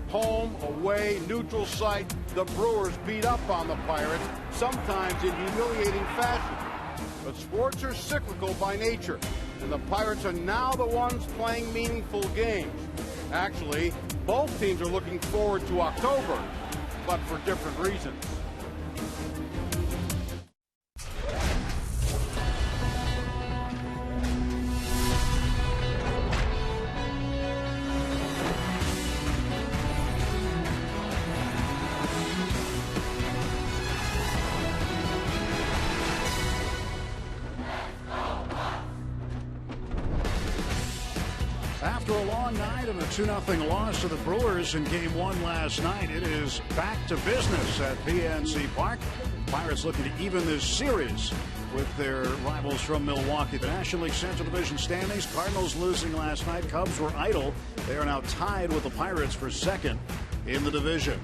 Home, away, neutral site, the Brewers beat up on the Pirates, sometimes in humiliating fashion. But sports are cyclical by nature, and the Pirates are now the ones playing meaningful games. Actually, both teams are looking forward to October, but for different reasons. After a long night and a 2-0 loss to the Brewers in Game 1 last night, it is back to business at PNC Park. Pirates looking to even this series with their rivals from Milwaukee. The National League Central Division standings, Cardinals losing last night. Cubs were idle. They are now tied with the Pirates for second in the division.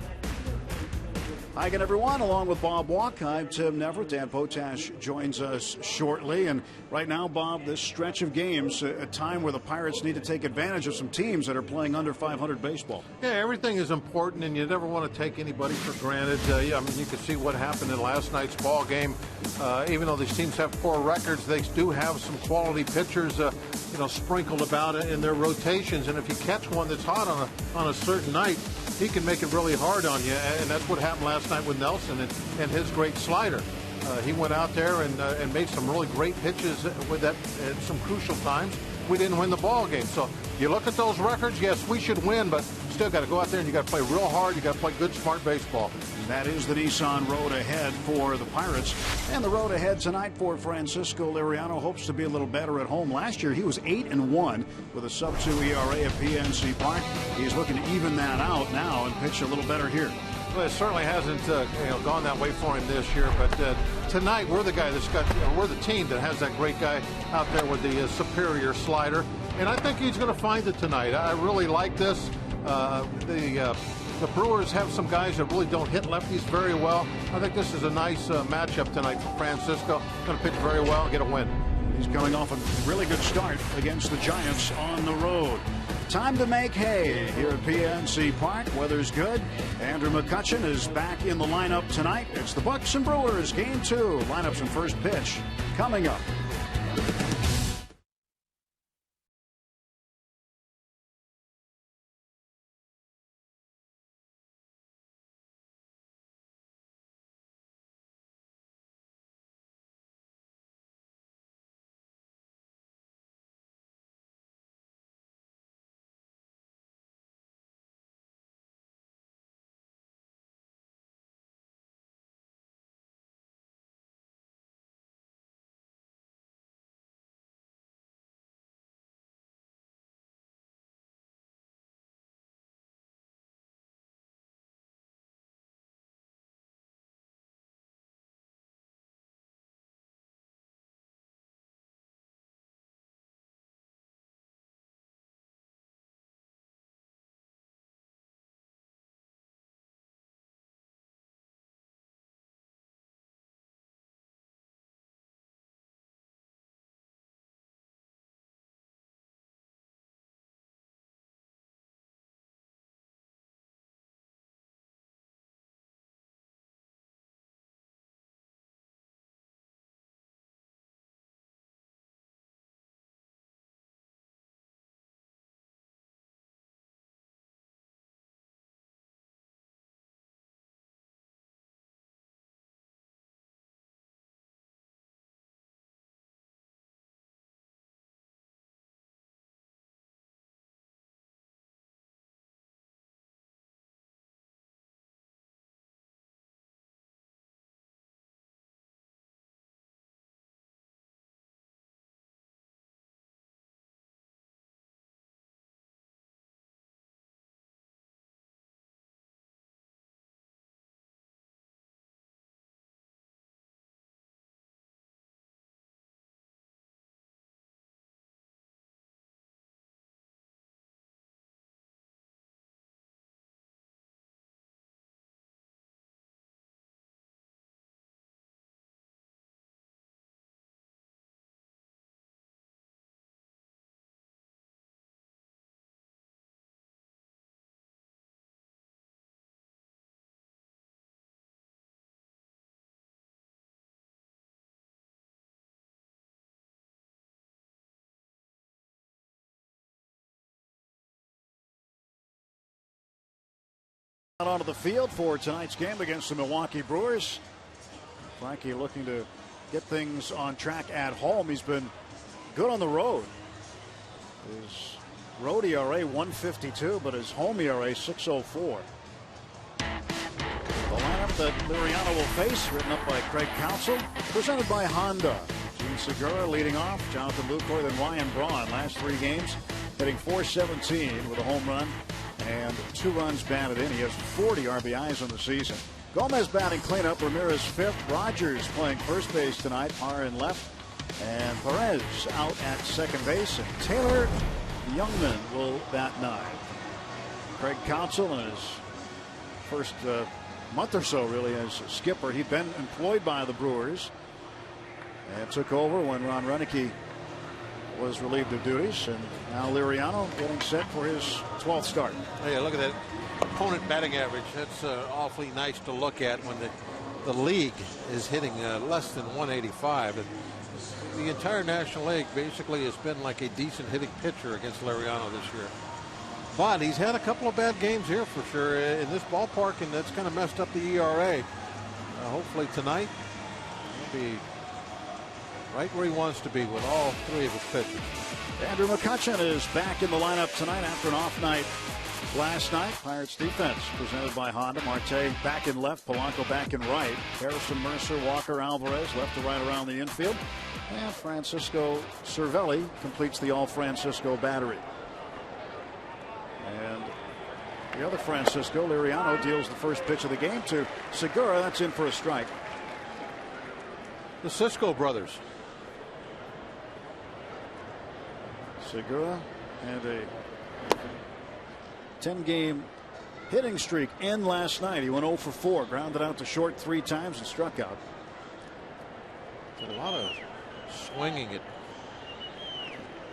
Hi again, everyone. Along with Bob Walk, I'm Tim Neverett. Dan Potash joins us shortly. And right now, Bob, this stretch of games, a time where the Pirates need to take advantage of some teams that are playing under 500 baseball. Yeah, everything is important, and you never want to take anybody for granted. I mean, you can see what happened in last night's ball game. Even though these teams have poor records, they do have some quality pitchers, sprinkled about in their rotations. And if you catch one that's hot on a certain night, he can make it really hard on you, and that's what happened last night with Nelson and his great slider. He went out there and made some really great pitches with that at some crucial times. We didn't win the ball game. So you look at those records, yes, we should win, but still got to go out there and you got to play real hard. You got to play good, smart baseball. That is the Nissan road ahead for the Pirates. And the road ahead tonight for Francisco Liriano. Hopes to be a little better at home. Last year he was 8-1 with a sub-2 ERA at PNC Park. He's looking to even that out now and pitch a little better here. Well, it certainly hasn't gone that way for him this year, but tonight we're the guy that's got, we're the team that has that great guy out there with the superior slider, and I think he's going to find it tonight. I really like this. The Brewers have some guys that really don't hit lefties very well. I think this is a nice matchup tonight for Francisco. Going to pitch very well and get a win. He's coming off a really good start against the Giants on the road. Time to make hay here at PNC Park. Weather's good. Andrew McCutchen is back in the lineup tonight. It's the Bucks and Brewers, Game 2. Lineups and first pitch coming up. Out onto the field for tonight's game against the Milwaukee Brewers. Frankie looking to get things on track at home. He's been good on the road. His road ERA 1.52, but his home ERA 6.04. The lineup that Liriano will face, written up by Craig Counsell, presented by Honda. Gene Segura leading off, Jonathan Lucroy, then Ryan Braun. Last 3 games, hitting .417 with a home run and 2 runs batted in. He has 40 RBIs on the season. Gomez batting cleanup, Ramirez 5th. Rogers playing first base tonight, Parr in left, and Perez out at second base, and Taylor Youngman will bat 9. Craig Counsell in his first month or so really as skipper. He'd been employed by the Brewers and took over when Ron Renicky was relieved of duties, and now Liriano getting set for his 12th start. Hey, look at that opponent batting average. That's awfully nice to look at when the league is hitting less than 185. And the entire National League basically has been like a decent hitting pitcher against Liriano this year. But he's had a couple of bad games here for sure in this ballpark, and that's kind of messed up the ERA. Hopefully tonight he'll be right where he wants to be with all 3 of his pitches. Andrew McCutchen is back in the lineup tonight after an off night last night. Pirates defense presented by Honda. Marte back in left, Polanco back in right. Harrison, Mercer, Walker, Alvarez left to right around the infield. And Francisco Cervelli completes the all-Francisco battery. And the other Francisco, Liriano, deals the first pitch of the game to Segura. That's in for a strike. The Cisco brothers. Segura had a 10-game hitting streak end last night. He went 0 for 4, grounded out to short 3 times and struck out. Did a lot of swinging at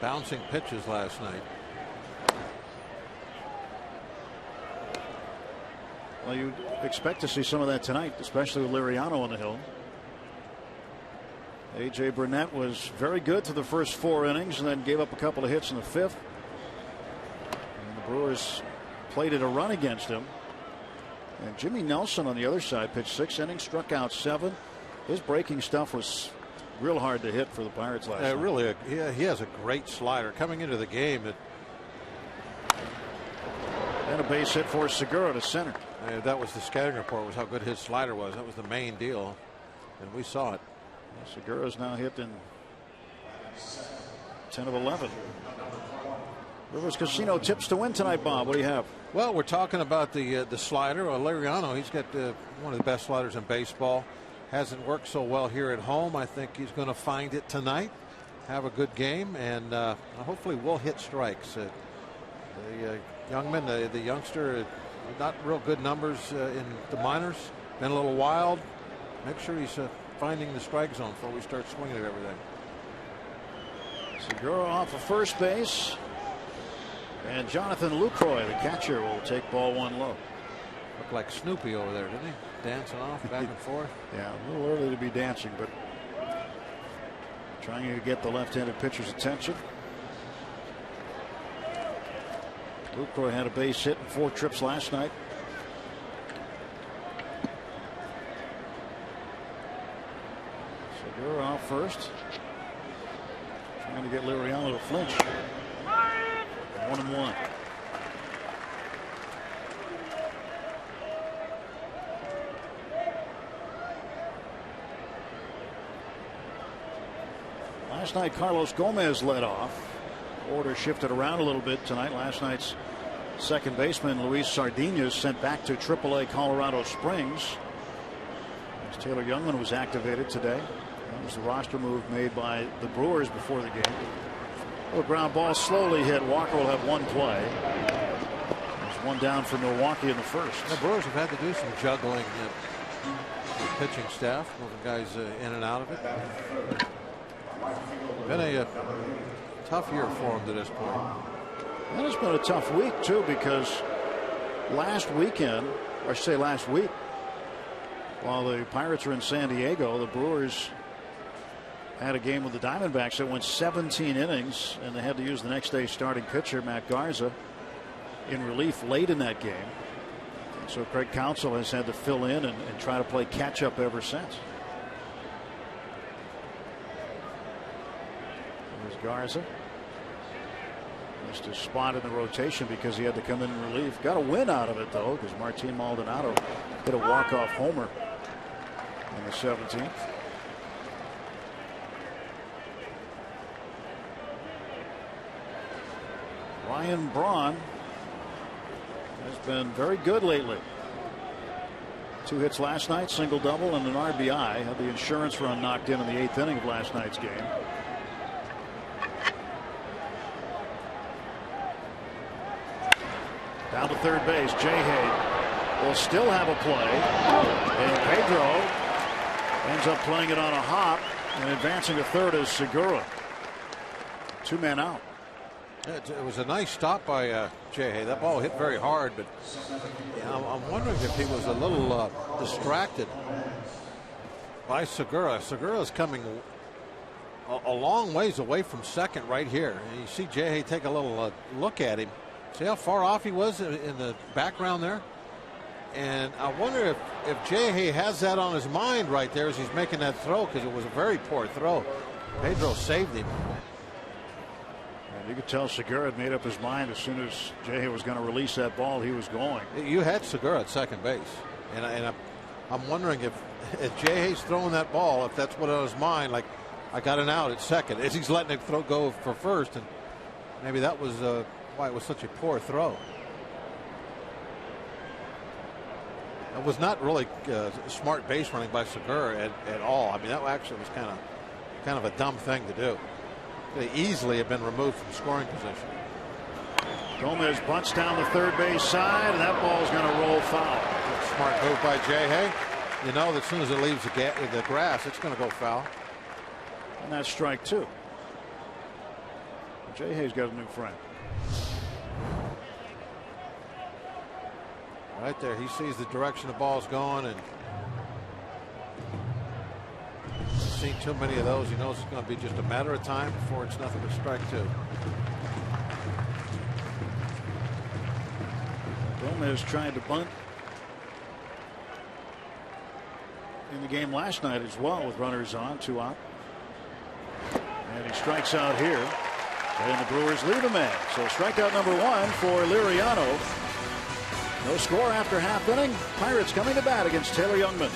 bouncing pitches last night. Well, you'd expect to see some of that tonight, especially with Liriano on the hill. A.J. Burnett was very good through the first 4 innings and then gave up a couple of hits in the 5th. And the Brewers plated a run against him. And Jimmy Nelson on the other side pitched 6 innings, struck out 7. His breaking stuff was real hard to hit for the Pirates last night. Really, he has a great slider coming into the game. And a base hit for Segura to center. That was the scouting report, was how good his slider was. That was the main deal, and we saw it. Segura's now hit in 10 of 11. Rivers Casino tips to win tonight, Bob. What do you have? Well, we're talking about the slider. Liriano, he's got one of the best sliders in baseball. Hasn't worked so well here at home. I think he's going to find it tonight, have a good game, and hopefully will hit strikes. The Youngman, the youngster, not real good numbers in the minors. Been a little wild. Make sure he's finding the strike zone before we start swinging at everything. Segura off of first base. And Jonathan Lucroy, the catcher, will take ball 1 low. Looked like Snoopy over there, didn't he? Dancing off back and forth. Yeah, a little early to be dancing, but trying to get the left-handed pitcher's attention. Lucroy had a base hit and 4 trips last night. Segura off first. Trying to get Liriano to flinch. 1-1. Last night, Carlos Gomez led off. Order shifted around a little bit tonight. Last night's second baseman, Luis Sardinas, sent back to AAA Colorado Springs. As Taylor Youngman was activated today. That was the roster move made by the Brewers before the game. The ground ball slowly hit. Walker will have 1 play. There's 1 down for Milwaukee in the first. The Brewers have had to do some juggling with pitching staff, moving guys in and out of it. Been a tough year for him to this point. And it's been a tough week too, because last weekend, or say last week, while the Pirates were in San Diego, the Brewers had a game with the Diamondbacks that went 17 innings, and they had to use the next day's starting pitcher, Matt Garza, in relief late in that game. So Craig Counsell has had to fill in and try to play catch up ever since. There's Garza. Missed his spot in the rotation because he had to come in relief. Got a win out of it though, because Martin Maldonado hit a walk-off homer in the 17th. Ryan Braun has been very good lately. 2 hits last night, single double and an RBI. Had the insurance run knocked in the 8th inning of last night's game. Down to third base, J-Hay will still have a play, and Pedro ends up playing it on a hop and advancing to third as Segura. 2 men out. It was a nice stop by J-Hay. That ball hit very hard, but I'm wondering if he was a little distracted by Segura. Segura's coming a long ways away from second right here. And you see J-Hay take a little look at him. See how far off he was in the background there? And I wonder if J-Hay has that on his mind right there as he's making that throw, because it was a very poor throw. Pedro saved him. And you could tell Segura had made up his mind as soon as J-Hay was going to release that ball, he was going. You had Segura at second base. And I'm wondering if J-Hay's throwing that ball, if that's what on his mind, like, I got an out at second, as he's letting it go for first. And maybe that was why it was such a poor throw. It was not really smart base running by Segura at all. I mean, that actually was kind of a dumb thing to do. Could easily have been removed from scoring position. Gomez bunts down the third base side, and that ball's going to roll foul. Smart move by J-Hay. You know that as soon as it leaves the grass, it's going to go foul. And that's strike 2. J-Hay's got a new friend. Right there, he sees the direction the ball's going, and he's seen too many of those. He knows it's going to be just a matter of time before it's nothing but strike 2. Gomez tried to bunt in the game last night as well with runners on, 2 out. And he strikes out here. And the Brewers lead a man. So strikeout number 1 for Liriano. No score after half inning. Pirates coming to bat against Taylor Youngman.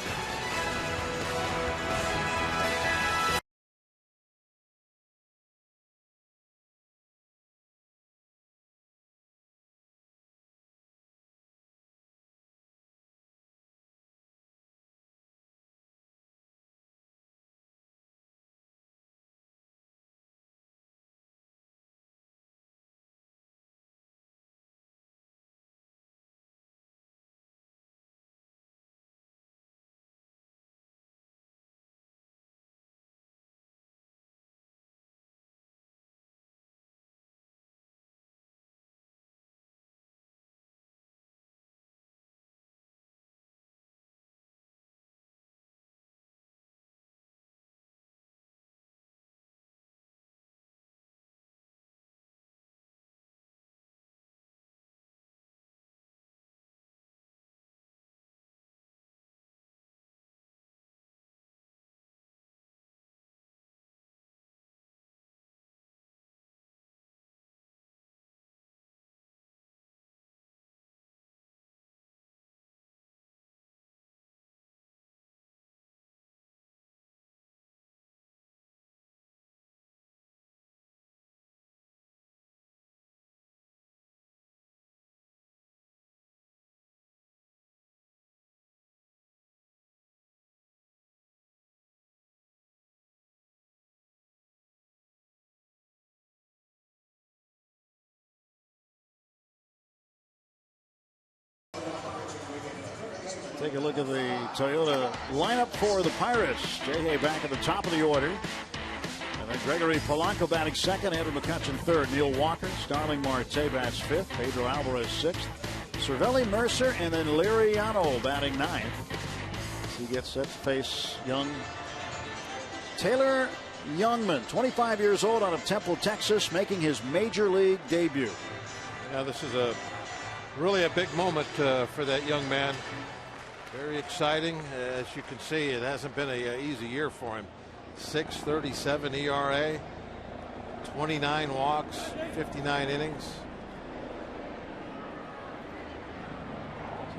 Take a look at the Toyota lineup for the Pirates. J-Hay back at the top of the order. And then Gregory Polanco batting second. Andrew McCutchen third. Neil Walker. Starling Marte bats fifth. Pedro Alvarez sixth. Cervelli, Mercer, and then Liriano batting ninth. He gets set to face young Taylor Youngman, 25 years old, out of Temple, Texas, making his major league debut. Yeah, this is a Really a big moment for that young man. Very exciting. As you can see, it hasn't been an easy year for him. 6.37 ERA, 29 walks, 59 innings.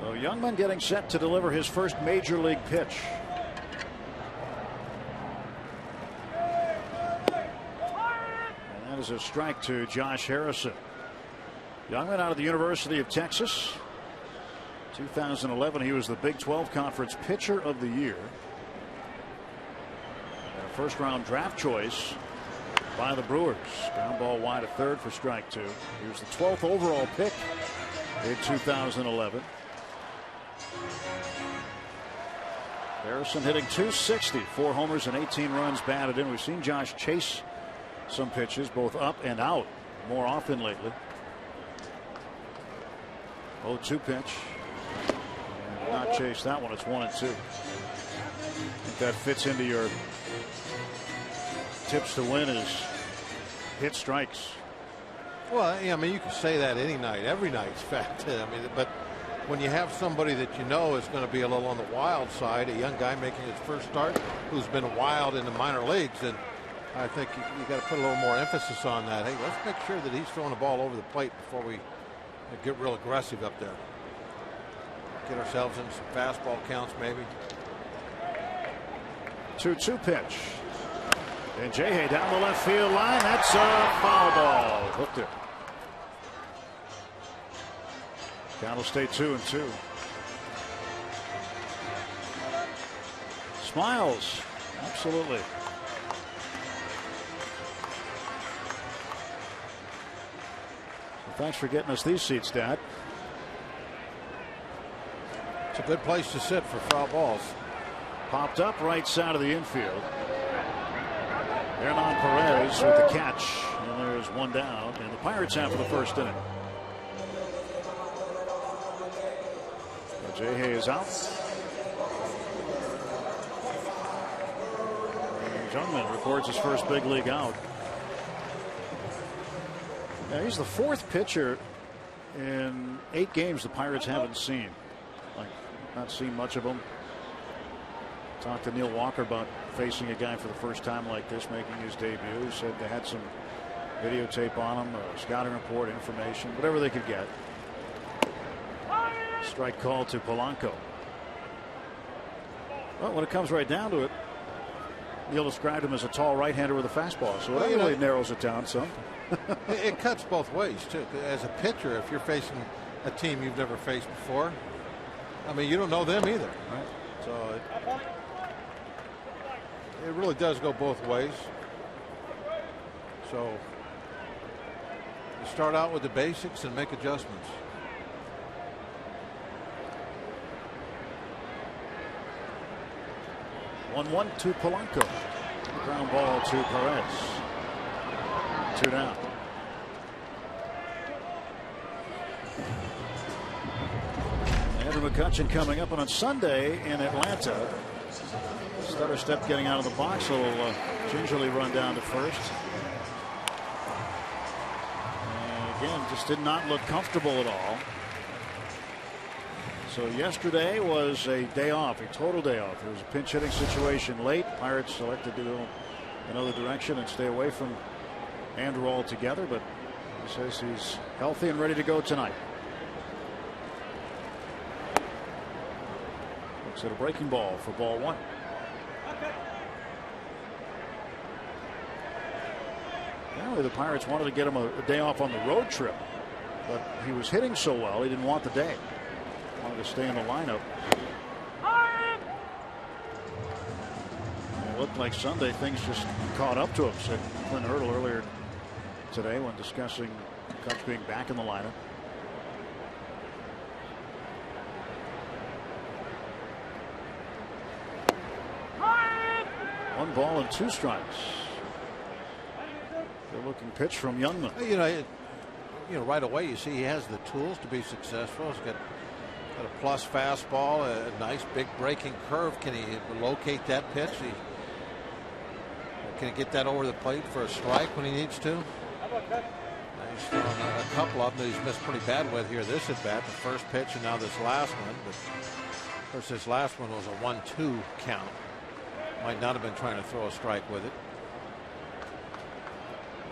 So Youngman getting set to deliver his first major league pitch. And that is a strike to Josh Harrison. Youngman out of the University of Texas. 2011 he was the Big 12 Conference Pitcher of the Year. And a first round draft choice by the Brewers. Ground ball wide of third for strike two. He was the 12th overall pick in 2011. Harrison hitting .260, 4 homers and 18 runs batted in. We've seen Josh chase some pitches both up and out more often lately. 0-2 pitch. And not chase that one. It's 1-2. I think that fits into your tips to win is hit strikes. Well, yeah, I mean, you can say that any night, every night's fact. I mean, but when you have somebody that you know is going to be a little on the wild side, a young guy making his first start who's been wild in the minor leagues, and I think you got to put a little more emphasis on that. Hey, let's make sure that he's throwing the ball over the plate before we get real aggressive up there. Get ourselves in some fastball counts, maybe. 2-2 pitch. And J-Hay down the left field line. That's a foul ball. Hooked it. Count will stay 2-2. Smiles. Absolutely. Well, thanks for getting us these seats, Dad. It's a good place to sit for foul balls. Popped up right side of the infield. Hernan Perez with the catch. And there's one down. And the Pirates have for the first inning. J-Hay is out. Youngman records his first big league out. Now he's the 4th pitcher in 8 games the Pirates haven't seen. Like, not seen much of him. Talked to Neil Walker about facing a guy for the first time like this, making his debut. He said they had some videotape on him, a scouting report, information, whatever they could get. Strike call to Polanco. Well, when it comes right down to it, Neil described him as a tall right-hander with a fastball, so it really narrows it down some. It cuts both ways, too. As a pitcher, if you're facing a team you've never faced before, I mean, you don't know them either. Right? So it really does go both ways. So you start out with the basics and make adjustments. 1-1 to Polanco. Ground ball to Perez. 2 down. Andrew McCutchen coming up on Sunday in Atlanta. Stutter step getting out of the box. A little gingerly run down to first. And again, just did not look comfortable at all. So yesterday was a day off, a total day off. It was a pinch hitting situation late. Pirates selected to go another direction and stay away from Andrew altogether, but he says he's healthy and ready to go tonight. Looks at a breaking ball for ball 1. Apparently the Pirates wanted to get him a day off on the road trip, but he was hitting so well he didn't want the day. Wanted to stay in the lineup. And it looked like Sunday things just caught up to him, said Clint Hurdle earlier today when discussing Cubs being back in the lineup. One ball and 2 strikes. Good looking pitch from Youngman. You know, right away you see he has the tools to be successful. He's got a plus fastball, a nice big breaking curve. Can he locate that pitch? Can he get that over the plate for a strike when he needs to? He's throwing a couple of them that he's missed pretty bad with here. This at bat, the first pitch, and now this last one. But of course, this last one was a 1-2 count. Might not have been trying to throw a strike with it.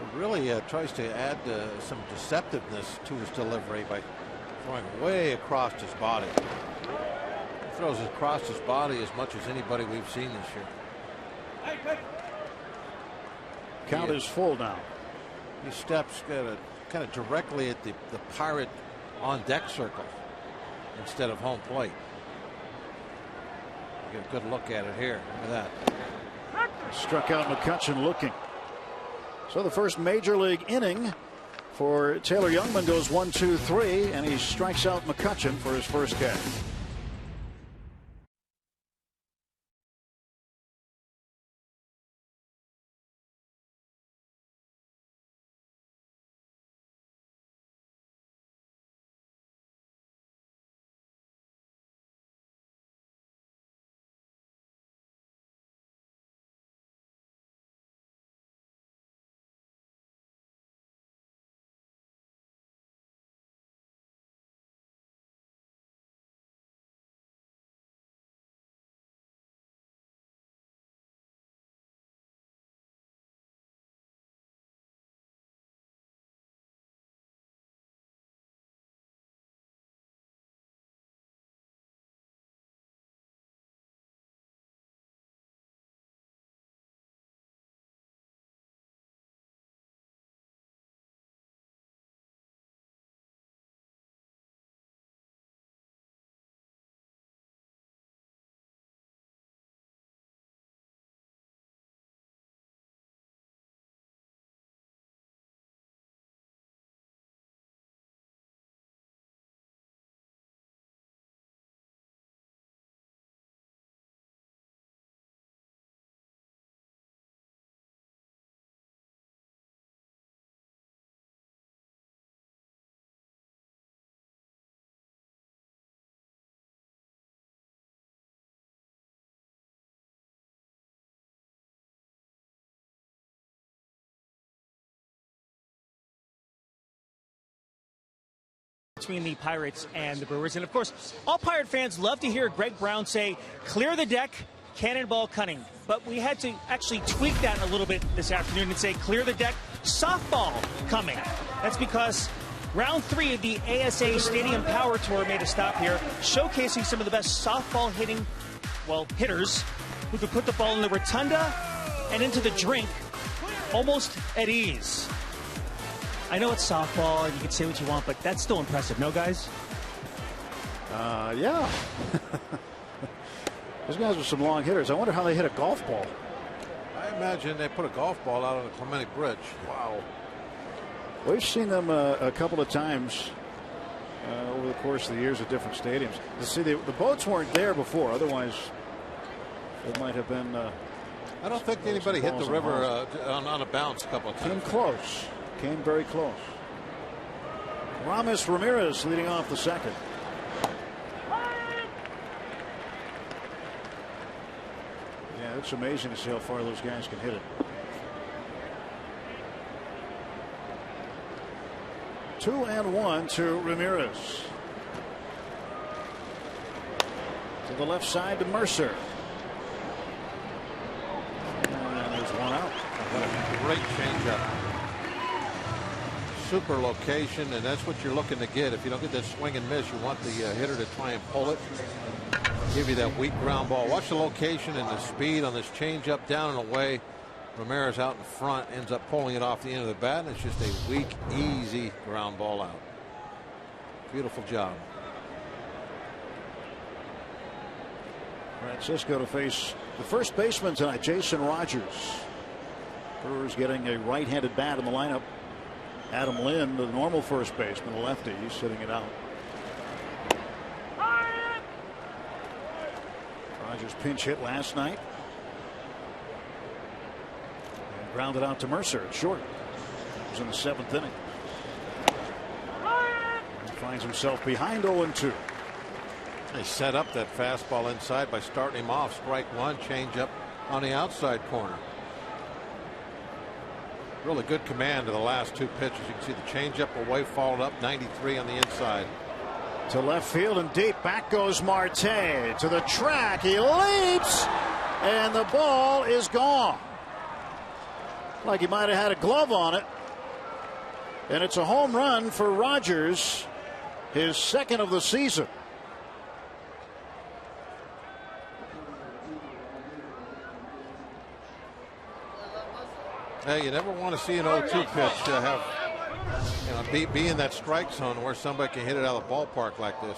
It really tries to add some deceptiveness to his delivery by throwing way across his body. He throws across his body as much as anybody we've seen this year. Count is full now. He steps kind of directly at the Pirate on deck circle instead of home plate. Get a good look at it here. Look at that. Struck out McCutchen looking. So the first major league inning for Taylor Youngman goes 1-2-3, and he strikes out McCutchen for his first catch. Between the Pirates and the Brewers. And of course, all Pirate fans love to hear Greg Brown say, clear the deck, cannonball Cunning. But we had to actually tweak that a little bit this afternoon and say, clear the deck, softball coming. That's because round 3 of the ASA Stadium Power Tour made a stop here, showcasing some of the best softball hitting, hitters who could put the ball in the rotunda and into the drink almost at ease. I know it's softball and you can say what you want, but that's still impressive, no, guys? Yeah. Those guys are some long hitters. I wonder how they hit a golf ball. I imagine they put a golf ball out on the Clemente Bridge. Wow. We've seen them a couple of times over the course of the years at different stadiums. You see, the boats weren't there before. Otherwise, it might have been. I don't think anybody hit the river on a bounce a couple of times. Came close. Came very close. Ramis Ramirez leading off the second. Yeah, it's amazing to see how far those guys can hit it. 2-1 to Ramirez. To the left side to Mercer. And there's one out. Great changeup. Super location, and that's what you're looking to get. If you don't get that swing and miss, you want the hitter to try and pull it, give you that weak ground ball. Watch the location and the speed on this changeup, down and away. Ramirez out in front, ends up pulling it off the end of the bat, and it's just a weak, easy ground ball out. Beautiful job. Francisco to face the first baseman tonight, Jason Rogers. Brewers getting a right-handed bat in the lineup. Adam Lynn, the normal first baseman, a lefty, he's sitting it out. Rogers pinch hit last night. And grounded out to Mercer at short. That was in the 7th inning. He finds himself behind 0-2. They set up that fastball inside by starting him off. Strike one, change up on the outside corner. Really good command of the last two pitches. You can see the changeup away, followed up 93 on the inside. To left field and deep. Back goes Marte to the track. He leaps, and the ball is gone. Like he might have had a glove on it. And it's a home run for Rogers, his second of the season. Hey, you never want to see an 0-2 pitch be in that strike zone where somebody can hit it out of the ballpark like this.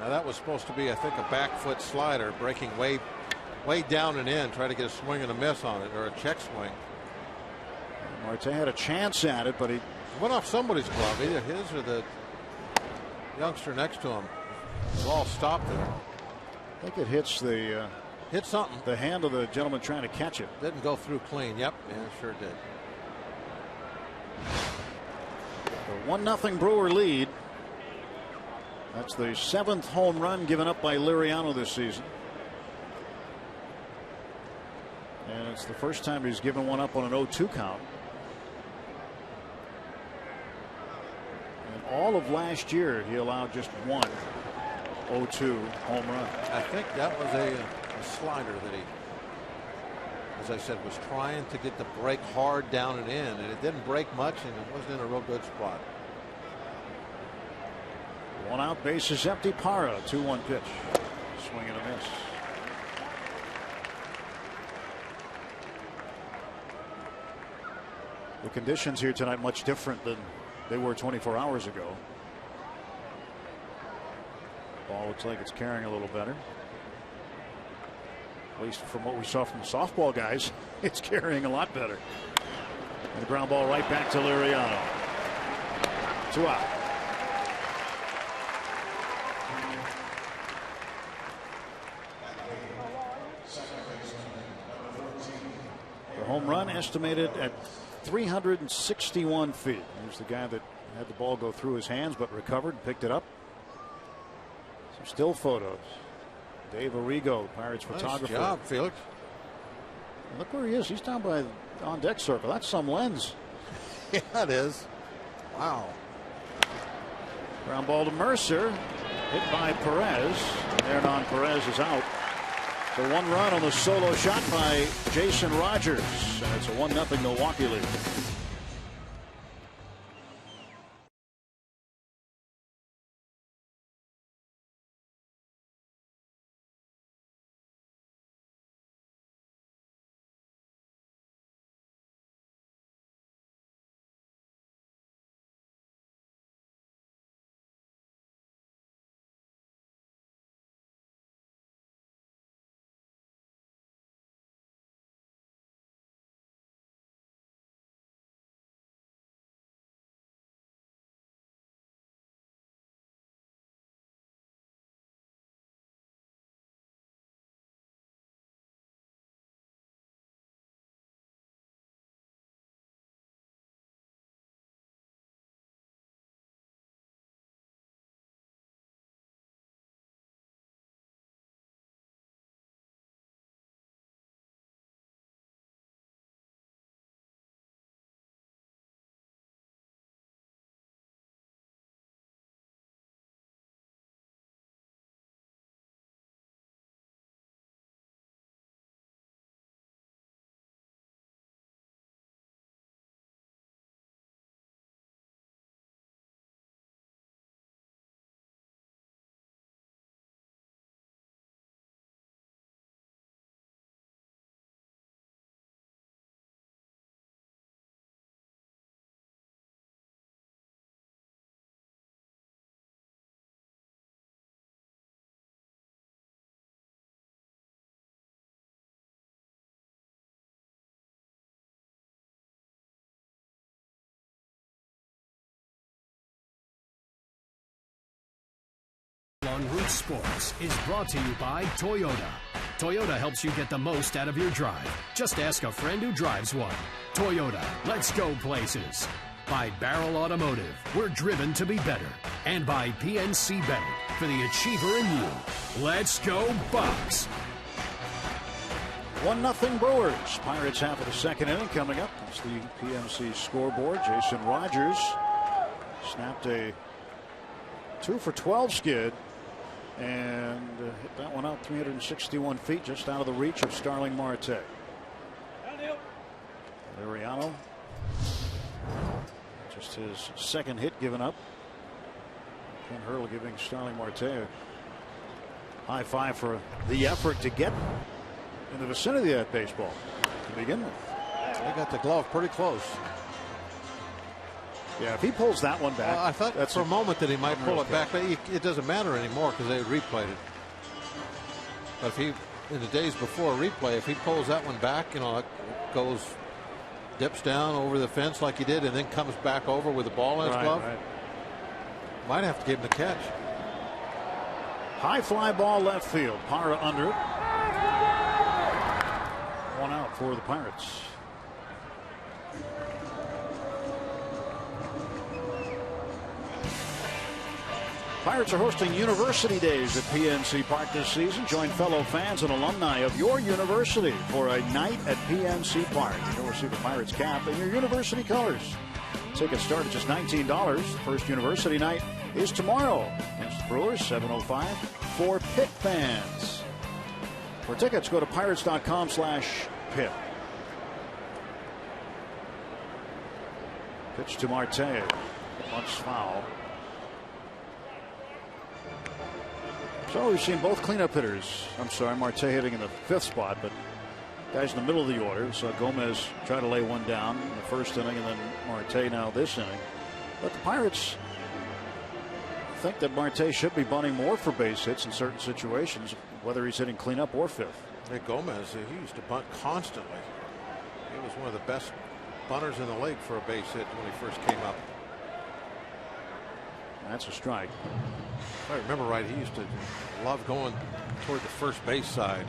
Now that was supposed to be, I think, a back foot slider breaking way down and in, try to get a swing and a miss on it, or a check swing. Marte had a chance at it, but he went off somebody's glove, either his or the youngster next to him. The ball stopped there. I think it hits the hit something. The hand of the gentleman trying to catch it. Didn't go through clean. Yep, yeah, it sure did. A 1-0 Brewer lead. That's the 7th home run given up by Liriano this season. And it's the first time he's given one up on an 0-2 count. And all of last year he allowed just one 0-2 home run. I think that was a slider that he, as I said, was trying to get the break hard down and in, and it didn't break much, and it wasn't in a real good spot. 1 out, bases empty. Parra, 2-1 pitch. Swing and a miss. The conditions here tonight much different than they were 24 hours ago. Ball looks like it's carrying a little better. At least from what we saw from the softball guys, it's carrying a lot better. And the ground ball right back to Liriano. 2 out. The home run estimated at 361 feet. Here's the guy that had the ball go through his hands but recovered and picked it up. Some still photos. Dave Arrigo, Pirates photographer. Nice job, Felix. And look where he is. He's down by the on-deck circle. That's some lens. Yeah, it is. Wow. Ground ball to Mercer. Hit by Perez. Hernan Perez is out. The 1 run on the solo shot by Jason Rogers. And it's a 1-0 Milwaukee lead. On Root Sports is brought to you by Toyota. Toyota helps you get the most out of your drive. Just ask a friend who drives one. Toyota, let's go places. By Barrel Automotive, we're driven to be better. And by PNC Bank, for the achiever in you. Let's go Bucks. 1-0 Brewers. Pirates half of the second inning coming up. It's the PNC scoreboard. Jason Rogers snapped a 2-for-12 skid and hit that one out 361 feet, just out of the reach of Starling Marte. Liriano, just his second hit given up. Ken Hurley giving Starling Marte a high five for the effort to get in the vicinity of that baseball to begin with. They got the glove pretty close. Yeah, if he pulls that one back. Well, I thought for a moment that he might pull it back, but it doesn't matter anymore because they replayed it. But if he, in the days before replay, if he pulls that one back, you know, it goes, dips down over the fence like he did, and then comes back over with the ball in his glove. Right. Might have to give him the catch. High fly ball left field. Parra under it. One out for the Pirates. Pirates are hosting University Days at PNC Park this season. Join fellow fans and alumni of your university for a night at PNC Park. You'll receive a Pirates cap in your university colors. Tickets start at just $19. First university night is tomorrow against the Brewers, 7:05 for Pitt fans. For tickets, go to pirates.com/Pitt. Pitch to Marte. Bunts foul. So we've seen both cleanup hitters. I'm sorry, Marte hitting in the 5th spot, but guys in the middle of the order. So Gomez try to lay one down in the first inning, and then Marte now this inning. But the Pirates think that Marte should be bunting more for base hits in certain situations, whether he's hitting cleanup or 5th. Hey, Gomez, he used to bunt constantly. He was one of the best bunters in the league for a base hit when he first came up. That's a strike. If I remember right, he used to love going toward the first base side.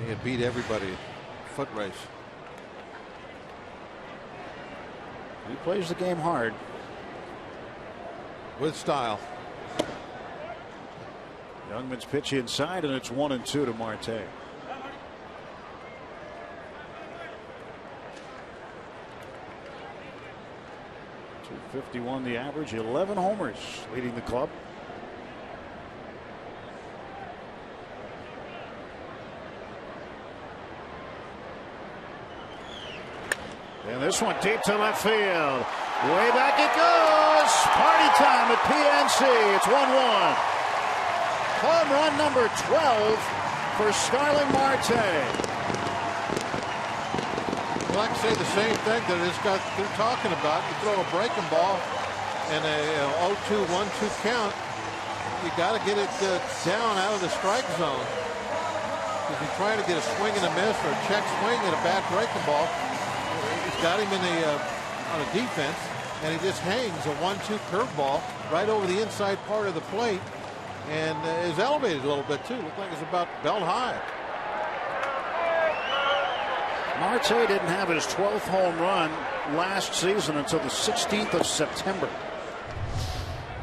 He had beat everybody foot race. He plays the game hard. With style. Youngman's pitch inside, and it's 1-2 to Marte. .251 the average, 11 homers, leading the club. And this one deep to left field. Way back it goes. Party time at PNC. It's 1-1. Home run number 12 for Starling Marte. Well, I can say the same thing that they're talking about. You throw a breaking ball and a 0-2, 1-2 count. You got to get it down out of the strike zone. If you're trying to get a swing and a miss or a check swing at a bad breaking ball, he's got him in on a defense, and he just hangs a 1-2 curveball right over the inside part of the plate, and is elevated a little bit too. Looked like it's about belt high. Marte didn't have his 12th home run last season until the 16th of September.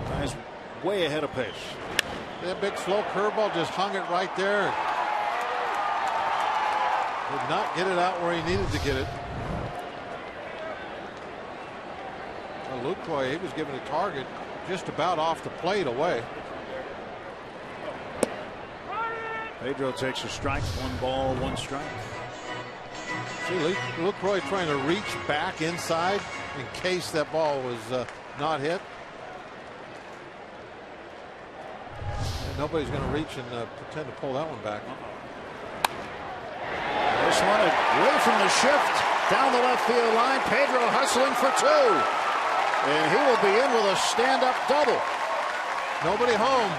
Guy's way ahead of pace. That big slow curveball just hung it right there. Did not get it out where he needed to get it. Well, Lucroy, he was given a target just about off the plate away. Pedro takes a strike. 1 ball, 1 strike. See, Lucroy trying to reach back inside in case that ball was not hit. And nobody's going to reach and pretend to pull that one back. This one away from the shift down the left field line. Pedro hustling for 2. And he will be in with a stand-up double. Nobody home.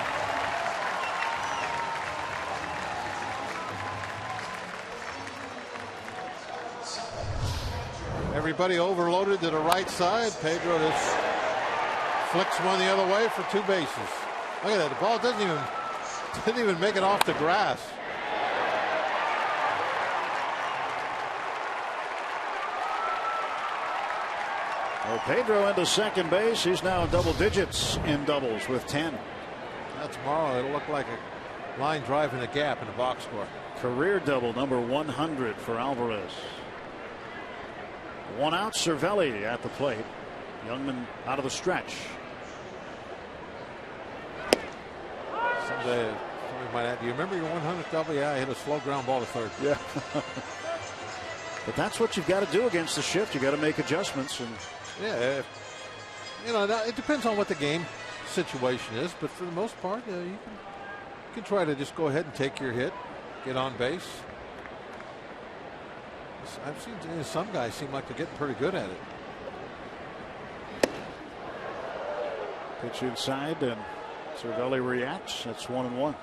Everybody overloaded to the right side. Pedro just flicks one the other way for 2 bases. Look at that. The ball didn't even make it off the grass. Well, Pedro into second base. He's now in double digits in doubles with 10. Tomorrow it'll look like a line drive in the gap in the box score. Career double number 100 for Alvarez. 1 out. Cervelli at the plate. Youngman out of the stretch. Someday somebody might add, do you remember your 100th double? Yeah, I hit a slow ground ball to third. Yeah. But that's what you've got to do against the shift. You got to make adjustments. And yeah, you know, it depends on what the game situation is, but for the most part, you can try to just go ahead and take your hit, get on base. I've seen some guys seem like they're getting pretty good at it. Pitch inside, and Cervelli reacts. That's 1-1.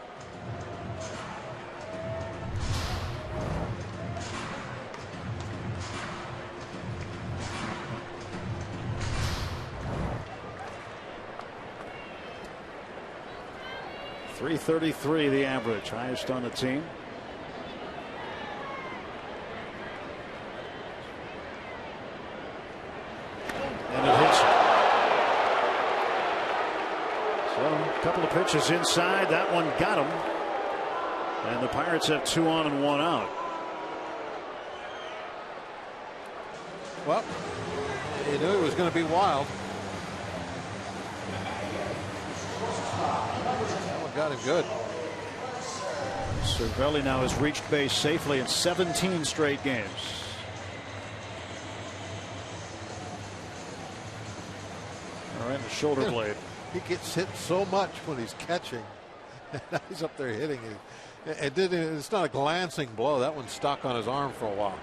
.333 the average, highest on the team. And it hits. So a couple of pitches inside. That one got him. And the Pirates have 2 on and 1 out. Well, you knew it was going to be wild. Got him good. Cervelli now has reached base safely in 17 straight games. All right, the shoulder blade. He gets hit so much when he's catching. He's up there hitting it. It's not a glancing blow. That one stuck on his arm for a while.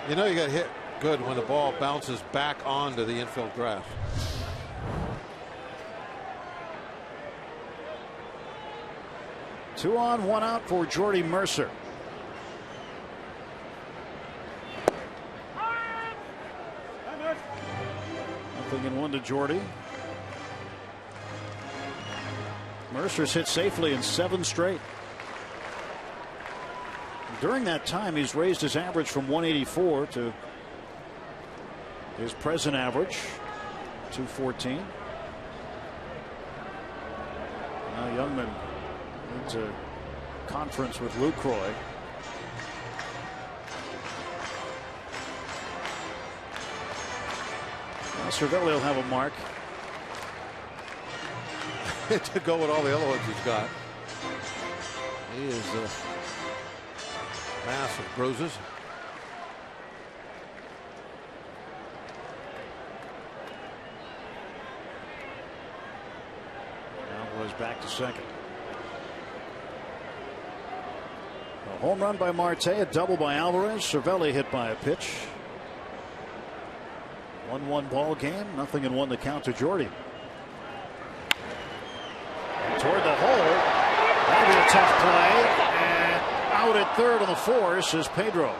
You know you got hit good when the ball bounces back onto the infield grass. Two on, 1 out for Jordy Mercer. Nothing in 1 to Jordy. Mercer's hit safely in 7 straight. During that time, he's raised his average from 184 to his present average, 214. Now Youngman into conference with Lucroy. Well, Cervelli will have a mark to go with all the other ones he's got. He is a mass of bruises. Now was back to second. A home run by Marte, a double by Alvarez. Cervelli hit by a pitch. 1-1 ball game. Nothing in 1 to count to Jordy. Toward the hole. That'll be a tough play. And out at third on the force is Pedro.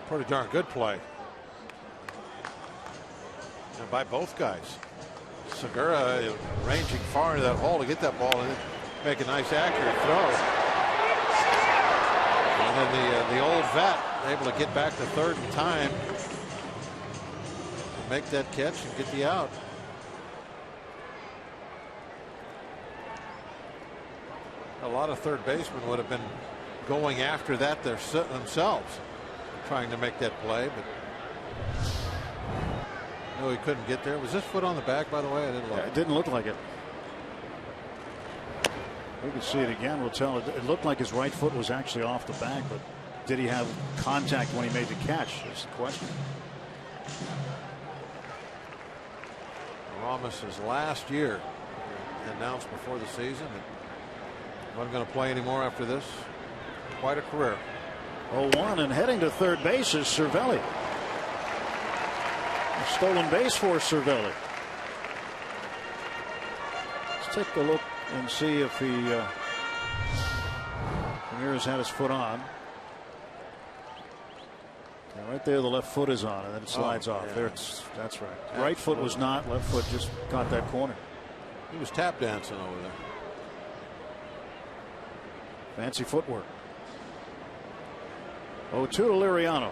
Pretty darn good play. And by both guys. Segura ranging far into that hole to get that ball in. Make a nice accurate throw. And then the old vet able to get back to third in time. Make that catch and get the out. A lot of third basemen would have been going after that themselves, trying to make that play, but no, he couldn't get there. Was this foot on the bag, by the way? It didn't look like it. We can see it again. We'll tell it. It looked like his right foot was actually off the bag, but did he have contact when he made the catch? Is the question. Ramos' last year announced before the season that he wasn't going to play anymore after this. Quite a career. 0-1 and heading to third base is Cervelli. A stolen base for Cervelli. Let's take a look and see if he Ramirez had his foot on. Yeah, right there the left foot is on and then it slides off. Yeah. That's right. Absolutely. Right foot was not. Left foot just caught that corner. He was tap dancing over there. Fancy footwork. 0-2 to Liriano.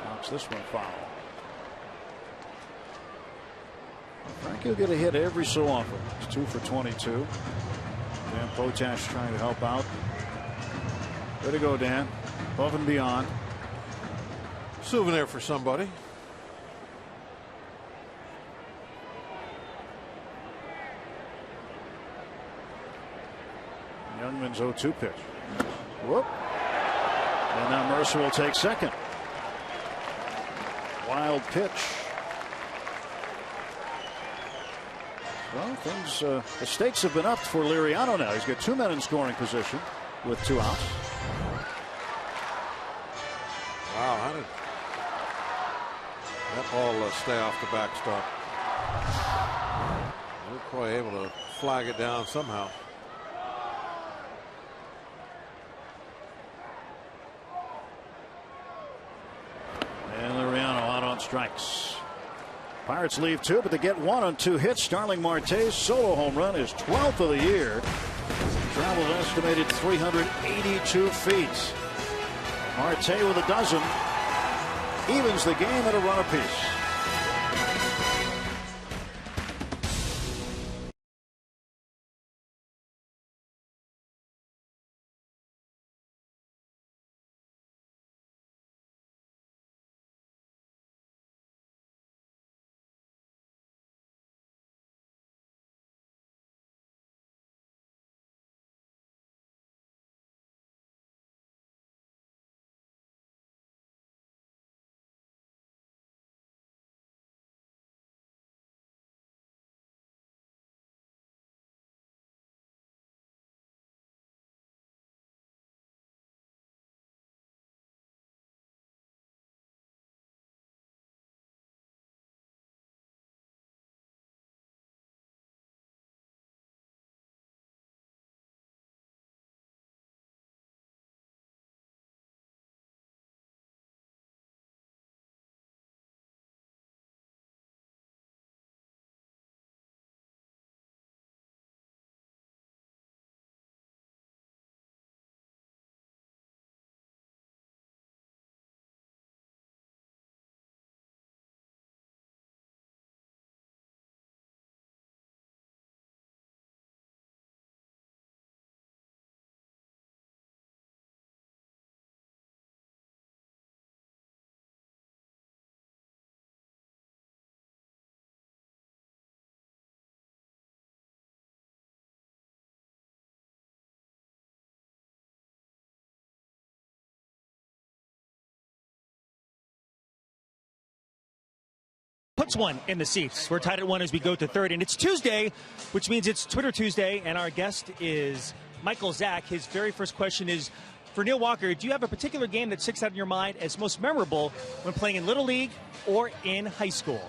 Knocks this one foul. Frankie will get a hit every so often. It's 2 for 22. Dan Potash trying to help out. Way to go, Dan. Above and beyond. Souvenir for somebody. Youngman's 0-2 pitch. Whoop. And now Mercer will take second. Wild pitch. Well, things, the stakes have been upped for Liriano now. He's got 2 men in scoring position with 2 outs. Wow, how did that ball stay off the backstop? They're probably able to flag it down somehow. And Liriano out on strikes. Pirates leave 2, but they get 1 on 2 hits. Starling Marte's solo home run is 12th of the year. Traveled estimated 382 feet. Marte with a dozen. Evens the game at a run apiece. Puts one in the seats. We're tied at 1 as we go to third, and it's Tuesday, which means it's Twitter Tuesday, and our guest is Michael Zach. His very first question is for Neil Walker. Do you have a particular game that sticks out in your mind as most memorable when playing in Little League or in high school?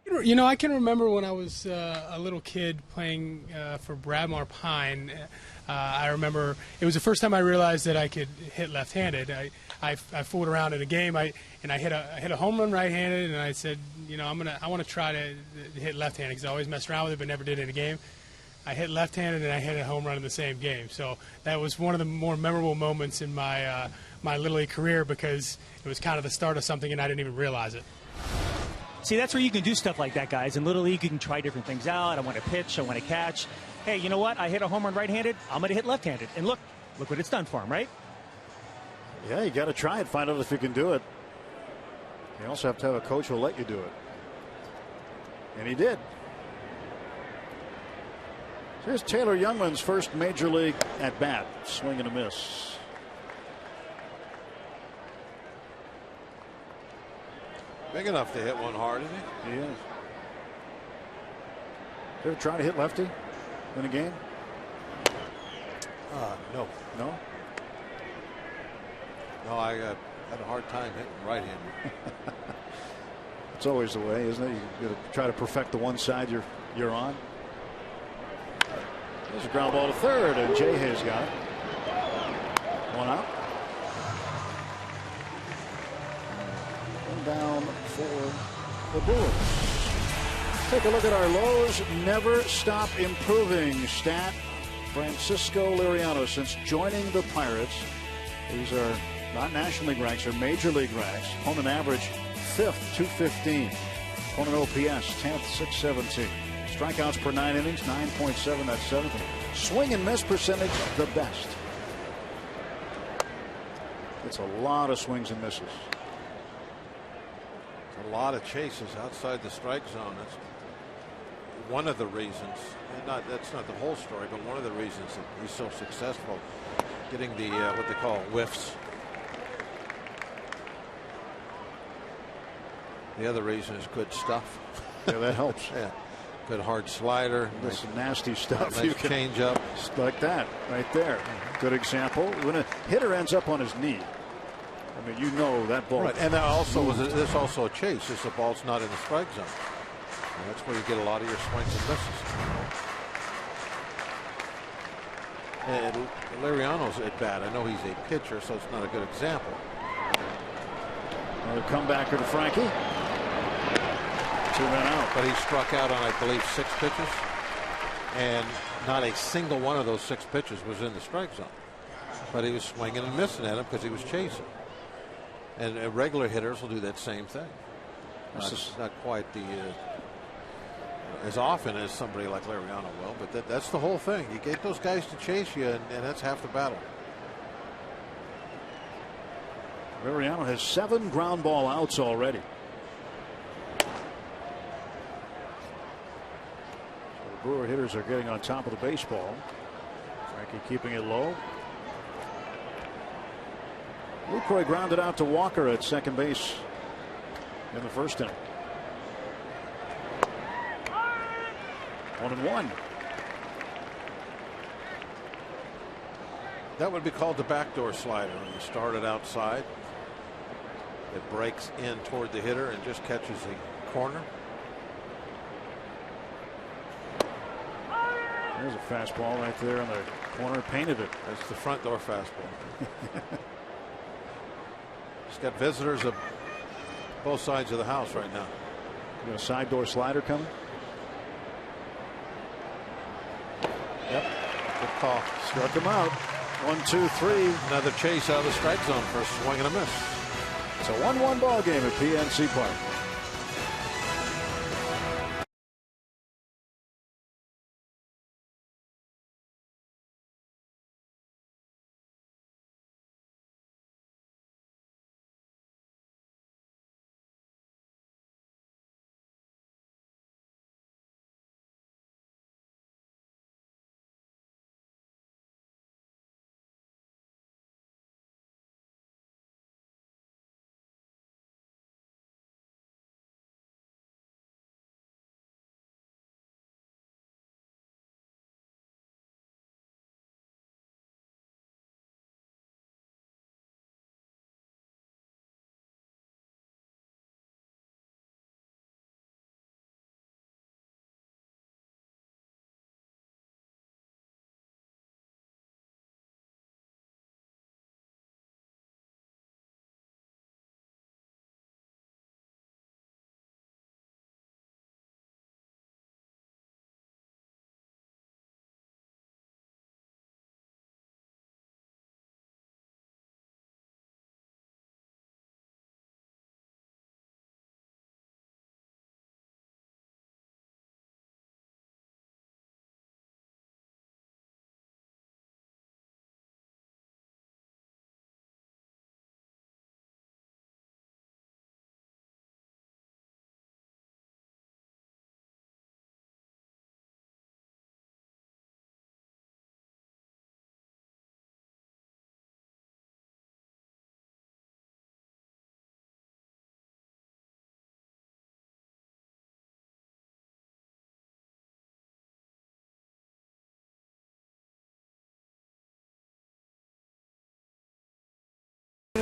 You know, I can remember when I was a little kid playing for Bradmar Pine. I remember it was the first time I realized that I could hit left-handed. I fooled around in a game, and I hit a home run right-handed, and I said, you know, I want to try to hit left-handed because I always messed around with it, but never did in a game. I hit left-handed, and I hit a home run in the same game. So that was one of the more memorable moments in my my Little League career because it was kind of the start of something, and I didn't even realize it. See, that's where you can do stuff like that, guys. In Little League, you can try different things out. I want to pitch. I want to catch. Hey, you know what? I hit a home run right-handed. I'm going to hit left-handed. And look what it's done for him, right? Yeah, you got to try it. Find out if you can do it. You also have to have a coach who will let you do it. And he did. Here's Taylor Youngman's first major league at bat. Swing and a miss. Big enough to hit one hard, isn't he? He is. You ever try to hit lefty in a game? No. No? No, I had a hard time hitting right-handed. It's always the way, isn't it? You got to try to perfect the one side you're on. There's a ground ball to third, and Jay Hayes got it. One out. One down for the Brewers. Take a look at our lows. Never stop improving stat. Francisco Liriano, since joining the Pirates, these are not National League ranks, or Major League ranks. Home and average 5th, 215. Opponent OPS 10th, 617. Strikeouts per 9 innings, 9.7. That's 7th. Swing and miss percentage, the best. It's a lot of swings and misses. A lot of chases outside the strike zone. That's one of the reasons. That's not the whole story, but one of the reasons that he's so successful getting the what they call whiffs. The other reason is good stuff. Yeah, that helps. Yeah, good hard slider. There's some nasty stuff. Nice You can change up like that right there. Good example. When a hitter ends up on his knee, I mean, you know that ball. Right, and that also was this also a chase. This the ball's not in the strike zone. And that's where you get a lot of your swings and misses. And Liriano's at bat. I know he's a pitcher, so it's not a good example. Another comebacker to Frankie. 2 men out. But he struck out on, I believe, 6 pitches. And not a single one of those 6 pitches was in the strike zone. But he was swinging and missing at him because he was chasing. And regular hitters will do that same thing. Not quite as often as somebody like Liriano will, but that's the whole thing. You get those guys to chase you, and that's half the battle. Liriano has 7 ground ball outs already. So the Brewer hitters are getting on top of the baseball. Frankie keeping it low. Lucroy grounded out to Walker at second base in the first inning. 1-1. That would be called the backdoor slider. When you start it outside, it breaks in toward the hitter and just catches the corner. There's a fastball right there on the corner, painted it. That's the front door fastball. He's got visitors of both sides of the house right now. You got a side door slider coming? Yep. Good call. Struck him out. 1, 2, 3. Another chase out of the strike zone for a swing and a miss. It's a 1-1 ball game at PNC Park.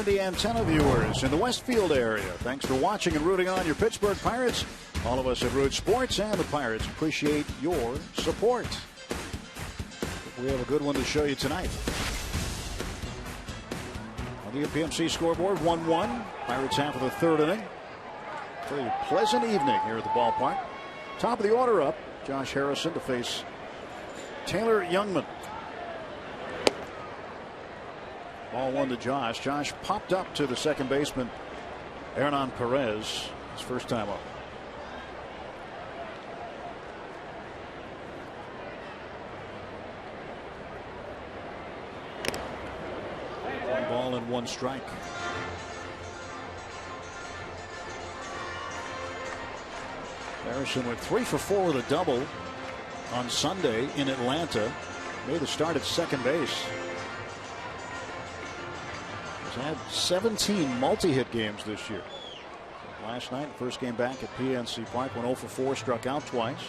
The antenna viewers in the Westfield area, thanks for watching and rooting on your Pittsburgh Pirates. All of us at Root Sports and the Pirates appreciate your support. We have a good one to show you tonight. On the PMC scoreboard, 1-1. Pirates half of the third inning. Pretty pleasant evening here at the ballpark. Top of the order up, Josh Harrison to face Taylor Youngman. Ball 1 to Josh. Josh popped up to the second baseman, Hernan Perez, his first time up. ball and 1 strike. Harrison went 3 for 4 with a double on Sunday in Atlanta. Made the start at second base. He's had 17 multi-hit games this year. Last night, first game back at PNC Park, went 0 for 4, struck out twice.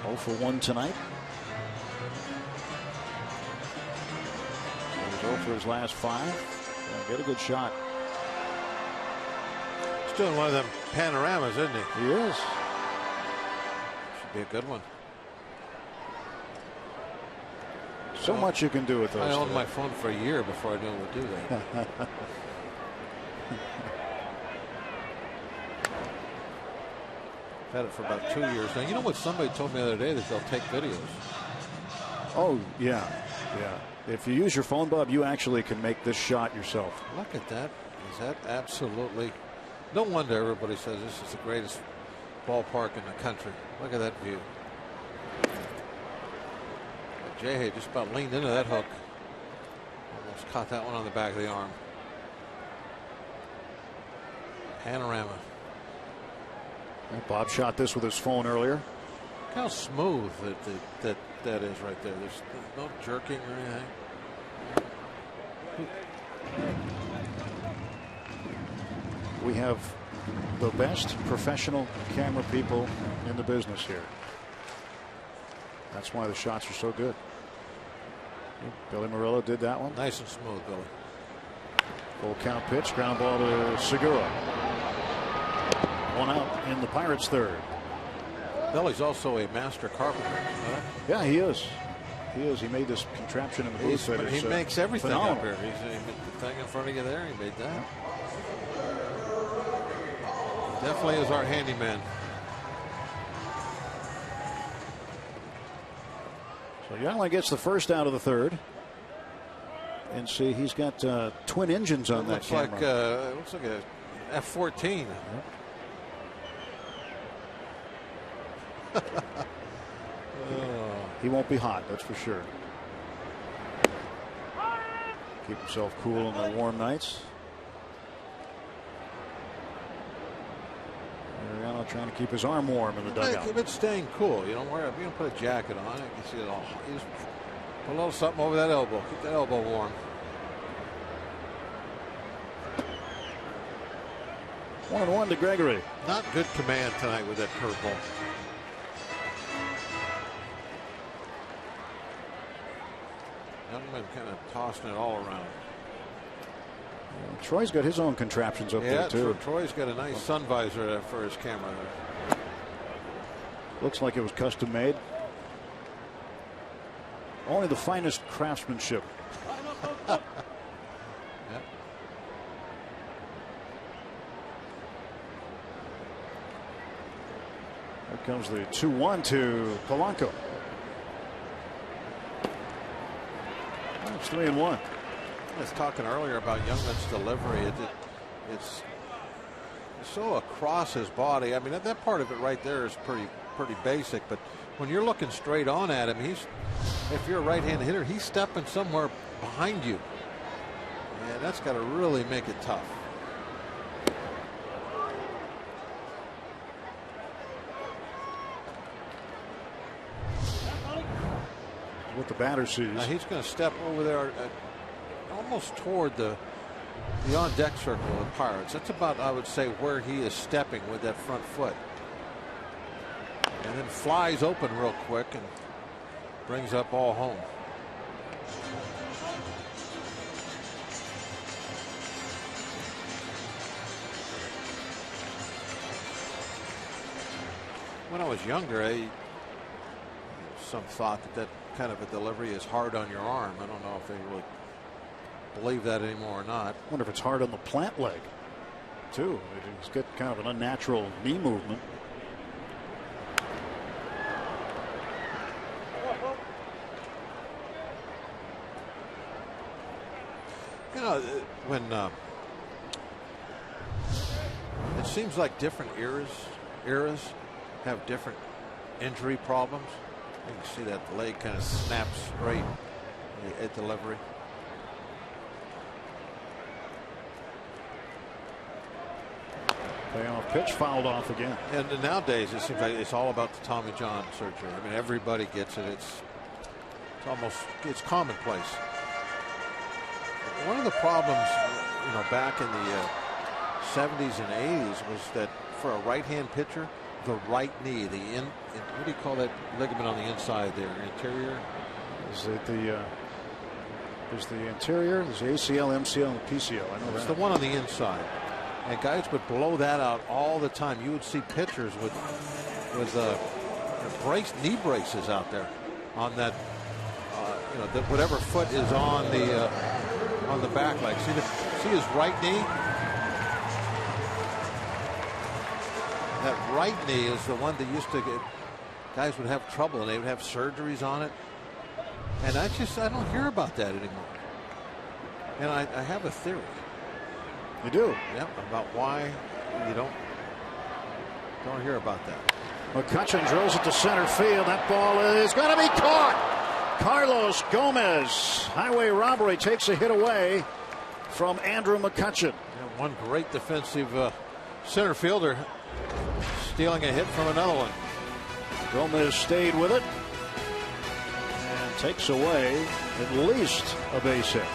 0 for 1 tonight. He's 0 for his last 5. Get a good shot. He's doing one of them panoramas, isn't he? He is. Should be a good one. So much you can do with those. I owned my phone for a year before I knew able to do that. I've had it for about 2 years now. You know what somebody told me the other day, that they'll take videos. Oh yeah, yeah. If you use your phone, Bob, you actually can make this shot yourself. Look at that. Is that absolutely? No wonder everybody says this is the greatest ballpark in the country. Look at that view. Jay just about leaned into that hook. Almost caught that one on the back of the arm. Panorama. Bob shot this with his phone earlier. Look how smooth that is right there. There's no jerking or anything. We have the best professional camera people in the business here. That's why the shots are so good. Billy Murillo did that one. Nice and smooth, Billy. Full count pitch, ground ball to Segura. 1 out in the Pirates' third. Billy's also a master carpenter. Yeah, he is. He is. He made this contraption in the booth. He makes everything phenomenal. up here. He made the thing in front of you there. He made that. Definitely is our handyman. So Yonley gets the first out of the third. And see, he's got twin engines on that camera. Looks like a F-14. He won't be hot, that's for sure. Keep himself cool on the warm nights. Mariano trying to keep his arm warm in the dugout. Keep it staying cool. You don't wear. You don't put a jacket on. You can see it all. You just put a little something over that elbow. Keep that elbow warm. 1-1 to Gregory. Not good command tonight with that curveball. Youngman kind of tossing it all around. Troy's got his own contraptions up there too. Troy's got a nice sun visor for his camera there. Looks like it was custom made. Only the finest craftsmanship. Yep. Here comes the 2-1 to Polanco. It's 3-1. I was talking earlier about Youngman's delivery. It's so across his body. I mean, that part of it right there is pretty basic. But when you're looking straight on at him, if you're a right-handed hitter, he's stepping somewhere behind you, and that's got to really make it tough. What the batter sees. Now he's going to step over there almost toward the on-deck circle of the Pirates. That's about, I would say, where he is stepping with that front foot. And then flies open real quick and brings up all home. When I was younger, some thought that kind of a delivery is hard on your arm. I don't know if they really believe that anymore or not. I wonder if it's hard on the plant leg too. He's got kind of an unnatural knee movement. You know, when it seems like different eras have different injury problems. You can see that the leg kind of snaps right at delivery. Payoff pitch fouled off again. And nowadays it seems like it's all about the Tommy John surgery. I mean, everybody gets it. It's commonplace. One of the problems, back in the 70s and 80s was that for a right-hand pitcher, the right knee, what do you call that ligament on the inside there? Interior? Is it there's the interior, there's the ACL, MCL, and the PCL. I know it's that. the one on the inside. And guys would blow that out all the time. You would see pitchers with knee braces out there on that, whatever foot is on the back leg. See his right knee? That right knee is the one that used to get, guys would have trouble and they would have surgeries on it. And I don't hear about that anymore. And I have a theory. You do? Yep, about why you don't hear about that. McCutchen drills it to center field. That ball is going to be caught. Carlos Gomez, highway robbery, takes a hit away from Andrew McCutchen. And one great defensive center fielder stealing a hit from another one. Gomez stayed with it and takes away at least a base hit.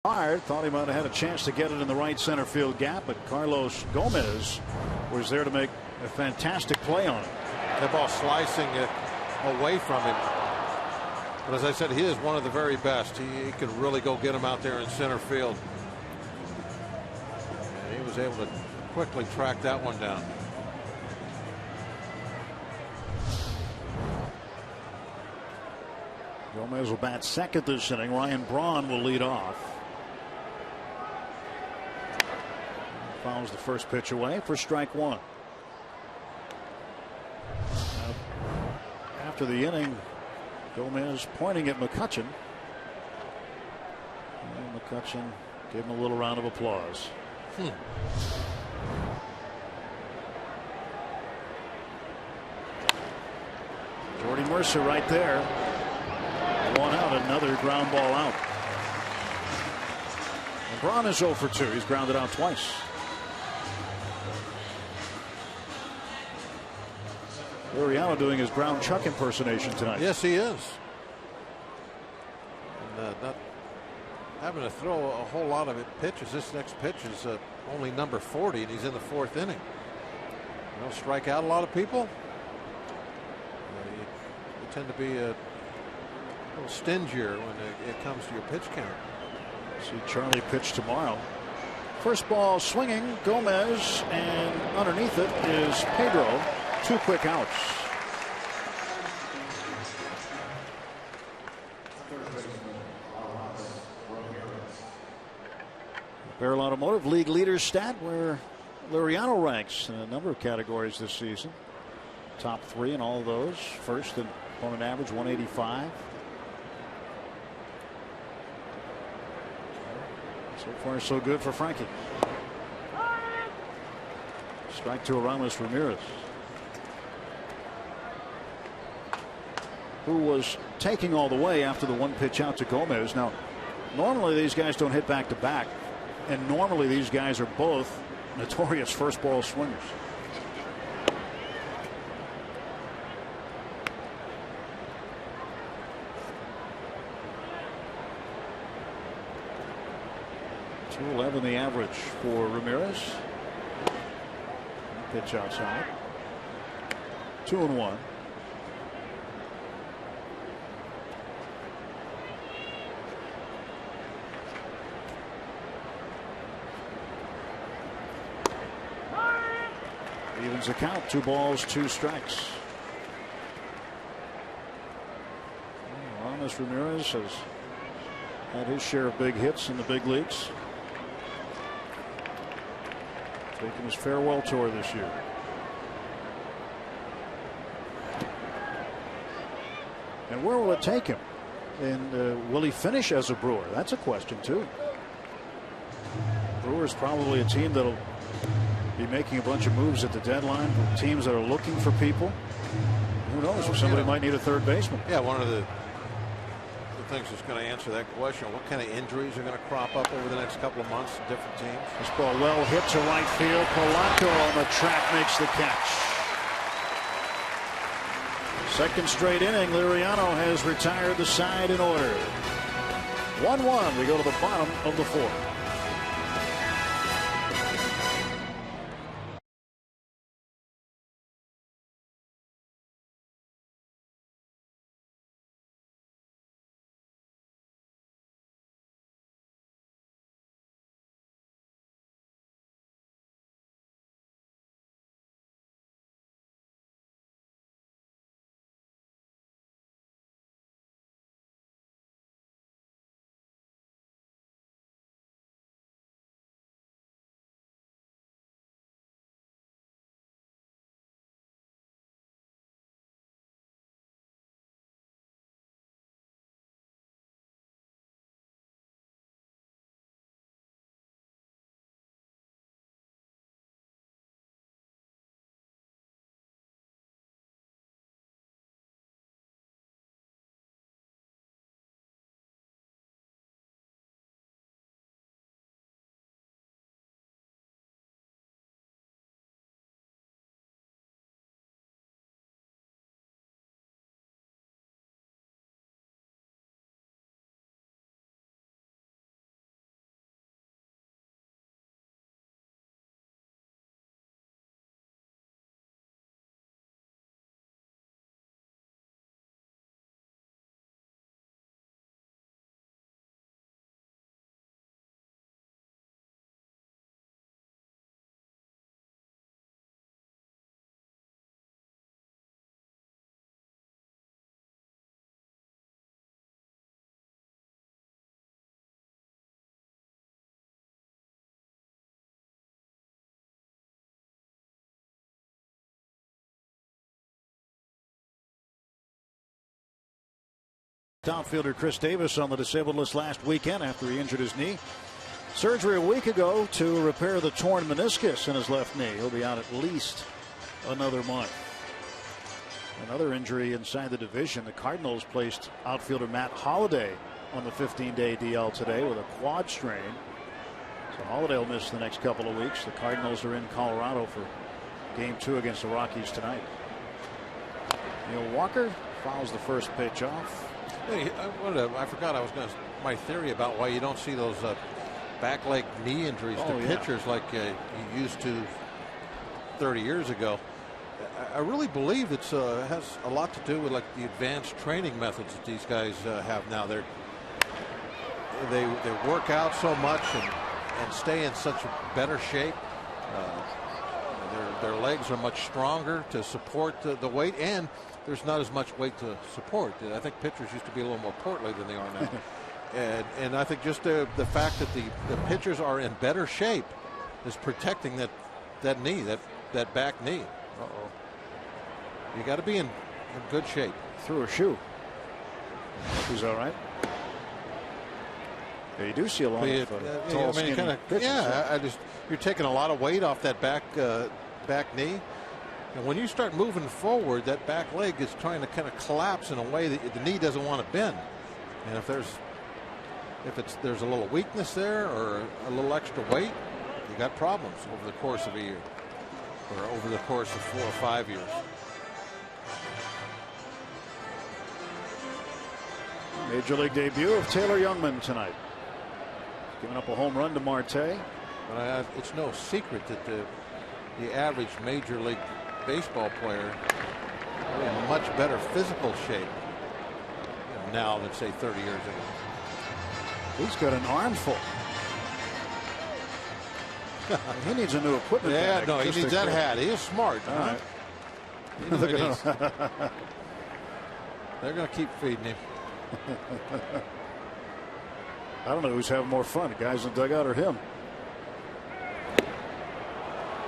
Thought he might have had a chance to get it in the right center field gap, but Carlos Gomez was there to make a fantastic play on it. That ball slicing it away from him. But as I said, he is one of the very best. He could really go get him out there in center field. And he was able to quickly track that one down. Gomez will bat second this inning. Ryan Braun will lead off. Fouls the first pitch away for strike one. After the inning, Gomez pointing at McCutchen. And McCutchen gave him a little round of applause. Jordy Mercer right there. One out, another ground ball out. And Braun is 0 for 2. He's grounded out twice. Liriano doing his Brown Chuck impersonation tonight. Yes, he is. And not having to throw a whole lot of pitches. This next pitch is only number 40, and he's in the 4th inning. You don't strike out a lot of people. You tend to be a little stingier when it comes to your pitch count. See Charlie pitch tomorrow. First ball swinging, Gomez, and underneath it is Pedro. 2 quick outs. Barrel Automotive League leaders stat where Liriano ranks in a number of categories this season. top 3 in all of those. First in opponent average 185. So far so good for Frankie. Strike to Aramis Ramirez, who was taking all the way after the 1 pitch out to Gomez. Now normally these guys don't hit back to back, and normally these guys are both notorious first ball swingers. .211 the average for Ramirez. Pitch outside. 2-1. Evens the count. 2 balls, 2 strikes. Aramis Ramirez has had his share of big hits in the big leagues. Taking his farewell tour this year. And where will it take him? And will he finish as a Brewer? That's a question too. Brewers probably a team that'll be making a bunch of moves at the deadline. Teams that are looking for people. Who knows? Somebody might need a third baseman. Yeah, one of the things that's going to answer that question: what kind of injuries are going to crop up over the next couple of months in different teams? This ball well hit to right field. Polanco on the track makes the catch. Second straight inning, Liriano has retired the side in order. 1-1. We go to the bottom of the 4th. Outfielder Chris Davis on the disabled list last weekend after he injured his knee. Surgery a week ago to repair the torn meniscus in his left knee. He'll be out at least another month. Another injury inside the division. The Cardinals placed outfielder Matt Holliday on the 15-day DL today with a quad strain. So Holliday will miss the next couple of weeks. The Cardinals are in Colorado for Game 2 against the Rockies tonight. Neil Walker fouls the first pitch off. Hey, I forgot my theory about why you don't see those back leg knee injuries to pitchers like you used to 30 years ago. I really believe it has a lot to do with like the advanced training methods that these guys have now. They work out so much and stay in such a better shape. Their legs are much stronger to support the weight, and there's not as much weight to support. I think pitchers used to be a little more portly than they are now. and I think just the fact that the pitchers are in better shape is protecting that knee, that back knee. You got to be in good shape. Threw a shoe. He's all right. Yeah, you do see a lot of tall, skinny pitchers. Yeah, you're taking a lot of weight off that back knee. And when you start moving forward, that back leg is trying to kind of collapse in a way that the knee doesn't want to bend. And if there's a little weakness there or a little extra weight, you got problems over the course of a year or over the course of 4 or 5 years. Major League debut of Taylor Youngman tonight. Giving up a home run to Marte. But it's no secret that the average Major League Baseball player is in much better physical shape now than, say, 30 years ago. He's got an armful. He needs a new equipment bag. No, he needs that hat. He is smart. All right. They're going to keep feeding him. I don't know who's having more fun, the guys in the dugout or him.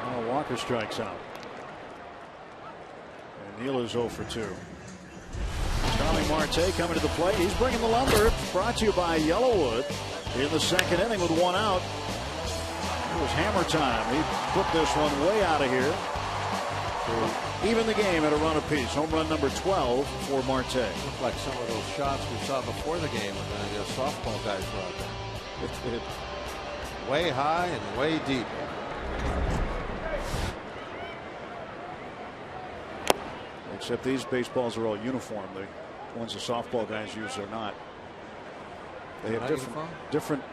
Oh, Walker strikes out. And Neal is 0 for 2. Tommy Marte coming to the plate. He's bringing the lumber. Brought to you by Yellowwood. In the second inning with 1 out. It was hammer time. He put this one way out of here. Even the game at a run apiece. Home run number 12 for Marte. Looked like some of those shots we saw before the game when the softball guys were out there. Way high and way deep. Except these baseballs are all uniform. The ones the softball guys use are not. They have different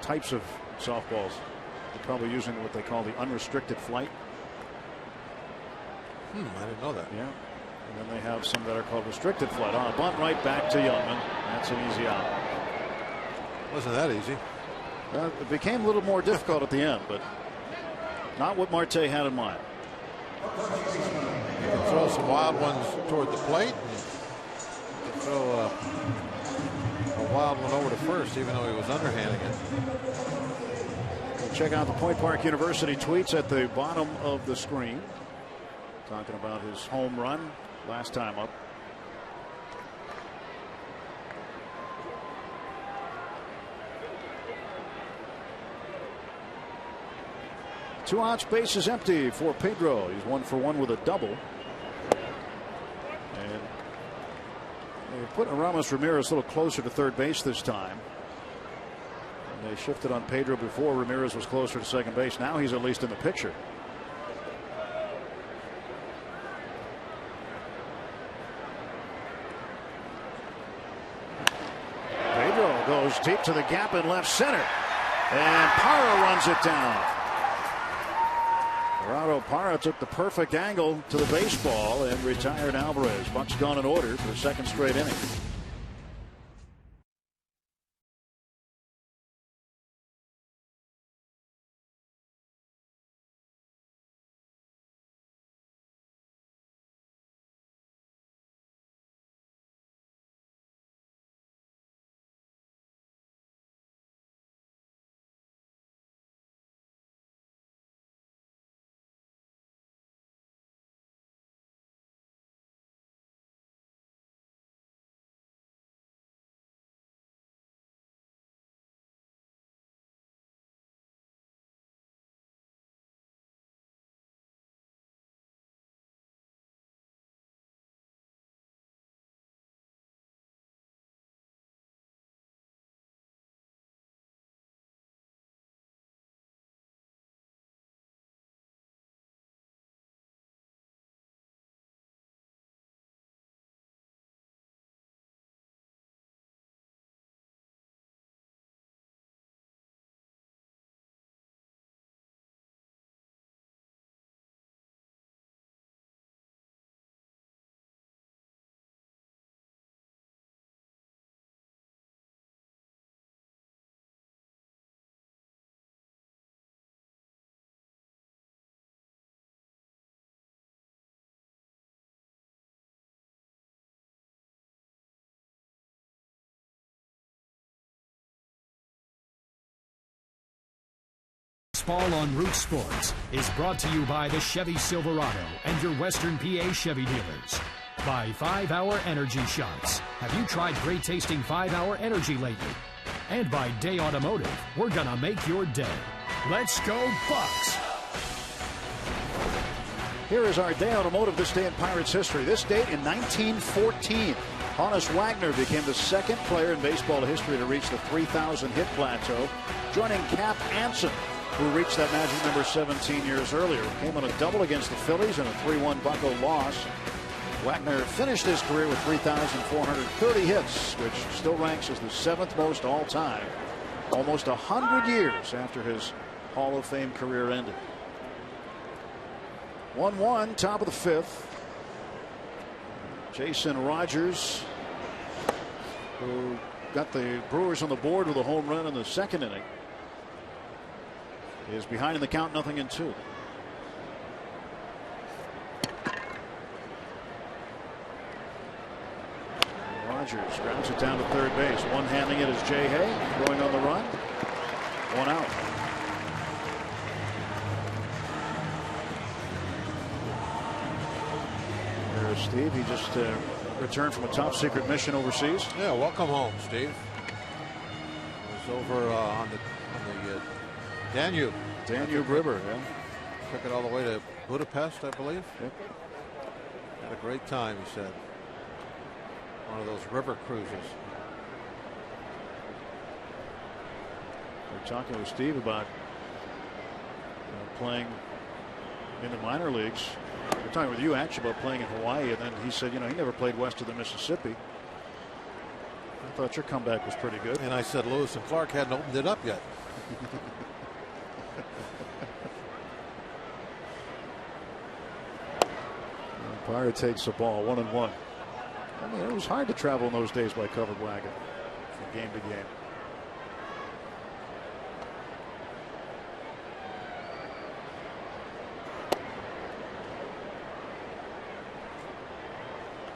types of softballs. They're probably using what they call the unrestricted flight. I didn't know that. Yeah. And then they have some that are called restricted flight. On a bunt right back to Youngman. That's an easy out. Wasn't that easy? It became a little more difficult at the end, but not what Marte had in mind. You can throw some wild ones toward the plate. You can throw a wild one over to first, even though he was underhanding it. We'll check out the Point Park University tweets at the bottom of the screen. Talking about his home run last time up. Two outs, bases empty for Pedro. He's 1 for 1 with a double. And they put Ramos Ramirez a little closer to third base this time. And they shifted on Pedro before. Ramirez was closer to second base. Now he's at least in the picture. Pedro goes deep to the gap in left center. And Parra runs it down. Gerardo Parra took the perfect angle to the baseball and retired Alvarez. Bucks gone in order for the second straight inning. Baseball on Root Sports is brought to you by the Chevy Silverado and your Western PA Chevy dealers. By 5 Hour Energy Shots. Have you tried great tasting 5 Hour Energy lately? And by Day Automotive. We're gonna make your day. Let's go Bucks! Here is our Day Automotive this day in Pirates history. This date in 1914. Honus Wagner became the second player in baseball history to reach the 3,000 hit plateau, joining Cap Anson, who reached that magic number 17 years earlier. Came on a double against the Phillies in a 3-1 Bucco loss. Wagner finished his career with 3,430 hits, which still ranks as the 7th most all-time, almost 100 years after his Hall of Fame career ended. 1-1, top of the 5th. Jason Rogers, who got the Brewers on the board with a home run in the 2nd inning, is behind in the count, 0-2. Rogers grounds it down to third base. One handing it is Jay Hay, going on the run. 1 out. There's Steve. He just returned from a top secret mission overseas. Yeah, welcome home, Steve. It was over on the Danube River. Yeah. Took it all the way to Budapest, I believe. Yep. Had a great time, he said. One of those river cruises. We're talking with Steve about playing in the minor leagues. We're talking with you actually about playing in Hawaii, and then he said, he never played west of the Mississippi. I thought your comeback was pretty good. And I said Lewis and Clark hadn't opened it up yet. Umpire takes the ball, 1-1. I mean, it was hard to travel in those days by covered wagon from game to game.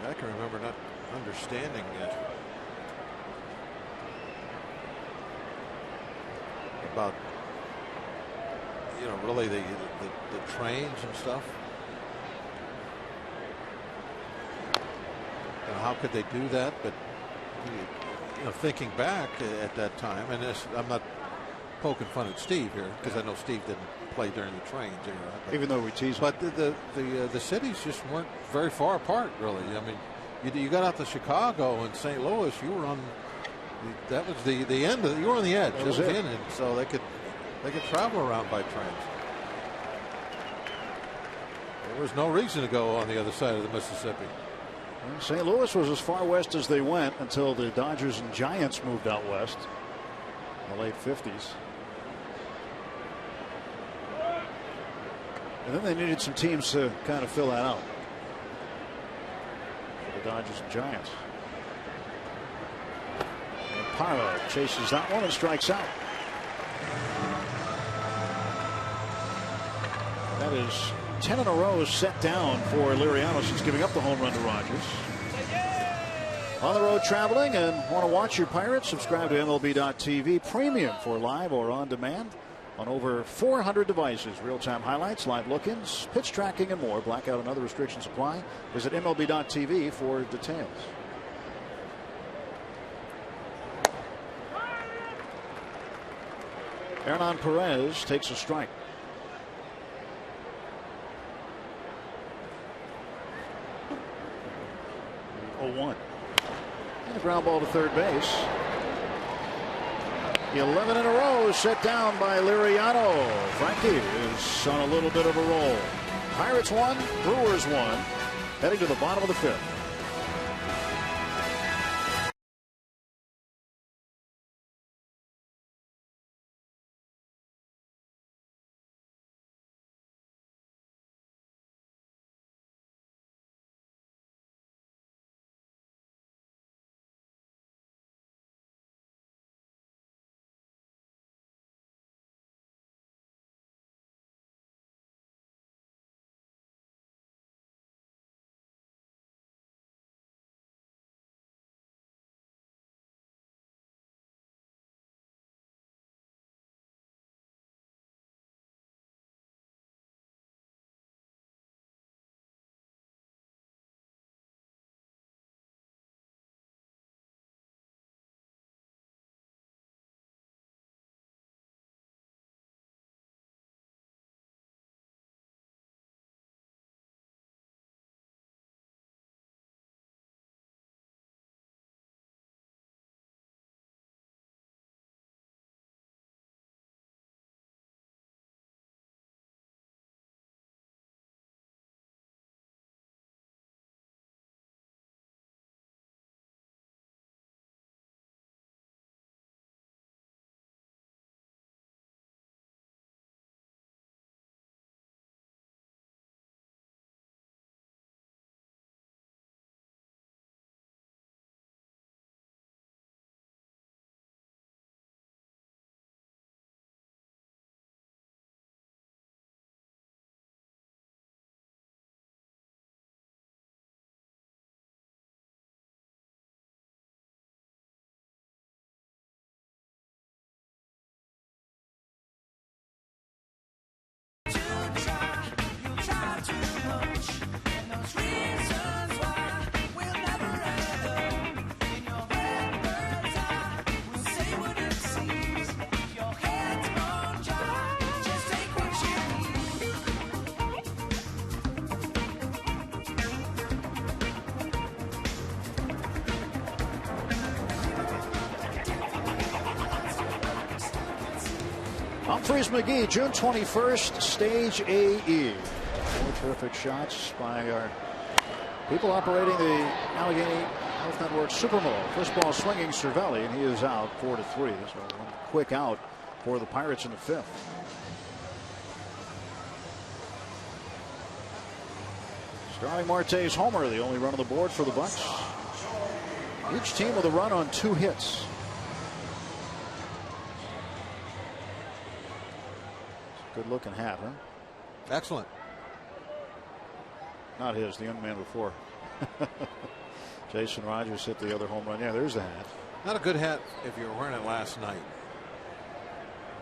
I can remember not understanding it about really the trains and stuff. How could they do that? But thinking back at that time, and I'm not poking fun at Steve here because I know Steve didn't play during the trains era. Even though we tease him. But the cities just weren't very far apart, really. I mean, you got out to Chicago and St. Louis, you were on. That was the end of. You were on the edge. That was it. And so they could travel around by trains. There was no reason to go on the other side of the Mississippi. St. Louis was as far west as they went until the Dodgers and Giants moved out west in the late 50s. And then they needed some teams to kind of fill that out for the Dodgers and Giants. And Parra chases that one and strikes out. That is 10 in a row set down for Liriano since giving up the home run to Rogers. On the road traveling and want to watch your Pirates? Subscribe to MLB.tv Premium for live or on demand on over 400 devices. Real-time highlights, live look-ins, pitch tracking, and more. Blackout and other restrictions apply. Visit MLB.tv for details. Hernan Perez takes a strike. 0-1. And a ground ball to third base. 11 in a row set down by Liriano. Frankie is on a little bit of a roll. Pirates 1, Brewers 1, heading to the bottom of the 5th. Humphreys McGee, June 21st, stage AE. 4 terrific shots by our people operating the Allegheny Health Network Supermo. First ball swinging Cervelli, and he is out 4-3. So one quick out for the Pirates in the 5th. Starling Marte's homer, the only run on the board for the Bucks. Each team with a run on 2 hits. Good looking hat, huh? Excellent. Not his, the young man before. Jason Rogers hit the other home run. Yeah, there's the hat. Not a good hat if you were wearing it last night.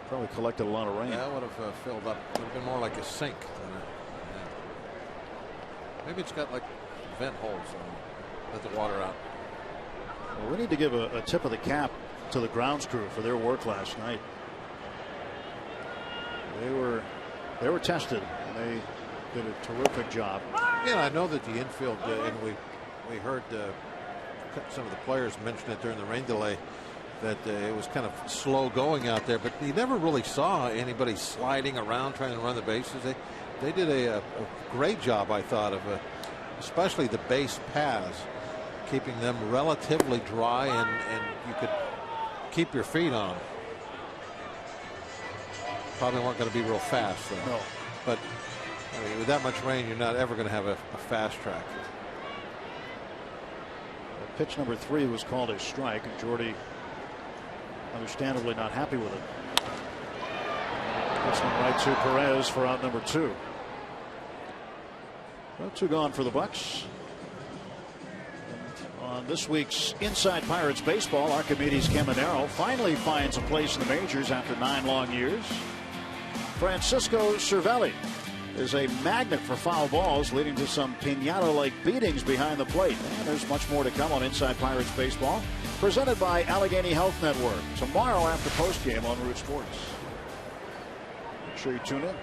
Probably collected a lot of rain. Yeah, it would have filled up. It would have been more like a sink than a hat. Maybe it's got like vent holes on it. Let the water out. Well, we need to give a tip of the cap to the grounds crew for their work last night. They were tested, and they did a terrific job. Yeah, I know that the infield, and we heard some of the players mention it during the rain delay, that it was kind of slow going out there, but you never really saw anybody sliding around trying to run the bases. They did a great job, I thought, of especially the base paths, keeping them relatively dry, and you could keep your feet on them. Probably weren't going to be real fast, though. No. But I mean, with that much rain, you're not ever going to have a fast track. Pitch number 3 was called a strike, and Jordy understandably not happy with it. Pitch one right to Perez for out number 2. Well, 2 gone for the Bucks. On this week's Inside Pirates Baseball, Archimedes Caminero finally finds a place in the majors after 9 long years. Francisco Cervelli is a magnet for foul balls, leading to some piñata-like beatings behind the plate. And there's much more to come on Inside Pirates Baseball, presented by Allegheny Health Network, tomorrow after postgame on Root Sports. Make sure you tune in.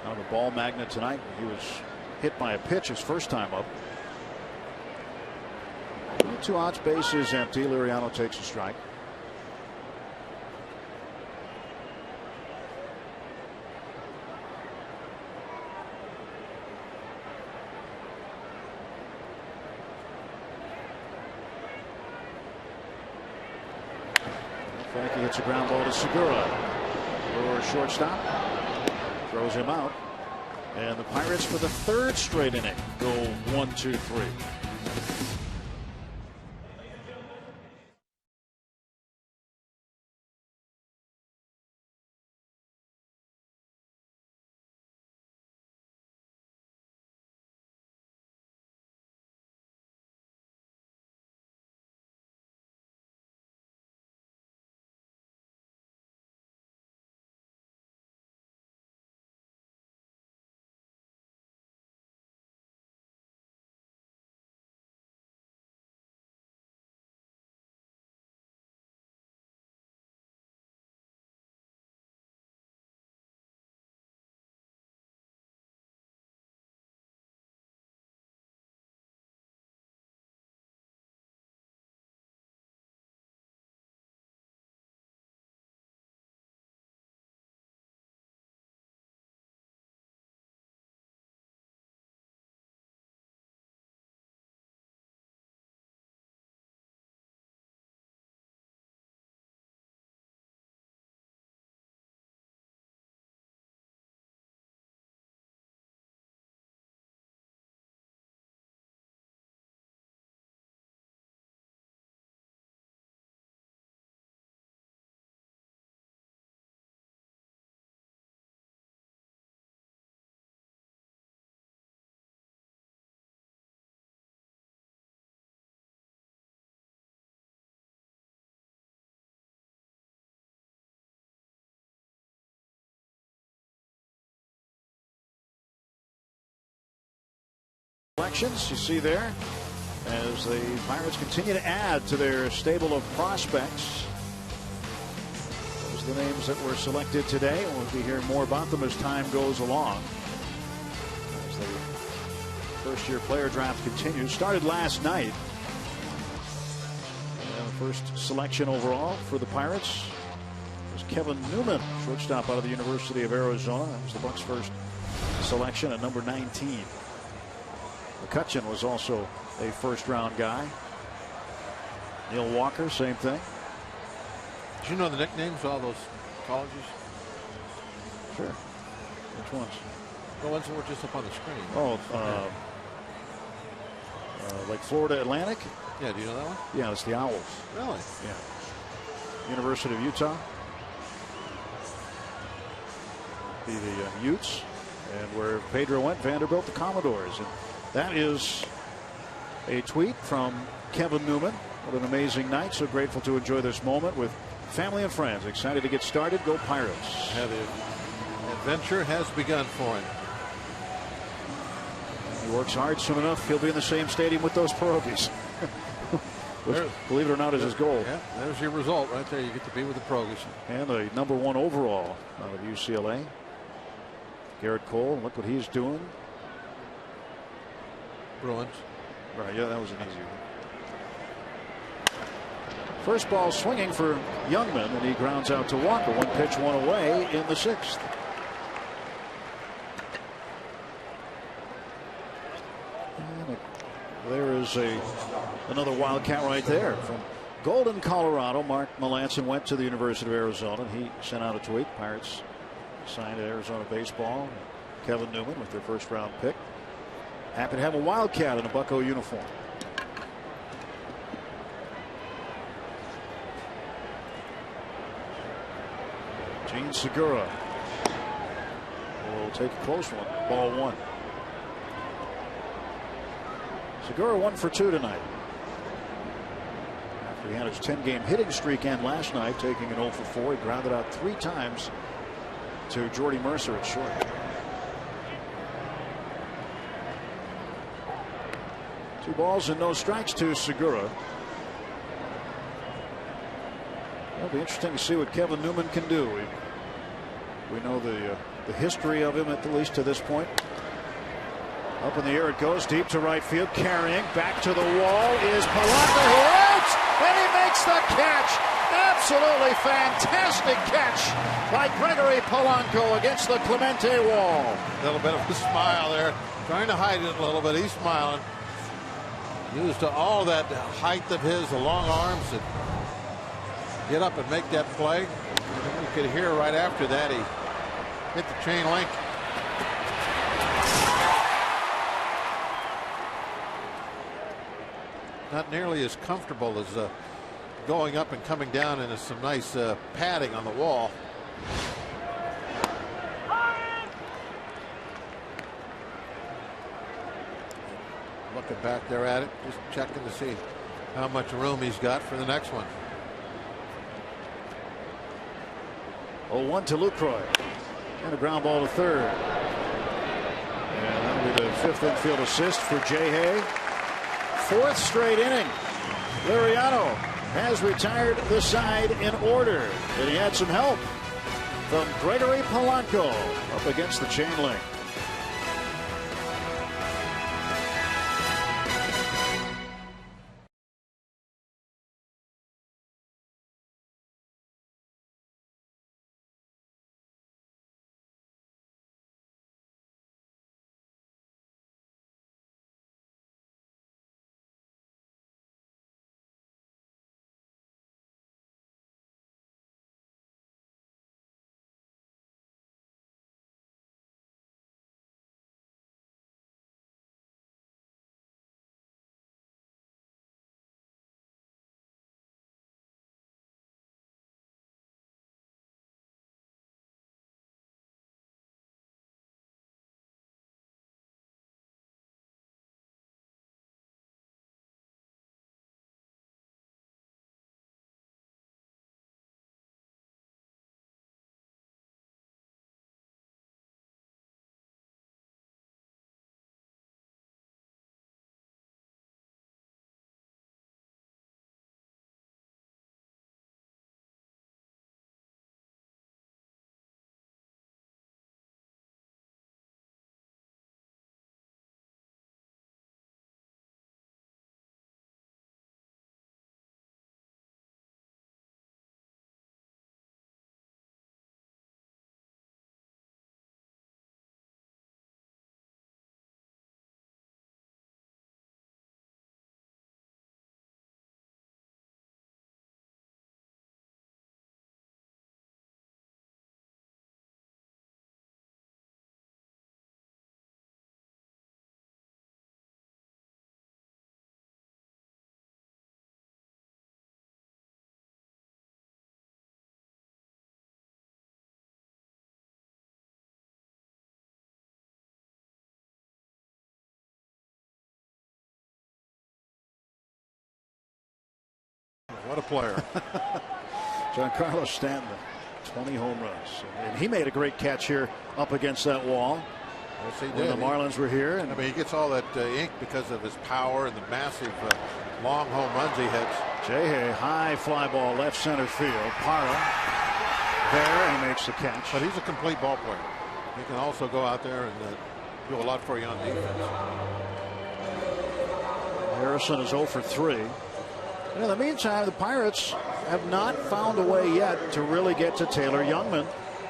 Kind of a ball magnet tonight. He was hit by a pitch his first time up. 2 outs, base is empty. Liriano takes a strike. Frankie hits a ground ball to Segura. Brewer shortstop throws him out, and the Pirates for the 3rd straight inning go 1-2-3. Elections you see there as the Pirates continue to add to their stable of prospects. Those are the names that were selected today. We'll be hearing more about them as time goes along. As the first-year player draft continues. Started last night. First selection overall for the Pirates was Kevin Newman, shortstop out of the University of Arizona. That was the Bucs' first selection at number 19. McCutcheon was also a first-round guy. Neil Walker, same thing. Did you know the nicknames of all those colleges? Sure. Which ones? The ones that were just up on the screen. Oh, like Florida Atlantic? Yeah, do you know that one? Yeah, it's the Owls. Really? Yeah. University of Utah. Be the Utes. And where Pedro went, Vanderbilt, the Commodores. And that is a tweet from Kevin Newman. What an amazing night. So grateful to enjoy this moment with family and friends. Excited to get started. Go Pirates. Yeah, the adventure has begun for him. He works hard. Soon enough, he'll be in the same stadium with those pierogies. Which, believe it or not, is his goal. Yeah, there's your result right there. You get to be with the pierogies. And the #1 overall out of UCLA. Garrett Cole, look what he's doing. Bruins. Right, yeah, that was an easy one. First ball swinging for Youngman, and he grounds out to Walker. One pitch, one away in the 6th. And there is another Wildcat right there from Golden, Colorado. Mark Melanson went to the University of Arizona, and he sent out a tweet. Pirates signed Arizona baseball. Kevin Newman with their first-round pick. Happy to have a Wildcat in a Bucco uniform. Gene Segura will take a close one. Ball 1. Segura 1 for 2 tonight. After he had his 10-game hitting streak end last night, taking an 0 for 4. He grounded out 3 times to Jordy Mercer at short. Two balls and no strikes to Segura. It'll be interesting to see what Kevin Newman can do. We know the history of him, at least to this point. Up in the air it goes, deep to right field, carrying back to the wall is Polanco, who outs, and he makes the catch. Absolutely fantastic catch by Gregory Polanco against the Clemente wall. A little bit of a smile there, trying to hide it a little bit. He's smiling. Used all that height of his, the long arms, to get up and make that play. You could hear right after that he hit the chain link. Not nearly as comfortable as going up and coming down into some nice padding on the wall. Looking back there at it, just checking to see how much room he's got for the next one. 0-1 to Lucroy. And a ground ball to third. And that'll be the 5th infield assist for Jay Hay. 4th straight inning. Liriano has retired the side in order. And he had some help from Gregory Polanco up against the chain link. What a player. Giancarlo Stanton, 20 home runs. And he made a great catch here up against that wall. Yes, he when did. The Marlins were here. And I mean, he gets all that ink because of his power and the massive long home runs he hits. Jay, high fly ball left center field. Parra there, he makes the catch. But he's a complete ball player. He can also go out there and do a lot for you on defense. Harrison is 0 for 3. And in the meantime, the Pirates have not found a way yet to really get to Taylor Youngman.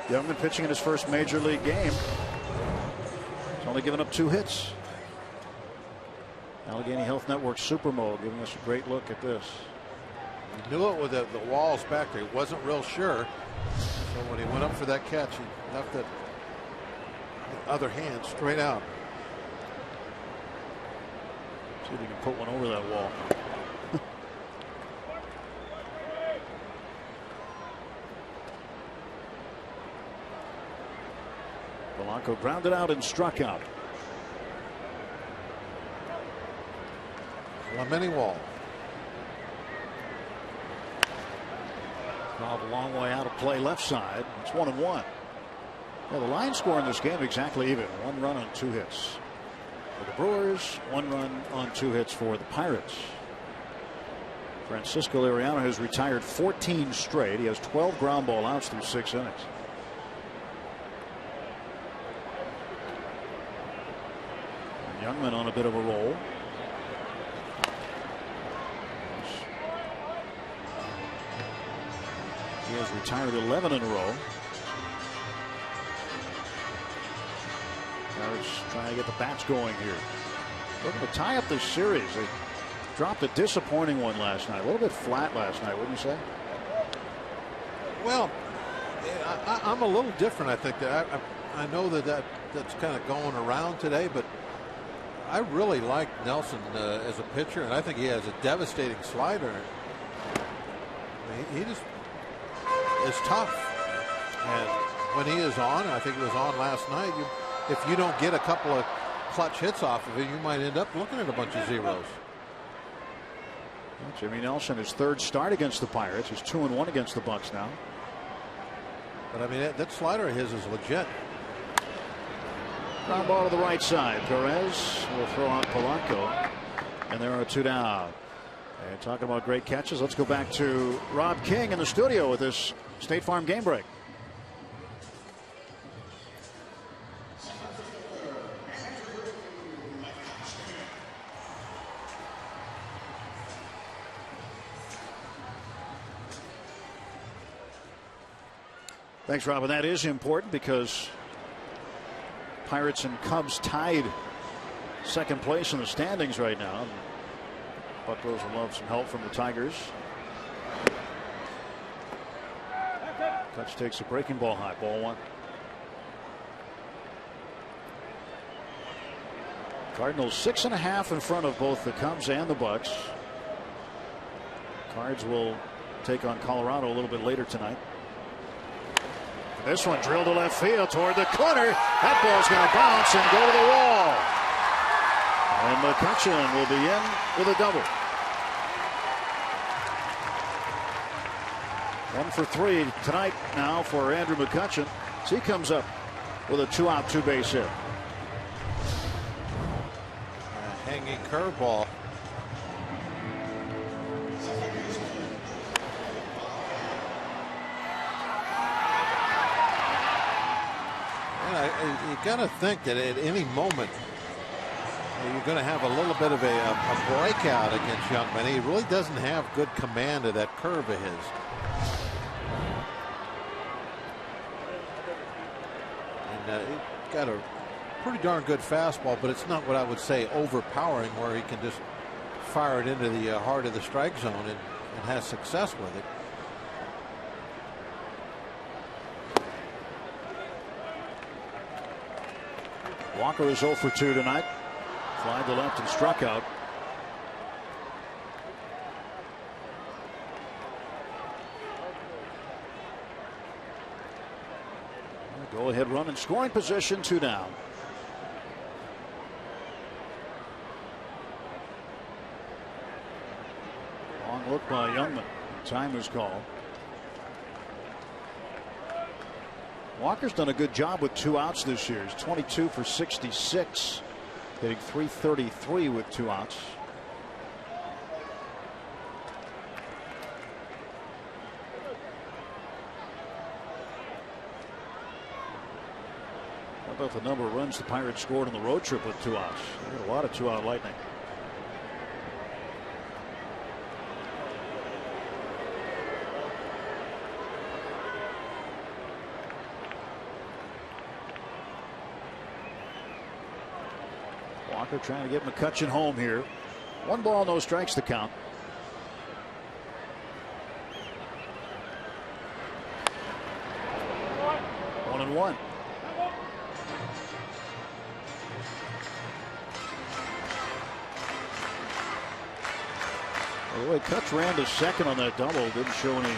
Youngman pitching in his first major league game. He's only given up 2 hits. Allegheny Health Network Super Mode giving us a great look at this. He knew it with the walls back there. He wasn't real sure. So when he went up for that catch, he left that other hand straight out. See if he can put one over that wall. Polanco grounded out and struck out. Many wall. Fouled a long way out of play left side. It's 1-1. Yeah, the line score in this game exactly even. 1 run on 2 hits for the Brewers. 1 run on 2 hits for the Pirates. Francisco Liriano has retired 14 straight. He has 12 ground ball outs through 6 innings. Youngman on a bit of a roll. He has retired 11 in a row. Pirates trying to get the bats going here. Looking to tie up this series. They dropped a disappointing one last night. A little bit flat last night, wouldn't you say? Well, I'm a little different. I think that I know that's kind of going around today, but I really like Nelson as a pitcher, and I think he has a devastating slider. He just is tough, and when he is on, and I think he was on last night, if you don't get a couple of clutch hits off of it, you might end up looking at a bunch of zeros. Well, Jimmy Nelson, his 3rd start against the Pirates. He's 2-1 against the Bucks now. But I mean, that slider of his is legit. Ground ball to the right side. Perez will throw out Polanco, and there are 2 down. And talking about great catches, let's go back to Rob King in the studio with this State Farm game break. Thanks, Rob. And that is important because Pirates and Cubs tied 2nd place in the standings right now. Buckos will love some help from the Tigers. Touch takes a breaking ball high. Ball 1. Cardinals 6.5 in front of both the Cubs and the Bucks. Cards will take on Colorado a little bit later tonight. This one drilled to left field toward the corner. That ball's going to bounce and go to the wall. And McCutchen will be in with a double. 1 for 3 tonight now for Andrew McCutchen. So he comes up with a 2-out, 2-base hit. A hanging curveball. You got to think that at any moment you're going to have a little bit of a breakout against Youngman. He really doesn't have good command of that curve of his. And he's got a pretty darn good fastball, but it's not what I would say overpowering, where he can just fire it into the heart of the strike zone and has success with it. Walker is 0 for 2 tonight. Fly to left and struck out. Go ahead run in scoring position, 2 down. Long look by Youngman. Time is called. Walker's done a good job with 2 outs this year. He's 22 for 66, hitting .333 with 2 outs. How about the number of runs the Pirates scored on the road trip with 2 outs? They had a lot of 2-out lightning. Walker trying to get McCutchen home here. 1 ball, no strikes to count. One and one. Well, the way Kutch ran to second on that double didn't show any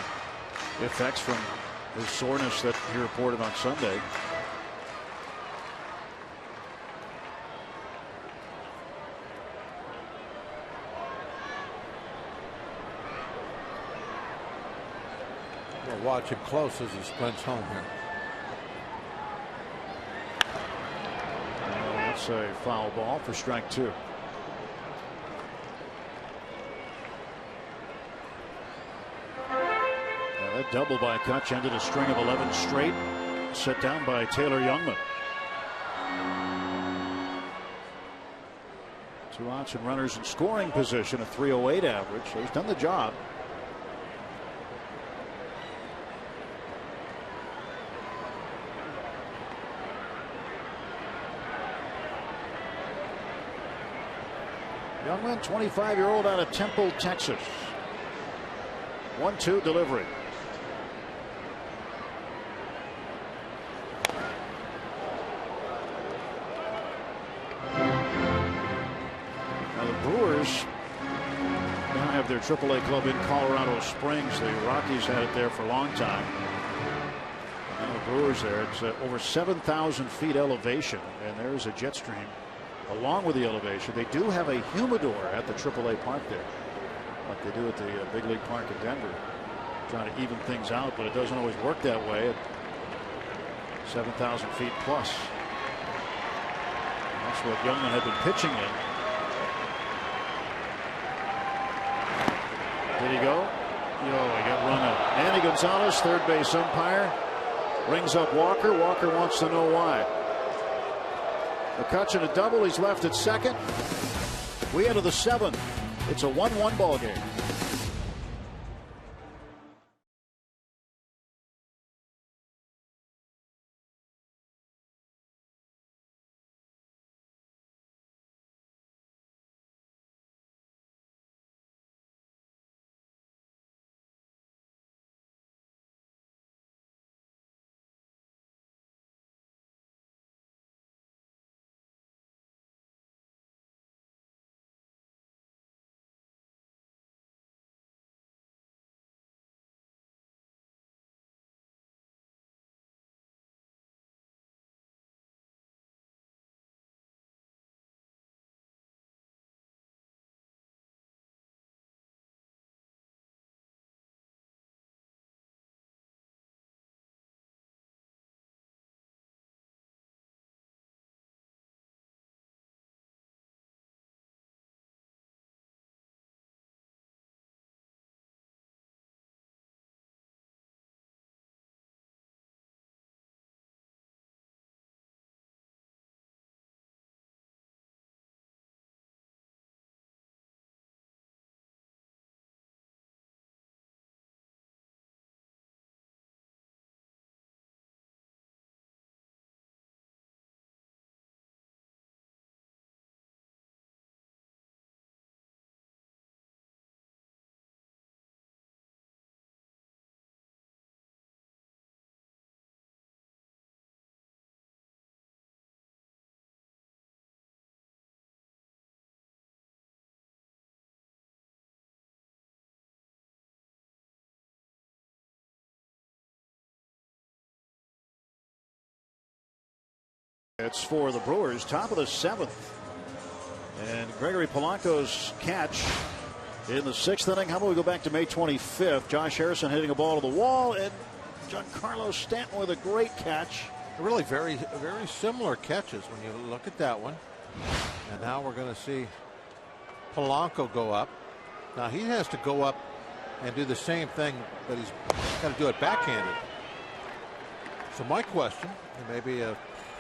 effects from his soreness that he reported on Sunday. Watch him close as he sprints home here. That's a foul ball for strike 2. That double by Kutch ended a string of 11 straight, set down by Taylor Youngman. 2 outs and runners in scoring position, a .308 average, so he's done the job. Youngman, 25-year-old out of Temple, Texas. 1-2 delivery. Now the Brewers now have their AAA club in Colorado Springs. The Rockies had it there for a long time. Now the Brewers there. It's over 7,000 feet elevation, and there's a jet stream. Along with the elevation, they do have a humidor at the AAA park there, like they do at the Big League Park in Denver, trying to even things out, but it doesn't always work that way at 7,000 feet plus. And that's what Youngman had been pitching in. Did he go? He got run out. Andy Gonzalez, third base umpire, rings up Walker. Walker wants to know why. McCutchen a double. He's left at second. We enter the 7th. It's a 1-1 ball game. It's for the Brewers, top of the 7th. And Gregory Polanco's catch In the 6th inning, how about we go back to May 25th? Josh Harrison hitting a ball to the wall, and Giancarlo Stanton with a great catch. Really very similar catches when you look at that one. And now we're going to see Polanco go up. Now he has to go up and do the same thing, but he's got to do it backhanded. So my question, and maybe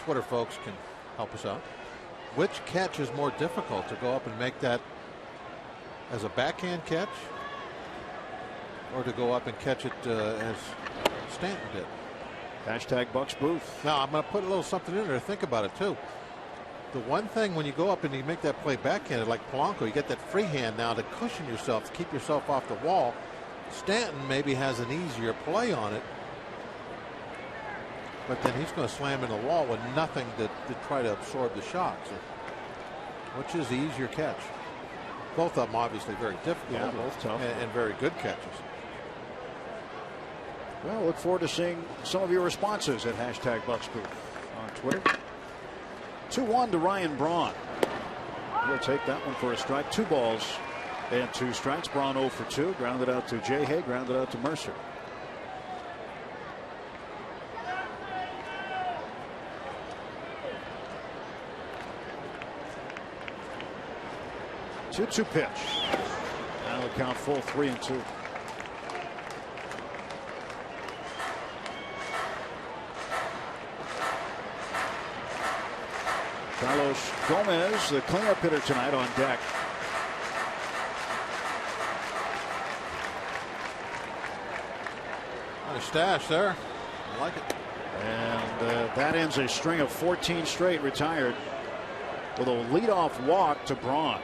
Twitter folks can help us out, which catch is more difficult, to go up and make that as a backhand catch, or to go up and catch it as Stanton did? Hashtag Bucks Booth. Now I'm going to put a little something in there to think about it too. The one thing when you go up and you make that play backhanded like Polanco, you get that free hand now to cushion yourself, to keep yourself off the wall. Stanton maybe has an easier play on it, but then he's going to slam into the wall with nothing to try to absorb the shock. So, which is the easier catch? Both of them obviously very difficult. Yeah, both tough. And very good catches. Well, look forward to seeing some of your responses at hashtag Bucks Booth on Twitter. 2-1 to Ryan Braun. He'll take that one for a strike. 2 balls and 2 strikes. Braun 0 for 2. Grounded out to Jay Hay. Grounded out to Mercer. Two pitch. Now the count full 3-2. Carlos Gomez, the cleanup hitter tonight, on deck. Nice stash there. I like it. And that ends a string of 14 straight retired with a leadoff walk to Braun.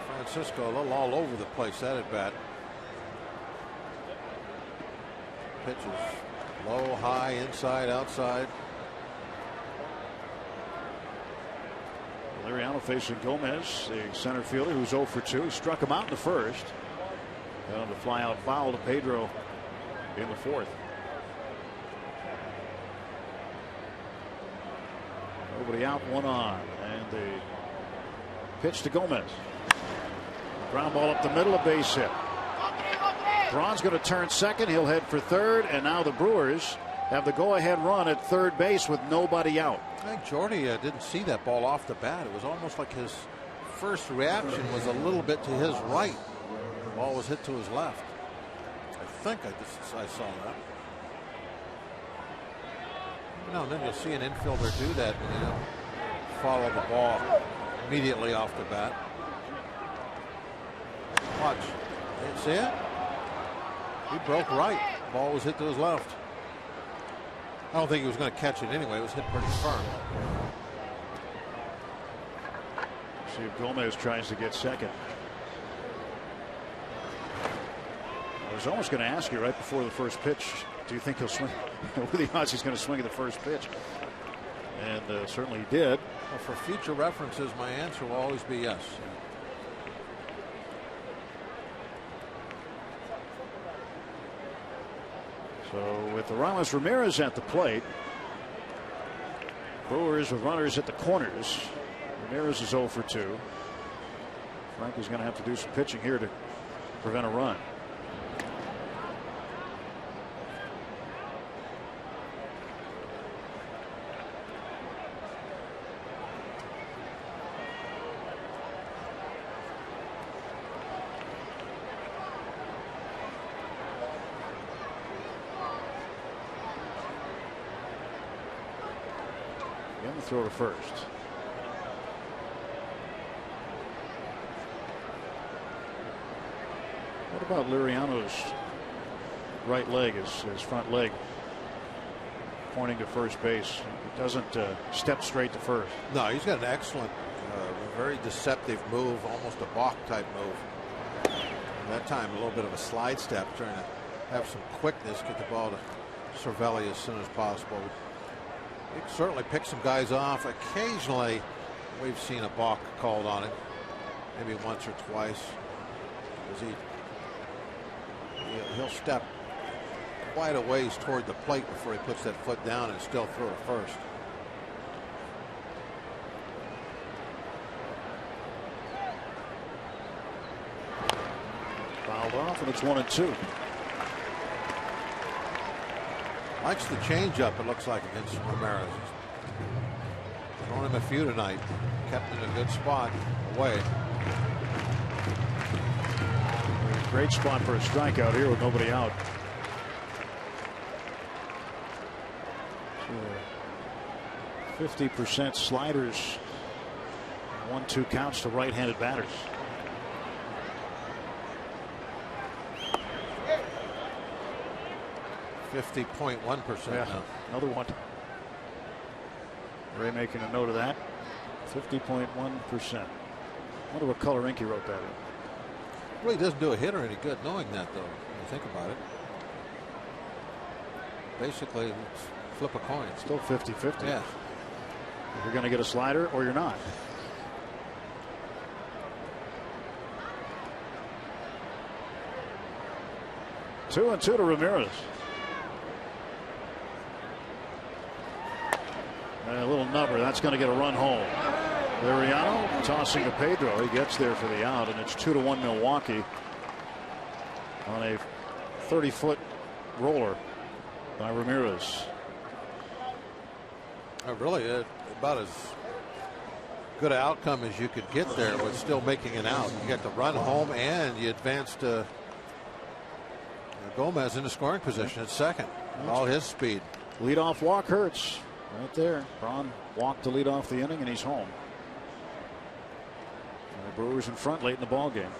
Francisco a little all over the place, that at bat. Pitches low, high, inside, outside. Liriano facing Gomez, the center fielder, who's 0 for 2. He struck him out in the first. And the fly out foul to Pedro in the 4th. Nobody out, 1 on. And the pitch to Gomez. Ground ball up the middle, a base hit. Braun's going to turn second. He'll head for third. And now the Brewers have the go-ahead run at third base with nobody out. I think Jordy didn't see that ball off the bat. It was almost like his first reaction was a little bit to his right. The ball was hit to his left. I think I saw that. And then you'll see an infielder do that when you follow the ball immediately off the bat. Watch. You see it? He broke right. The ball was hit to his left. I don't think he was going to catch it anyway. It was hit pretty firm. See if Gomez tries to get second. I was almost going to ask you right before the first pitch, do you think he'll swing? What are the odds he's going to swing at the first pitch? And certainly he did. Well, for future references, my answer will always be yes. So with Ramirez Ramirez at the plate, Brewers with runners at the corners. Ramirez is 0 for 2. Frankie's going to have to do some pitching here to prevent a run. Throw to first. What about Liriano's right leg, his front leg pointing to first base? He doesn't step straight to first. No, he's got an excellent, very deceptive move, almost a balk type move. And that time a little bit of a slide step, trying to have some quickness, get the ball to Cervelli as soon as possible. He can certainly pick some guys off. Occasionally we've seen a balk called on it, maybe once or twice. He'll step quite a ways toward the plate before he puts that foot down and still throw to first. off, and it's 1-2. Likes the changeup, it looks like, against Ramirez. Throwing him a few tonight. Kept in a good spot away. Great spot for a strikeout here with nobody out. 50% sliders. 1-2 counts to right-handed batters. .1%. Yeah, now. another one. Ray making a note of that. 50.1%. Wonder what color ink he wrote that in. Really doesn't do a hitter any good knowing that, though, when you think about it. Basically, it's flip a coin. Still 50-50. Yeah. You're going to get a slider or you're not. Two and two to Ramirez. And a little number. That's going to get a run home. Liriano tossing to Pedro. He gets there for the out, and it's 2-1 Milwaukee on a 30-foot roller by Ramirez. Really, about as good an outcome as you could get there with still making an out. You got the run home, and you advanced Gomez into scoring position at second. All his speed. Leadoff walk hurts. Right there. Braun walked to lead off the inning, and he's home. And the Brewers in front late in the ball game.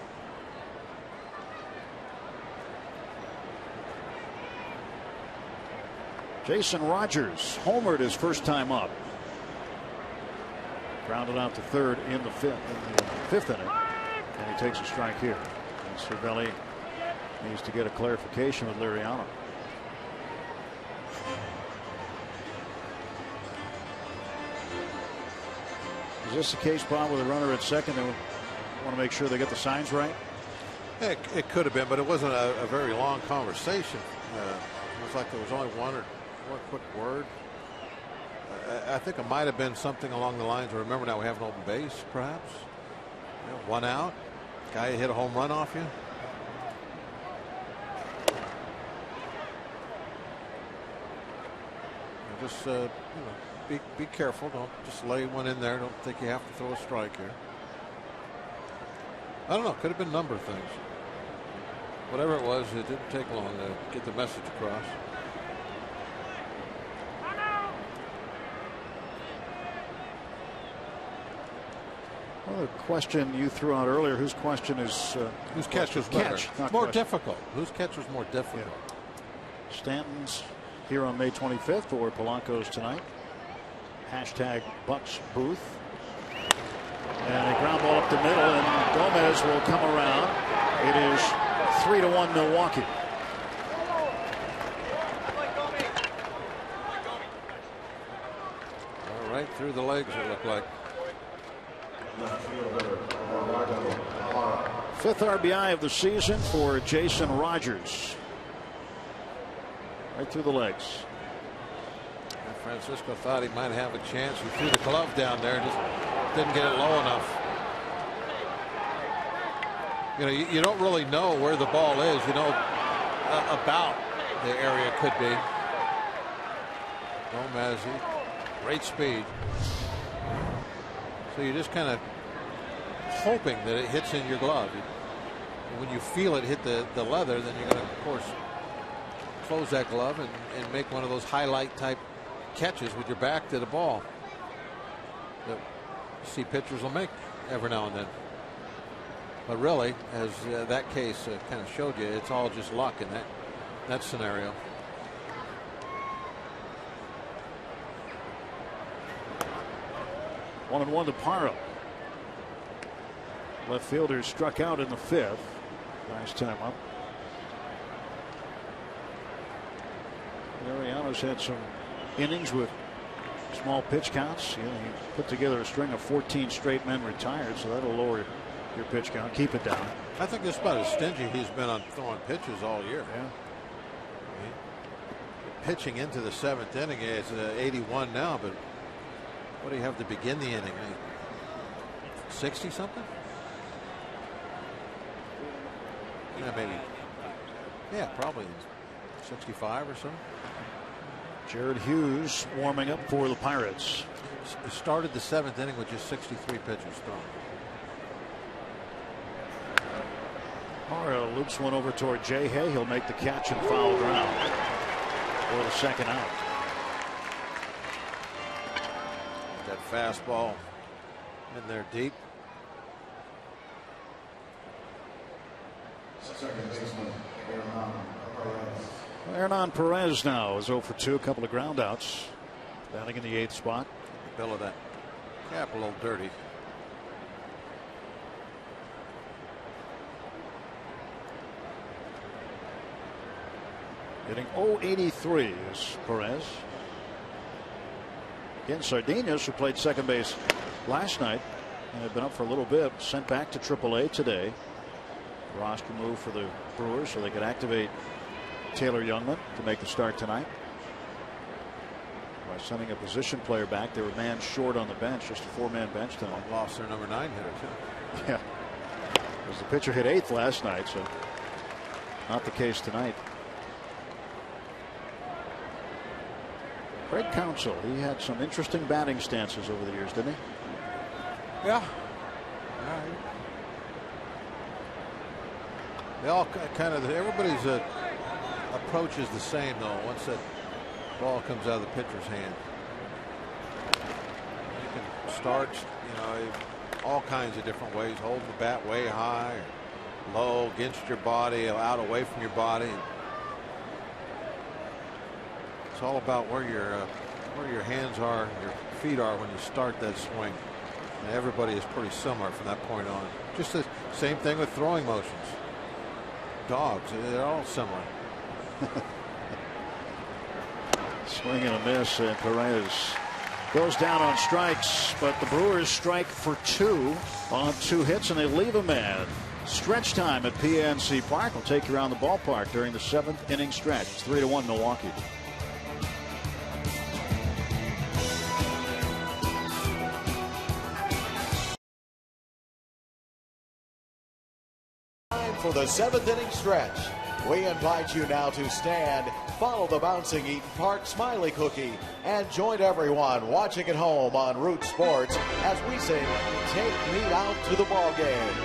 Jason Rogers homered his first time up. Grounded out to third in the fifth inning, and he takes a strike here. And Cervelli needs to get a clarification with Liriano. Is this the case, Bob, with a runner at second? They want to make sure they get the signs right? It could have been, but it wasn't a very long conversation. It was like there was only one quick word. I think it might have been something along the lines of, remember now we have an open base, perhaps. One out. Guy hit a home run off you. Just be careful. Don't just lay one in there. Don't think you have to throw a strike here. I don't know. Could have been a number of things. Whatever it was, it didn't take long to get the message across. Well, the question you threw out earlier, whose question is whose catch was better? More difficult. Whose catch was more difficult? Yeah. Stanton's here on May 25th, or Polanco's tonight. Hashtag Bucks Booth. And a ground ball up the middle, and Gomez will come around. It is 3-1 Milwaukee. All right, through the legs it looked like. Fifth RBI of the season for Jason Rogers. Right through the legs. Francisco thought he might have a chance. He threw the glove down there and just didn't get it low enough. You don't really know where the ball is. You know about the area it could be. Gomez, great speed. So you're just kind of hoping that it hits in your glove. When you feel it hit the leather, then you're going to, of course, close that glove and make one of those highlight type catches with your back to the ball that you see pitchers will make every now and then. But really, as that case kind of showed you, it's all just luck in that scenario. One and one to Parra. Left fielder struck out in the fifth. Nice time up. Liriano's had some innings with small pitch counts. He put together a string of 14 straight men retired, so that'll lower your pitch count, keep it down. I think that's about as stingy he's been on throwing pitches all year. Yeah. Pitching into the seventh inning, it's 81 now, but what do you have to begin the inning? 60 something? Yeah, maybe Yeah, probably 65 or so. Jared Hughes warming up for the Pirates. He started the 7th inning with just 63 pitches thrown. Mara loops one over toward Jay Hay. He'll make the catch and foul ground for the second out. That fastball in there deep. Hernan Perez now is 0 for 2, a couple of ground outs. Batting in the 8th spot. The bill of that cap a little dirty. Hitting .083 is Perez. Again, Sardinhas, who played second base last night and had been up for a little bit, sent back to AAA today. Roster move for the Brewers so they could activate Taylor Youngman to make the start tonight. By sending a position player back, they were man short on the bench, just a 4-man bench tonight. Lost their number 9 hitter too. Yeah, because the pitcher hit 8th last night, so not the case tonight. Craig Counsell, he had some interesting batting stances over the years, didn't he? Yeah. They all kind of, everybody's approach is the same though. Once that ball comes out of the pitcher's hand, you can start, all kinds of different ways. Holding the bat way high, or low, against your body, out away from your body. It's all about where your hands are, your feet are when you start that swing. And everybody is pretty similar from that point on. Just the same thing with throwing motions. Dogs, they're all similar. Swing and a miss, and Perez goes down on strikes, but the Brewers strike for 2 on 2 hits, and they leave a man. Stretch time at PNC Park. We'll take you around the ballpark during the 7th inning stretch. It's 3-1 Milwaukee. For the 7th inning stretch, we invite you now to stand, follow the bouncing Eaton Park Smiley Cookie, and join everyone watching at home on Root Sports as we sing "Take Me Out to the Ball Game."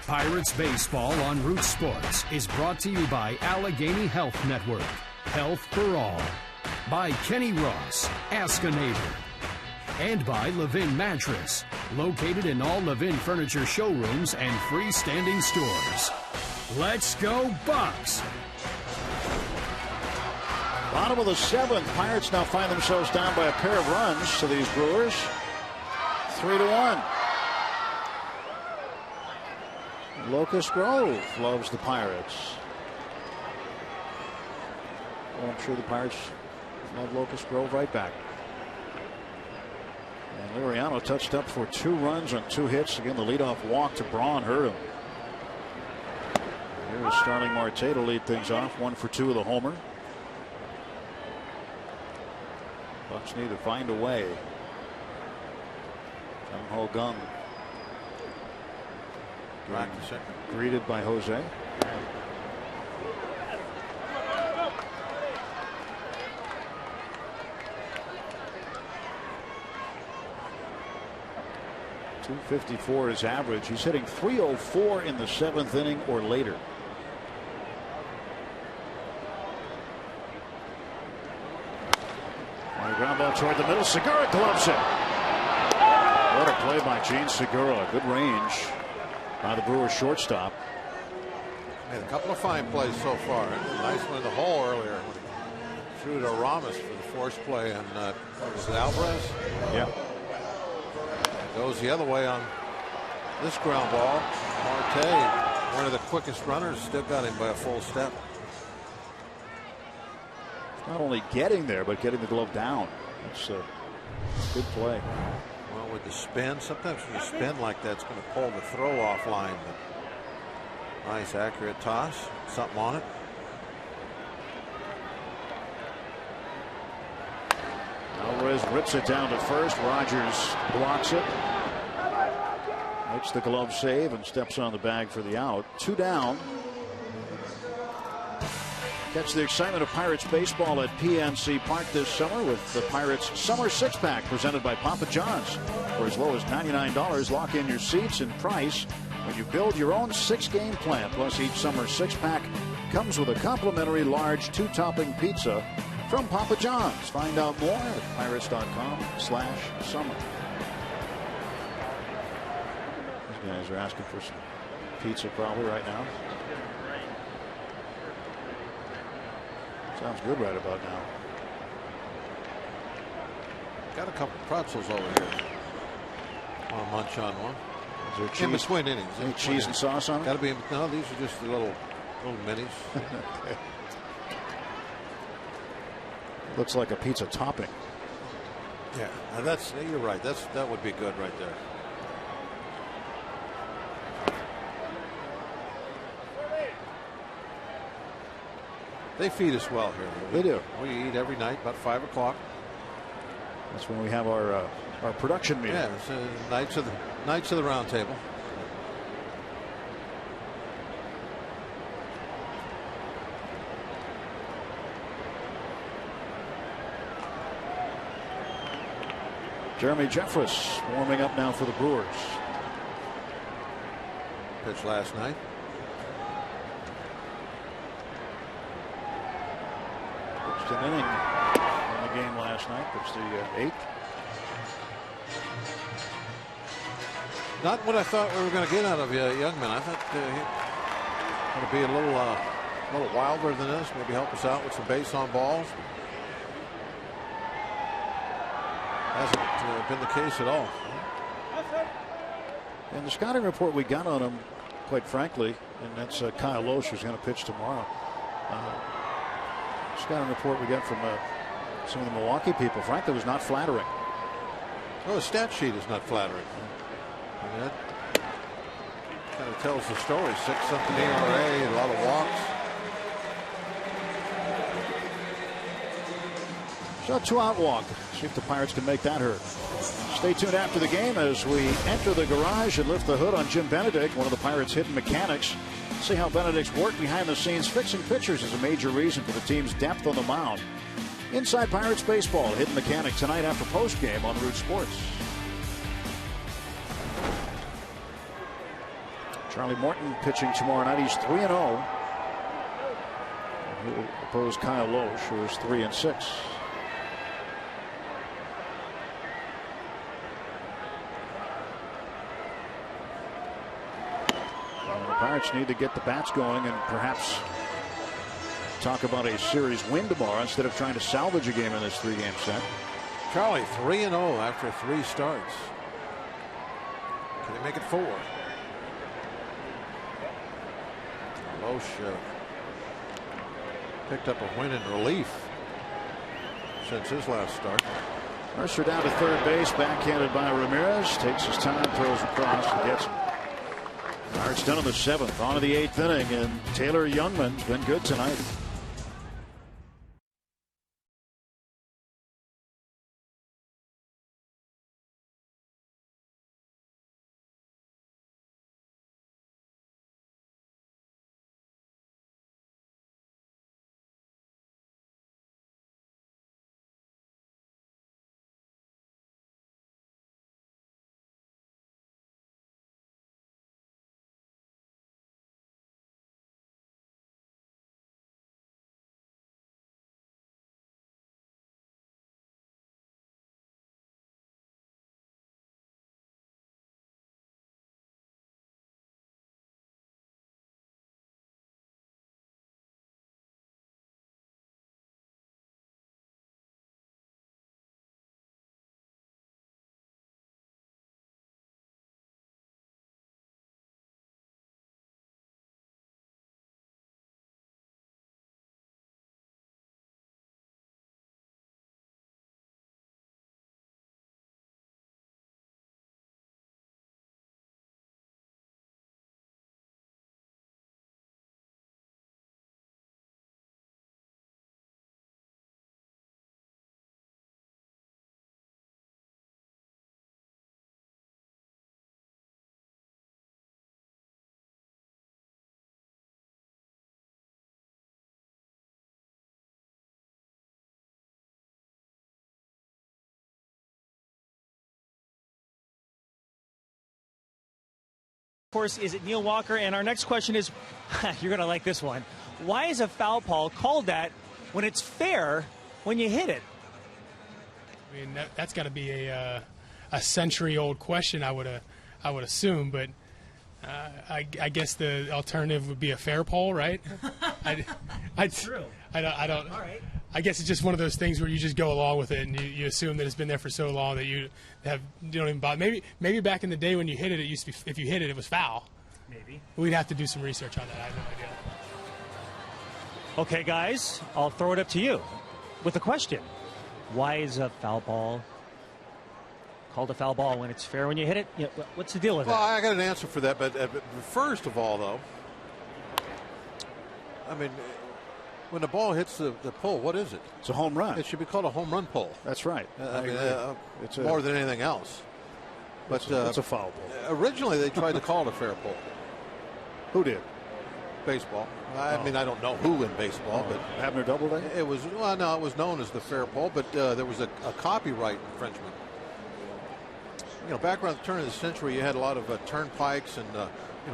Pirates Baseball on Root Sports is brought to you by Allegheny Health Network. Health for all. By Kenny Ross, Ask a Neighbor. And by Levin Mattress, located in all Levin furniture showrooms and freestanding stores. Let's go Bucks! Bottom of the 7th, Pirates now find themselves down by a pair of runs to these Brewers. 3-1. Locust Grove loves the Pirates. Well, I'm sure the Pirates love Locust Grove right back. And Liriano touched up for 2 runs on 2 hits. Again, the leadoff walk to Braun hurt him. Here is Starling Marte to lead things off. 1 for 2 with a homer. Bucks need to find a way Ho Gung. Back to second. Greeted by Jose. .254 is average. He's hitting .304 in the 7th inning or later. On a ground ball toward the middle. Segura gloves it. What a play by Gene Segura. Good range by the Brewers shortstop. Made a couple of fine plays so far. Nice one in the hole earlier. Threw to Ramos for the force play, and was it Alvarez? Yeah. Goes the other way on this ground ball. Marte, one of the quickest runners, still got him by a full step. Not only getting there, but getting the glove down. That's a good play. Well, with the spin, sometimes when you spin like that, it's going to pull the throw off line. But nice, accurate toss. Something on it. Alvarez rips it down to first. Rogers blocks it. Makes the glove save and steps on the bag for the out. 2 down. Catch the excitement of Pirates baseball at PNC Park this summer with the Pirates Summer 6-Pack presented by Papa John's. For as low as $99, lock in your seats and price when you build your own 6-game plan. Plus, each Summer 6-Pack comes with a complimentary large 2-topping pizza from Papa John's. Find out more at pirates.com/summer. These guys are asking for some pizza probably right now. Sounds good right about now. Got a couple of pretzels over here. Want to munch on one? Is there cheese? In between innings. Any cheese and sauce on it? Got to be. No, these are just the little minis. Okay. Looks like a pizza topping. Yeah, that's, you're right. That would be good right there. They feed us well here. They do. We eat every night about 5 o'clock. That's when we have our production meeting. Yeah, it's nights of the round table. Jeremy Jeffress warming up now for the Brewers. Pitched last night. Pitched an inning in the game last night. Pitched the 8th. Not what I thought we were going to get out of Youngman. I thought he going to be a little wilder than this. Maybe help us out with some base on balls. Hasn't been the case at all. And the scouting report we got on him, quite frankly, and that's Kyle Loesch, who's going to pitch tomorrow. Scouting report we got from some of the Milwaukee people, frankly, was not flattering. Well, the stat sheet is not flattering. I mean, that kind of tells the story. 6-something ERA, a lot of walks. So a 2-out walk. See if the Pirates can make that hurt. Stay tuned after the game as we enter the garage and lift the hood on Jim Benedict, one of the Pirates' hidden mechanics. See how Benedict's work behind the scenes fixing pitchers is a major reason for the team's depth on the mound. Inside Pirates baseball, hidden mechanic tonight after postgame on Root Sports. Charlie Morton pitching tomorrow night. He's 3-0. He'll oppose Kyle Loesch, who is 3-6. The Pirates need to get the bats going and perhaps talk about a series win tomorrow instead of trying to salvage a game in this 3-game set. Charlie 3-0 after 3 starts. Can he make it 4? Loesch picked up a win in relief since his last start. Mercer down to third base, backhanded by Ramirez. Takes his time, throws across, and gets him. Pirates done in the 7th, on to the 8th inning, and Taylor Youngman's been good tonight. course, is it Neil Walker? And our next question is, you're going to like this one. Why is a foul ball called that when it's fair when you hit it? I mean, that's got to be a century-old question, I would assume, but I guess the alternative would be a fair pole, right? True. I don't. All right. I guess it's just one of those things where you just go along with it, and you assume that it's been there for so long that you don't even bother. Maybe back in the day when you hit it, it used to be, if you hit it, it was foul. Maybe. We'd have to do some research on that. I have no idea. Okay, guys, I'll throw it up to you with a question. Why is a foul ball called a foul ball when it's fair when you hit it? What's the deal with that? Well, I got an answer for that, but first of all, though, I mean, when the ball hits the pole, what is it? It's a home run. It should be called a home run pole. That's right. I mean, it's more than anything else. But it's a foul ball. Originally, they tried to call it a fair pole. Who did? Baseball. I mean, I don't know who in baseball, but Abner Doubleday. It was it was known as the fair pole, but there was a copyright infringement. You know, back around the turn of the century, you had a lot of turnpikes and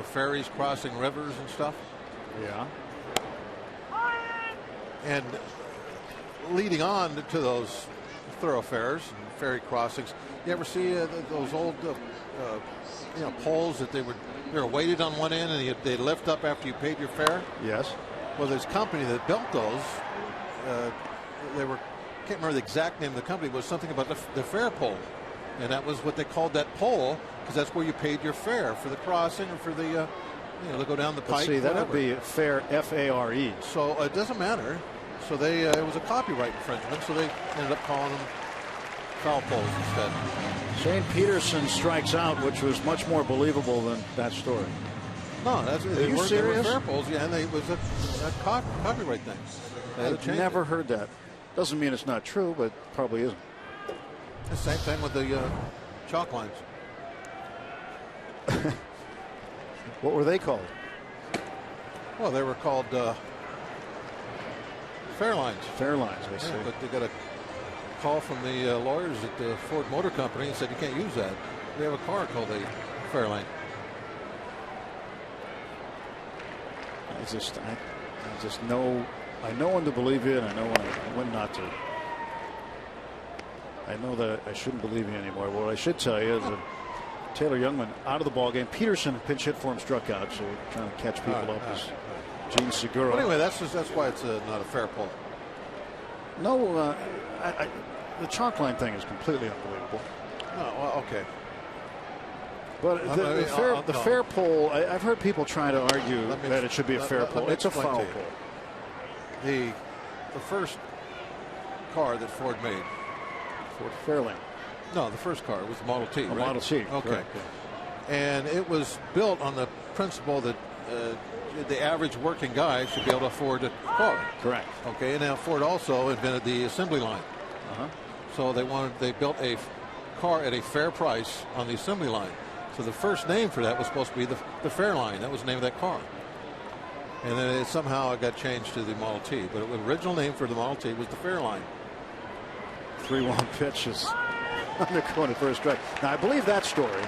ferries crossing rivers and stuff. Yeah. And leading on to those thoroughfares and ferry crossings, you ever see those old poles that they were weighted on one end and they lift up after you paid your fare? Yes. Well, there's a company that built those. Can't remember the exact name of the company, but it was something about the fare pole. And that was what they called that pole, because that's where you paid your fare for the crossing or for the, to go down the pipe. See, that would be fare, F-A-R-E. So it doesn't matter. So it was a copyright infringement, so they ended up calling them foul poles instead. Shane Peterson strikes out, which was much more believable than that story. No, Are you serious? They were fair poles, yeah, and it was a copyright thing. I've never heard that. Doesn't mean it's not true, but probably isn't. The same thing with the chalk lines. What were they called? Well, they were called fair lines. Fair lines, I see. But they got a call from the lawyers at the Ford Motor Company and said you can't use that. We have a car called a fair line. I just know. I know when to believe you, and I know when not to. I know that I shouldn't believe you anymore. What I should tell you is that Taylor Youngman out of the ball game. Peterson pinch hit for him, struck out. So we're trying to catch people up as Gene Segura. Well, anyway, that's why it's not a fair pull. No, the chalk line thing is completely unbelievable. No, well, okay. But the fair pull, I've heard people try to argue that it should be a fair pull. It's a foul pull. The first car that Ford made. Ford Fairlane. No, the first car. It was the Model T, right? Model T. Okay. Correct. And it was built on the principle that the average working guy should be able to afford a car. Correct. Okay, and now Ford also invented the assembly line. So they built a car at a fair price on the assembly line. So the first name for that was supposed to be the Fairline. That was the name of that car. And then somehow it got changed to the Model T. But the original name for the Model T was the Fairline. 3-1 pitch is on the corner for a strike. Now, I believe that story,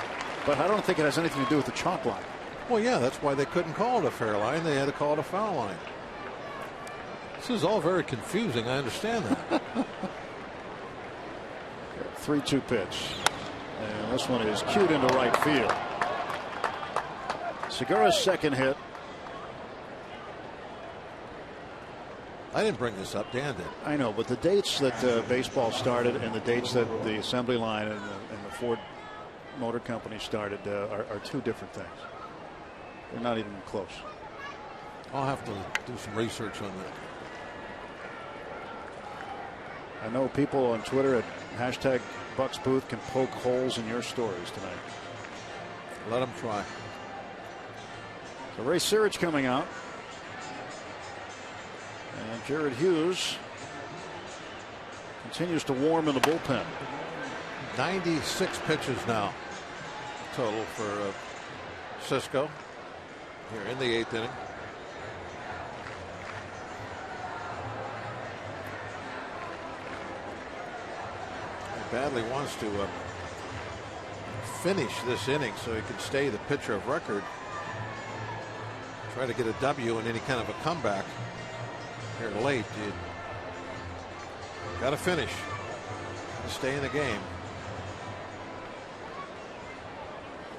but I don't think it has anything to do with the chalk line. Well, yeah, that's why they couldn't call it a fair line. They had to call it a foul line. This is all very confusing. I understand that. 3-2 pitch. And this one is cued into right field. Segura's second hit. I didn't bring this up. Dan did. I know, but the dates that baseball started and the dates that the assembly line and the Ford Motor Company started are two different things. They're not even close. I'll have to do some research on that. I know people on Twitter at #BucksBooth can poke holes in your stories tonight. Let them try. So Ray Searage coming out. And Jared Hughes continues to warm in the bullpen. 96 pitches now total for Cisco here in the 8th inning. He badly wants to finish this inning so he can stay the pitcher of record. Try to get a W in any kind of a comeback here late. You got to finish to stay in the game.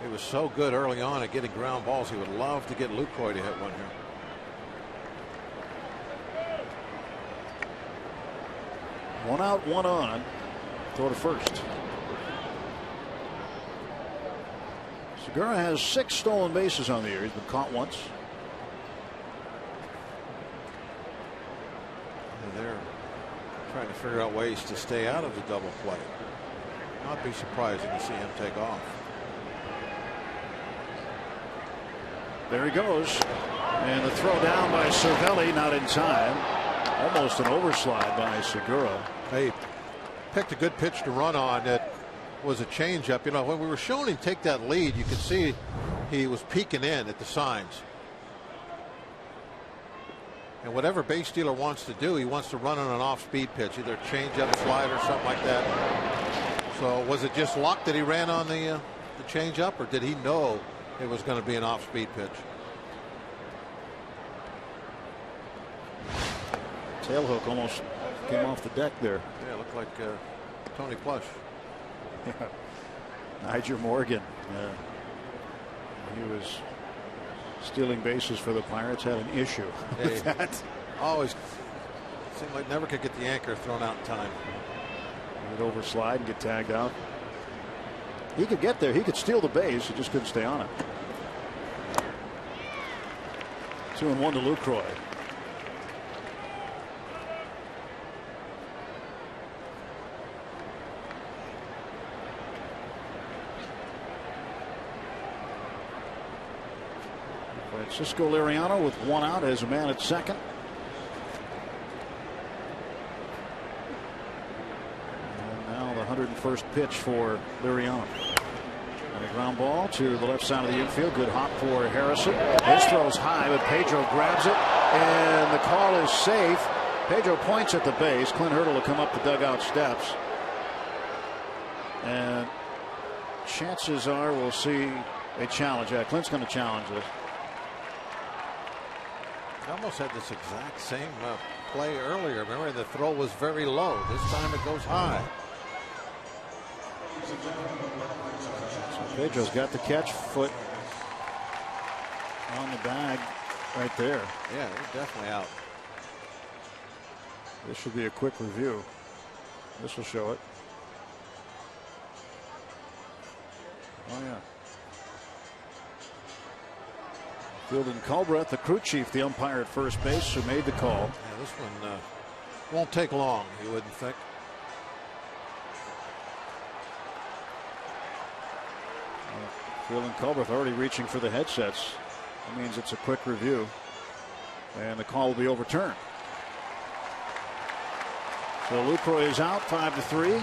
He was so good early on at getting ground balls. He would love to get Lucroy to hit one here. One out, one on. Throw to first. Segura has 6 stolen bases on the year. He's been caught once. And they're trying to figure out ways to stay out of the double play. Not be surprising to see him take off. There he goes. And the throw down by Cervelli, not in time. Almost an overslide by Segura. He picked a good pitch to run on. That was a changeup. You know, when we were showing him take that lead, you could see he was peeking in at the signs. And whatever base stealer wants to do, he wants to run on an off-speed pitch, either a changeup, slide, or something like that. So was it just luck that he ran on the changeup, or did he know it was going to be an off-speed pitch? Tailhook almost came off the deck there. Yeah, it looked like Tony Plush. Niger Morgan. He was stealing bases for the Pirates, had an issue with that. Always seemed like never could get the anchor thrown out in time. He'd overslide and get tagged out. He could get there. He could steal the base. He just couldn't stay on it. 2-1 to Lucroy. Francisco Liriano with 1 out as a man at second. And now the 101st pitch for Liriano. And a ground ball to the left side of the infield. Good hop for Harrison. His throw's high, but Pedro grabs it, and the call is safe. Pedro points at the base. Clint Hurdle will come up the dugout steps. And chances are we'll see a challenge. Yeah, Clint's going to challenge this. I almost had this exact same play earlier. Remember, the throw was very low. This time it goes high. So Pedro's got the catch foot on the bag right there. Yeah, they're definitely out. This should be a quick review. This will show it. Oh, yeah. Fielding Culbreth, the crew chief, the umpire at first base, who made the call. Yeah, this one won't take long, you wouldn't think. Fielding Culbreth already reaching for the headsets. That means it's a quick review. And the call will be overturned. So Lucroy is out, 5-3.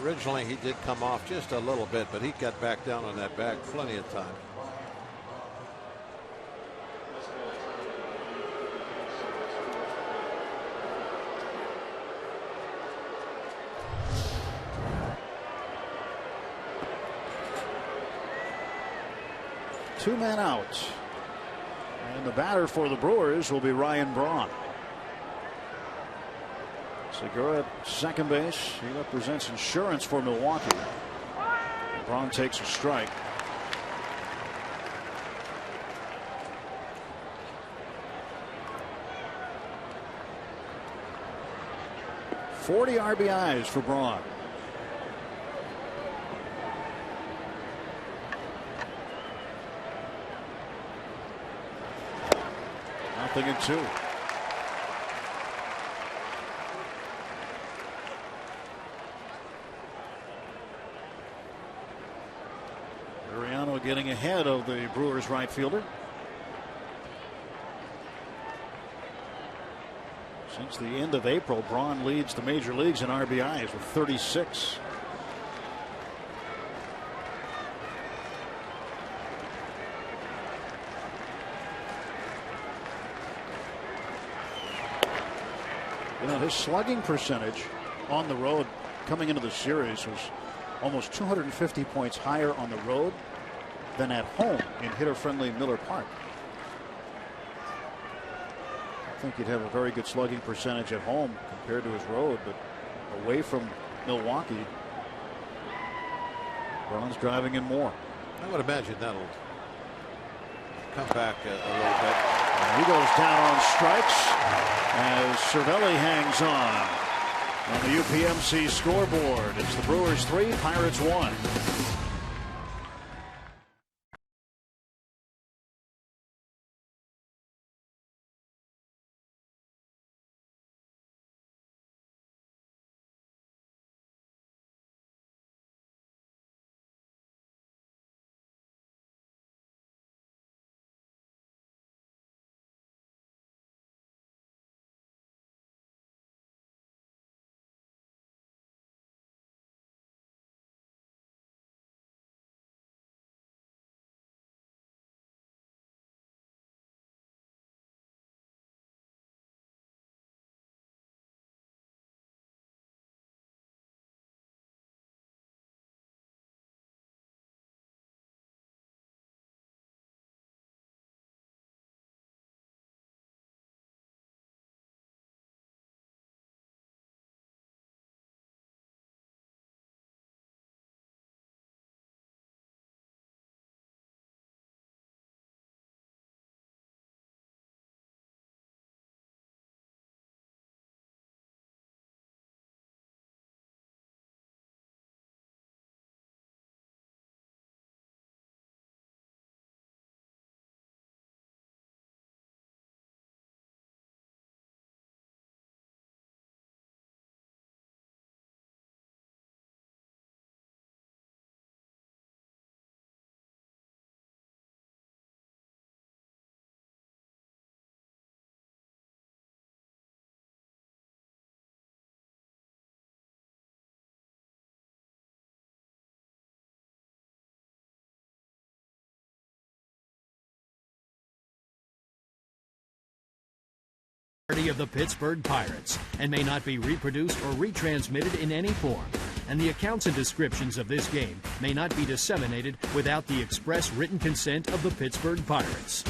Originally he did come off just a little bit, but he got back down on that bag plenty of time. Two men out. And the batter for the Brewers will be Ryan Braun. Segura at second base. He represents insurance for Milwaukee. Braun takes a strike. .40 RBIs for Braun. Nothing in 2. Liriano getting ahead of the Brewers right fielder. Since the end of April, Braun leads the major leagues in RBIs with 36. You know, his slugging percentage on the road coming into the series was almost 250 points higher on the road than at home in hitter-friendly Miller Park. I think he'd have a very good slugging percentage at home compared to his road, but away from Milwaukee, Marlins driving in more. I would imagine that'll come back a little bit. And he goes down on strikes as Cervelli hangs on the UPMC scoreboard. It's the Brewers 3, Pirates 1. Of the Pittsburgh Pirates and may not be reproduced or retransmitted in any form, and the accounts and descriptions of this game may not be disseminated without the express written consent of the Pittsburgh Pirates.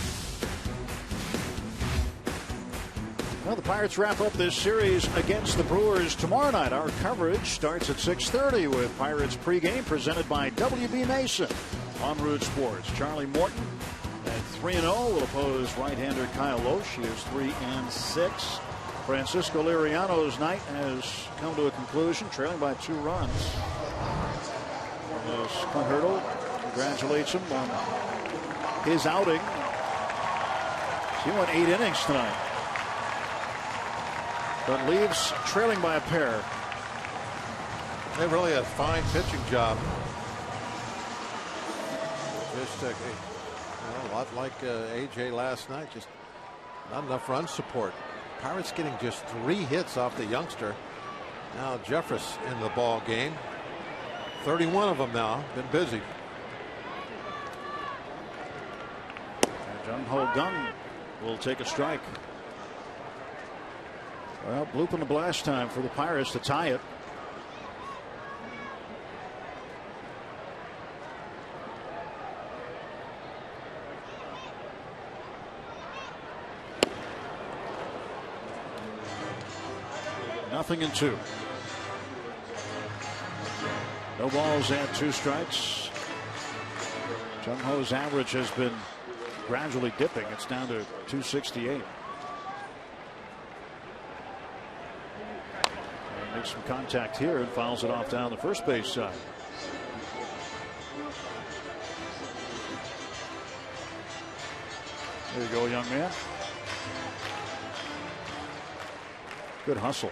Well, the Pirates wrap up this series against the Brewers tomorrow night. Our coverage starts at 6:30 with Pirates pregame presented by WB Mason on Root Sports. Charlie Morton at 3-0 will oppose right-hander Kyle Loesch. He is 3-6. Francisco Liriano's night has come to a conclusion, trailing by 2 runs. As Clint Hurdle congratulates him on his outing. He went 8 innings tonight, but leaves trailing by a pair. They really had a fine pitching job. Just a lot like AJ last night, just not enough run support. Pirates getting just 3 hits off the youngster. Now Jeffress in the ball game. 31 of them now. Been busy. Jung Ho Gung will take a strike. Well, bloop in the blast time for the Pirates to tie it. Nothing in 2. No balls and 2 strikes. Jung Ho's average has been gradually dipping. It's down to 268. And makes some contact here and fouls it off down the first base side. There you go, young man. Good hustle.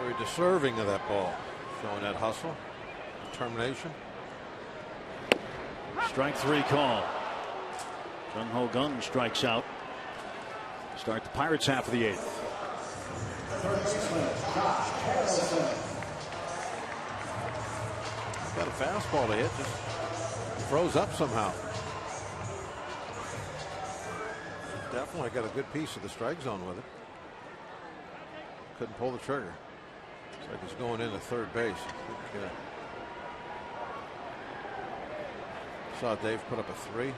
Very deserving of that ball. Showing that hustle. Determination. Strike 3 call. Jung Ho Gung strikes out. Start the Pirates half of the 8th. Got a fastball to hit. Just froze up somehow. Definitely got a good piece of the strike zone with it. Couldn't pull the trigger. It's like he's going into third base. I think, saw Dave put up a 3.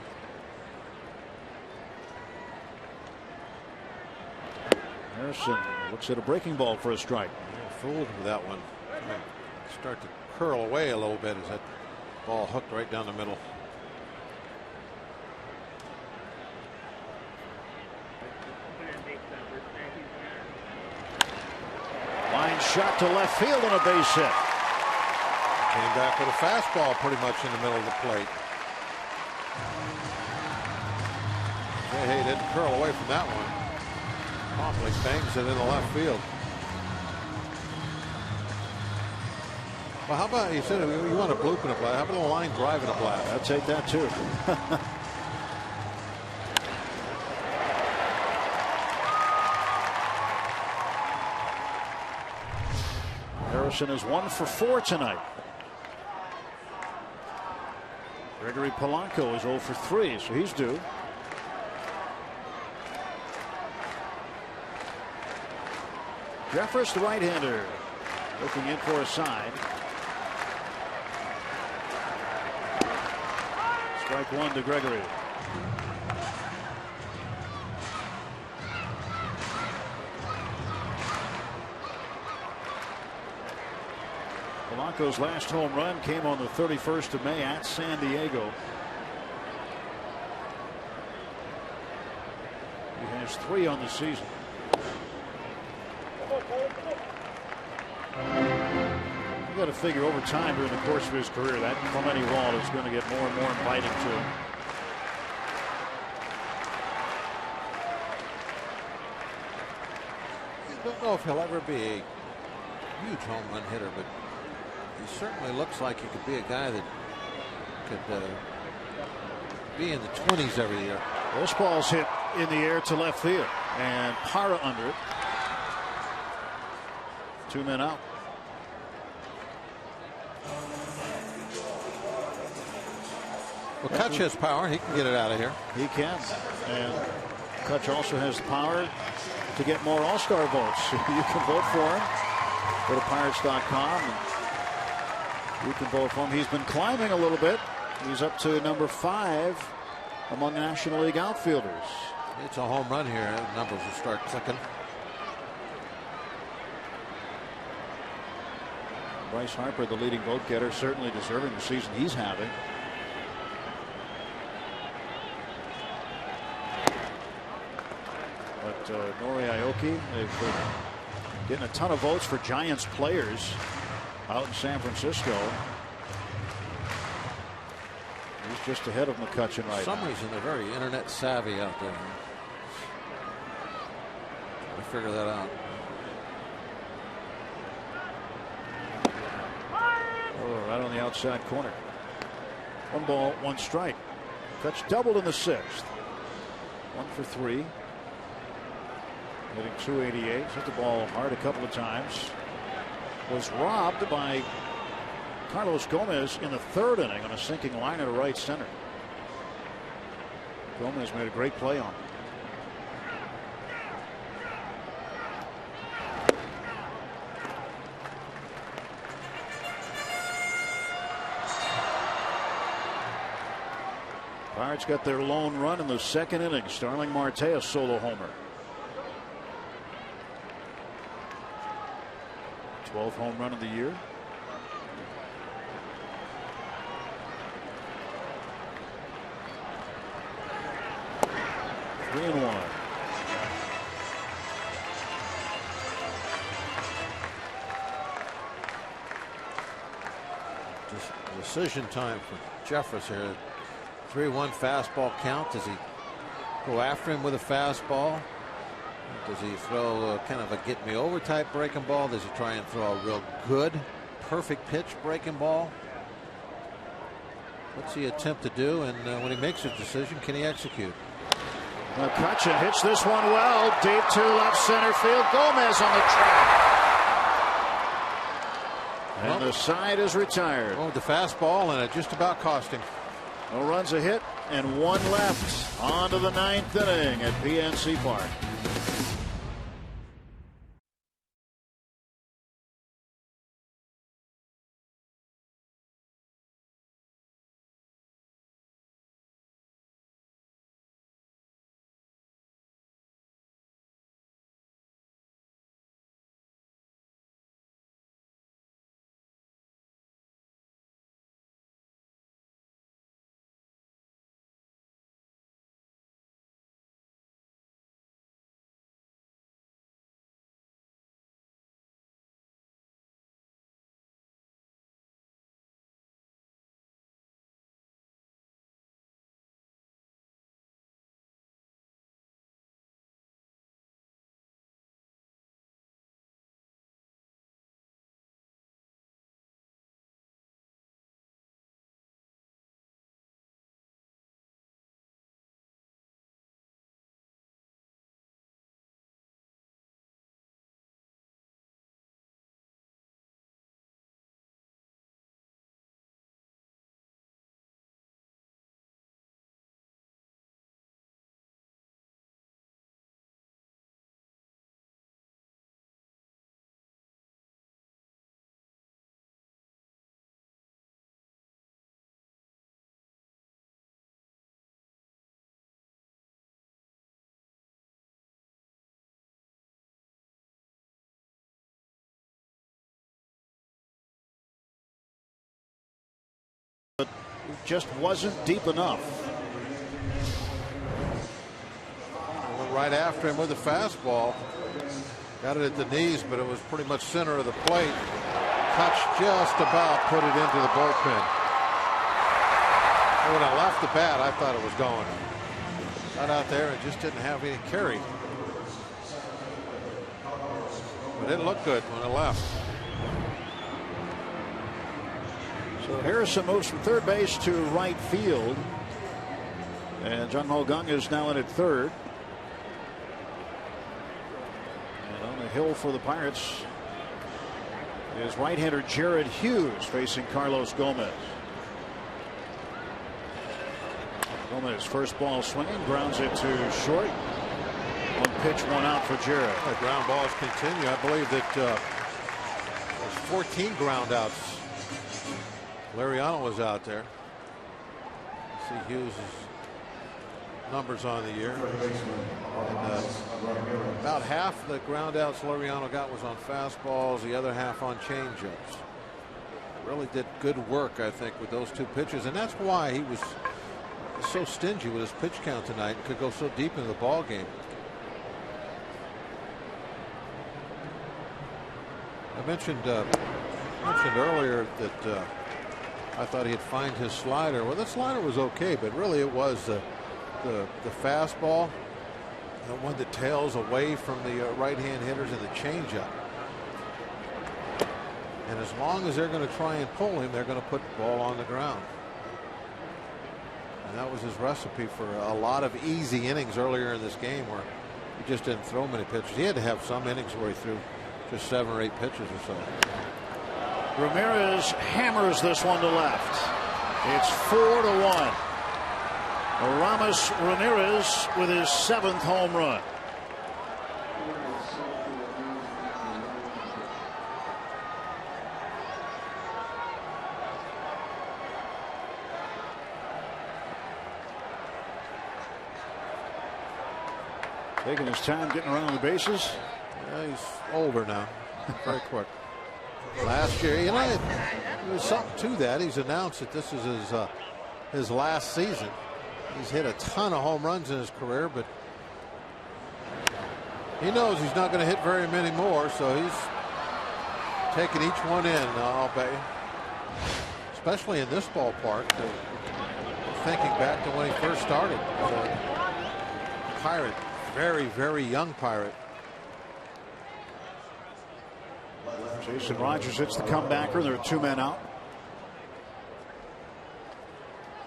Harrison looks at a breaking ball for a strike. Fooled with that one. Start to curl away a little bit as that ball hooked right down the middle. Line shot to left field on a base hit. Came back with a fastball pretty much in the middle of the plate. Hey, didn't curl away from that one. Promptly bangs it into left field. Well, how about, you said you want a bloop and a blast. How about a line drive and a blast? I'll take that too. Harrison is 1 for 4 tonight. Gregory Polanco is 0 for 3, so he's due. Jeffress, the right-hander, looking in for a side. Strike 1 to Gregory. Polanco's last home run came on the 31st of May at San Diego. He has 3 on the season. You got to figure over time during the course of his career that Clemente wall is going to get more and more inviting to him. I don't know if he'll ever be a huge home run hitter, but he certainly looks like he could be a guy that could be in the 20s every year. This ball's hit in the air to left field, and Parra under it. 2 men out. Well, Kutch has power. He can get it out of here. He can. And Kutch also has the power to get more All-Star votes. You can vote for him. Go to Pirates.com and you can vote for him. He's been climbing a little bit. He's up to number 5 among National League outfielders. It's a home run here. The numbers will start clicking. Bryce Harper, the leading vote getter, certainly deserving the season he's having. But Nori Aoki, they've been getting a ton of votes for Giants players out in San Francisco. He's just ahead of McCutchen right now. For some reason, they're very internet savvy out there. I figure that out. Oh, right on the outside corner. 1 ball, 1 strike. Kutch doubled in the 6th. 1 for 3. Hitting .288. Hit the ball hard a couple of times. Was robbed by Carlos Gomez in the 3rd inning on a sinking line at right center. Gomez made a great play on it. Pirates got their lone run in the 2nd inning. Starling Marte, a solo homer. 12th home run of the year. Three and 1. Just decision time for Jeffress here. 3-1 fastball count. Does he go after him with a fastball? Does he throw kind of a get me over type breaking ball? Does he try and throw a real good, perfect pitch breaking ball? What's he attempt to do? And when he makes his decision, can he execute? McCutchen hits this one well, deep to left center field. Gomez on the track. And the side is retired. Oh, the fastball, and it just about cost him. No runs, a hit, and one left. On to the ninth inning at PNC Park. But just wasn't deep enough. Went right after him with the fastball. Got it at the knees, but it was pretty much center of the plate. Touched just about, put it into the bullpen. When I left the bat, I thought it was going. Got out there and just didn't have any carry. But it looked good when it left. So Harrison moves from third base to right field. And Jung Ho Kang is now in at third. And on the hill for the Pirates is right-hander Jared Hughes facing Carlos Gomez. Gomez, first ball swinging, grounds it to short. One pitch, one out for Jared. The ground balls continue. I believe that there's 14 ground outs. Lariano was out there. See Hughes' numbers on the year. And, about half the ground outs Lariano got was on fastballs, the other half on changeups. Really did good work, I think, with those two pitches, and that's why he was so stingy with his pitch count tonight and could go so deep into the ball game. I mentioned earlier that I thought he'd find his slider. Well, the slider was okay, but really it was the fastball, the one that tails away from the right-hand hitters, and the changeup. And as long as they're going to try and pull him, they're going to put the ball on the ground. And that was his recipe for a lot of easy innings earlier in this game, where he just didn't throw many pitches. He had to have some innings where he threw just 7 or 8 pitches or so. Ramirez hammers this one to left. It's 4-1. Aramis Ramirez with his 7th home run. Taking his time getting around the bases. Yeah, he's older now. Very quick. Last year, you know, there's something to that. He's announced that this is his last season. He's hit a ton of home runs in his career, but he knows he's not going to hit very many more, so he's taking each one in, I'll bet you. Especially in this ballpark. Thinking back to when he first started. Pirate, very, very young Pirate. Jason Rogers hits the comebacker. There are 2 men out.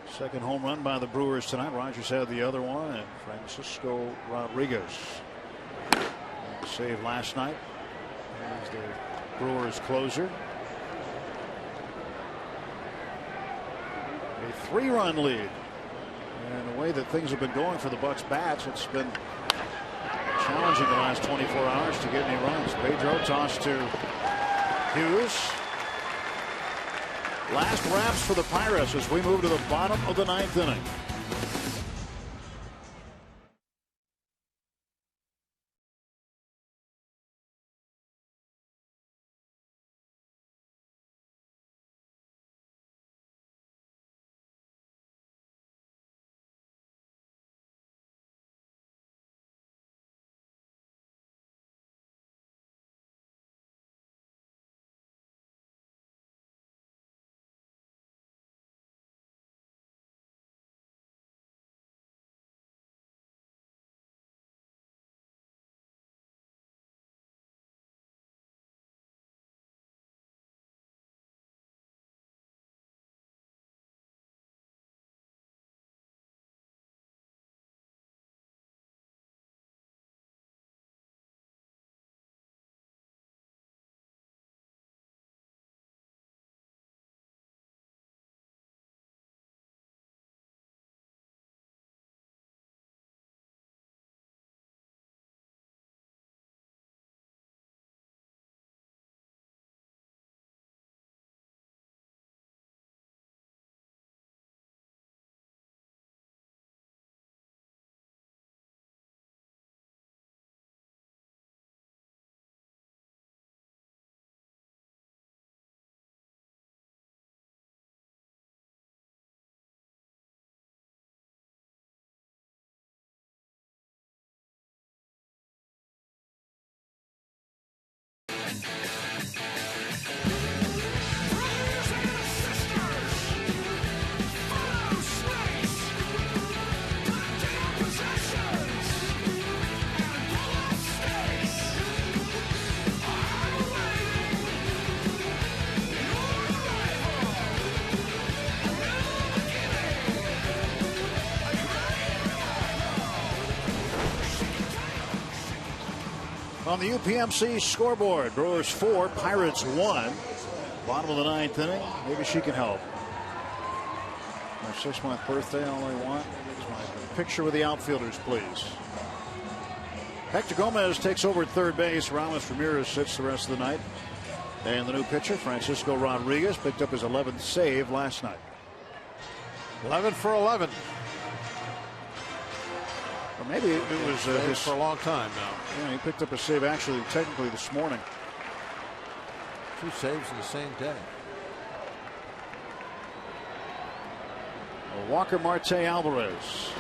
Second home run by the Brewers tonight. Rogers had the other one, and Francisco Rodriguez saved last night as the Brewers closer. A 3-run lead. And the way that things have been going for the Bucks bats, it's been challenging the last 24 hours to get any runs. Pedro tossed to Hughes. Last wraps for the Pirates as we move to the bottom of the 9th inning. On the UPMC scoreboard, Brewers 4, Pirates 1. Bottom of the 9th inning. Maybe she can help. My 6th-month birthday, all I want is my picture with the outfielders, please. Hector Gomez takes over at third base. Ramos Ramirez sits the rest of the night. And the new pitcher, Francisco Rodriguez, picked up his 11th save last night. 11 for 11. Or maybe it was his for a long time now. Yeah, he picked up a save actually technically this morning. 2 saves in the same day. Walker Marte Alvarez.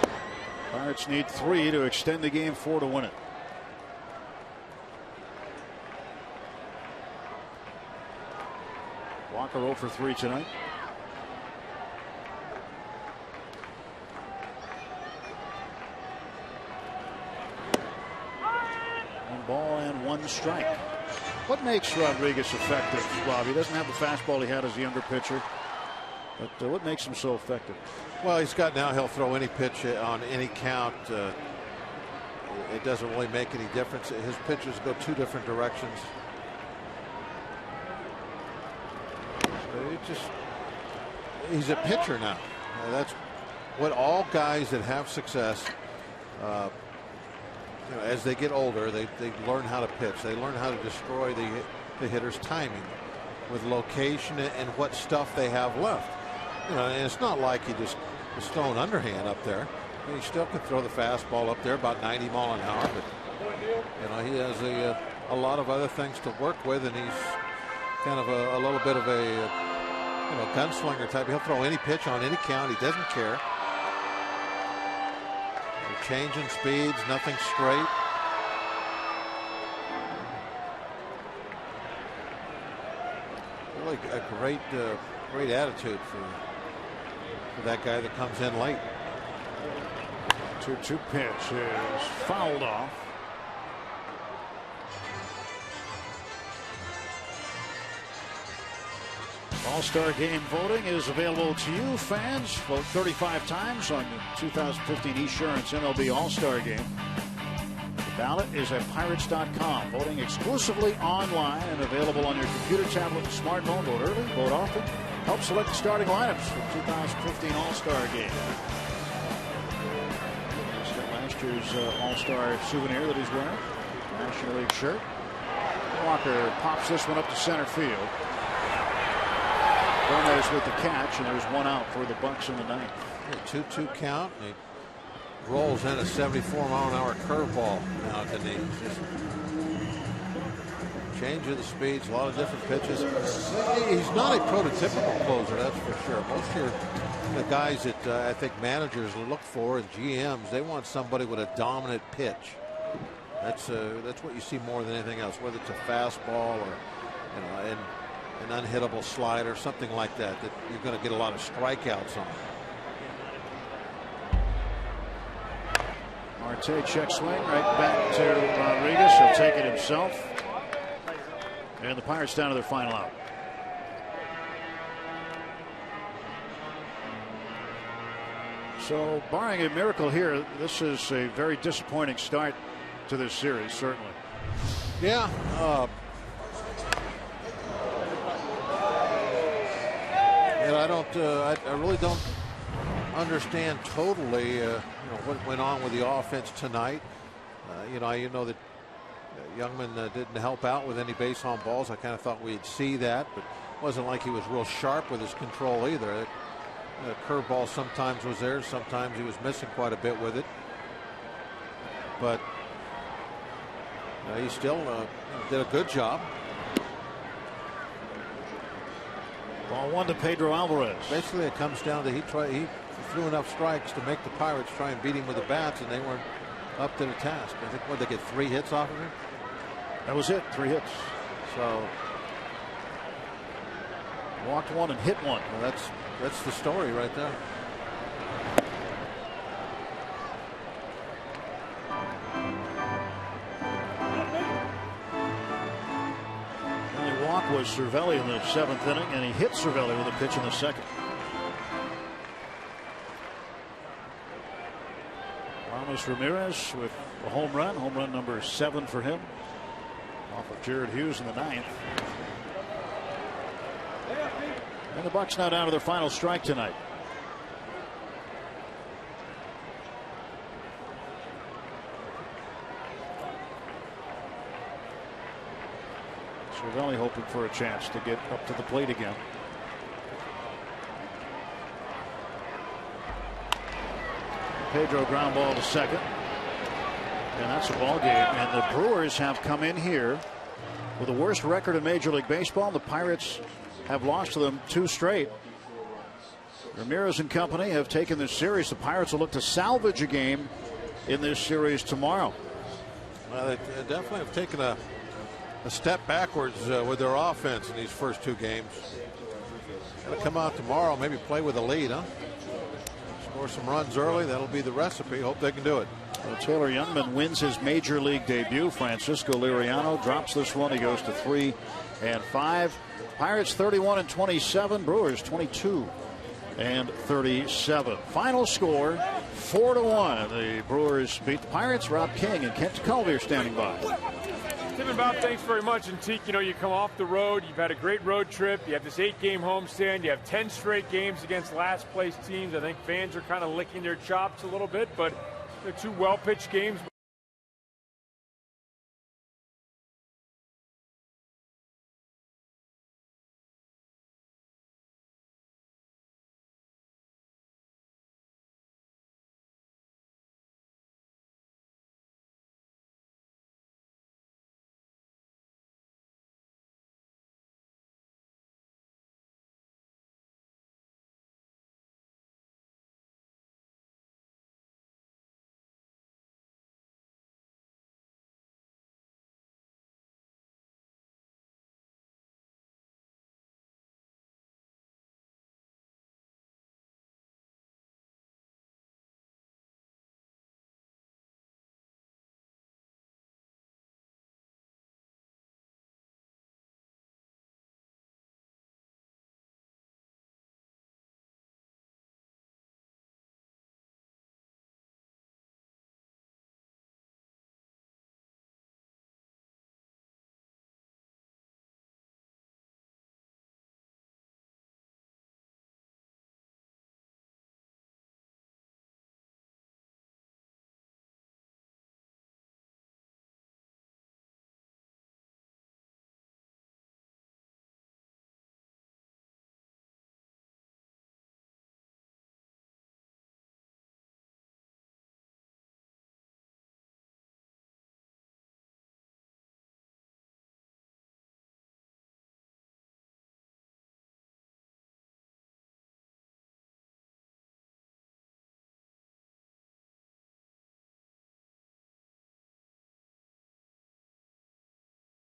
Pirates need 3 to extend the game, 4 to win it. Walker 0 for 3 tonight. Ball and 1 strike. What makes Rodriguez effective, Rob? He doesn't have the fastball he had as a younger pitcher. But what makes him so effective? Well, he'll throw any pitch on any count. It doesn't really make any difference. His pitches go 2 different directions. He's a pitcher now. That's what all guys that have success as they get older, they learn how to pitch. They learn how to destroy the hitter's timing with location and what stuff they have left. And it's not like he just was throwing underhand up there. He still can throw the fastball up there about 90 miles an hour, but he has a lot of other things to work with, and he's kind of a little bit of a gunslinger type. He'll throw any pitch on any count. He doesn't care. Changing speeds, nothing straight. Really a great attitude for that guy that comes in late. 2-2 pitch is fouled off. All-Star Game voting is available to you, fans. Vote 35 times on the 2015 Esurance MLB All-Star Game. The ballot is at Pirates.com. Voting exclusively online and available on your computer, tablet, and smartphone. Vote early, vote often. help select the starting lineups for the 2015 All-Star game. He's got last year's All-Star souvenir that he's wearing. National League shirt. Walker pops this one up to center field. Gomez with the catch, and there's one out for the Bucks in the ninth. 2-2 count. He rolls in a 74-mile-an-hour curveball now to the change of the speeds, a lot of different pitches. He's not a prototypical closer, that's for sure. Most of the guys that I think managers look for and GMs, they want somebody with a dominant pitch. That's what you see more than anything else, whether it's a fastball or an unhittable slider, something like that, that you're going to get a lot of strikeouts on. Marte check swing right back to Rodriguez. He'll take it himself. And the Pirates down to their final out. So, barring a miracle here, this is a very disappointing start to this series, certainly. Yeah. And I really don't understand totally, what went on with the offense tonight. You know that Youngman didn't help out with any base on balls. I kind of thought we'd see that, but it wasn't like he was real sharp with his control either. Curveball sometimes was there, sometimes he was missing quite a bit with it. But he still did a good job. Ball one to Pedro Alvarez. Basically, it comes down to he threw enough strikes to make the Pirates try and beat him with the bats, and they weren't up to the task. I think what they get 3 hits off of him. That was it, 3 hits. So walked one and hit one. Well, that's the story right there. The only walk was Cervelli in the 7th inning, and he hit Cervelli with a pitch in the 2nd. Ramos Ramirez with a home run number 7 for him, off of Jared Hughes in the 9th. And the Bucks now down to their final strike tonight. Cervelli hoping for a chance to get up to the plate again. Pedro ground ball to second. And that's a ball game. And the Brewers have come in here with the worst record in Major League Baseball. The Pirates have lost to them 2 straight. Ramirez and company have taken this series. The Pirates will look to salvage a game in this series tomorrow. Well, they definitely have taken a step backwards with their offense in these first 2 games. Got to come out tomorrow, maybe play with a lead, huh? Score some runs early. That'll be the recipe. Hope they can do it. Well, Taylor Youngman wins his Major League debut. Francisco Liriano drops this one. He goes to 3-5. Pirates 31-27. Brewers 22-37. Final score 4-1. The Brewers beat the Pirates. Rob King and Kent Culver standing by. Tim and Bob, thanks very much. And Teak, you come off the road. You've had a great road trip. You have this 8-game homestand. You have 10 straight games against last place teams. I think fans are kind of licking their chops a little bit, but they're 2 well-pitched games.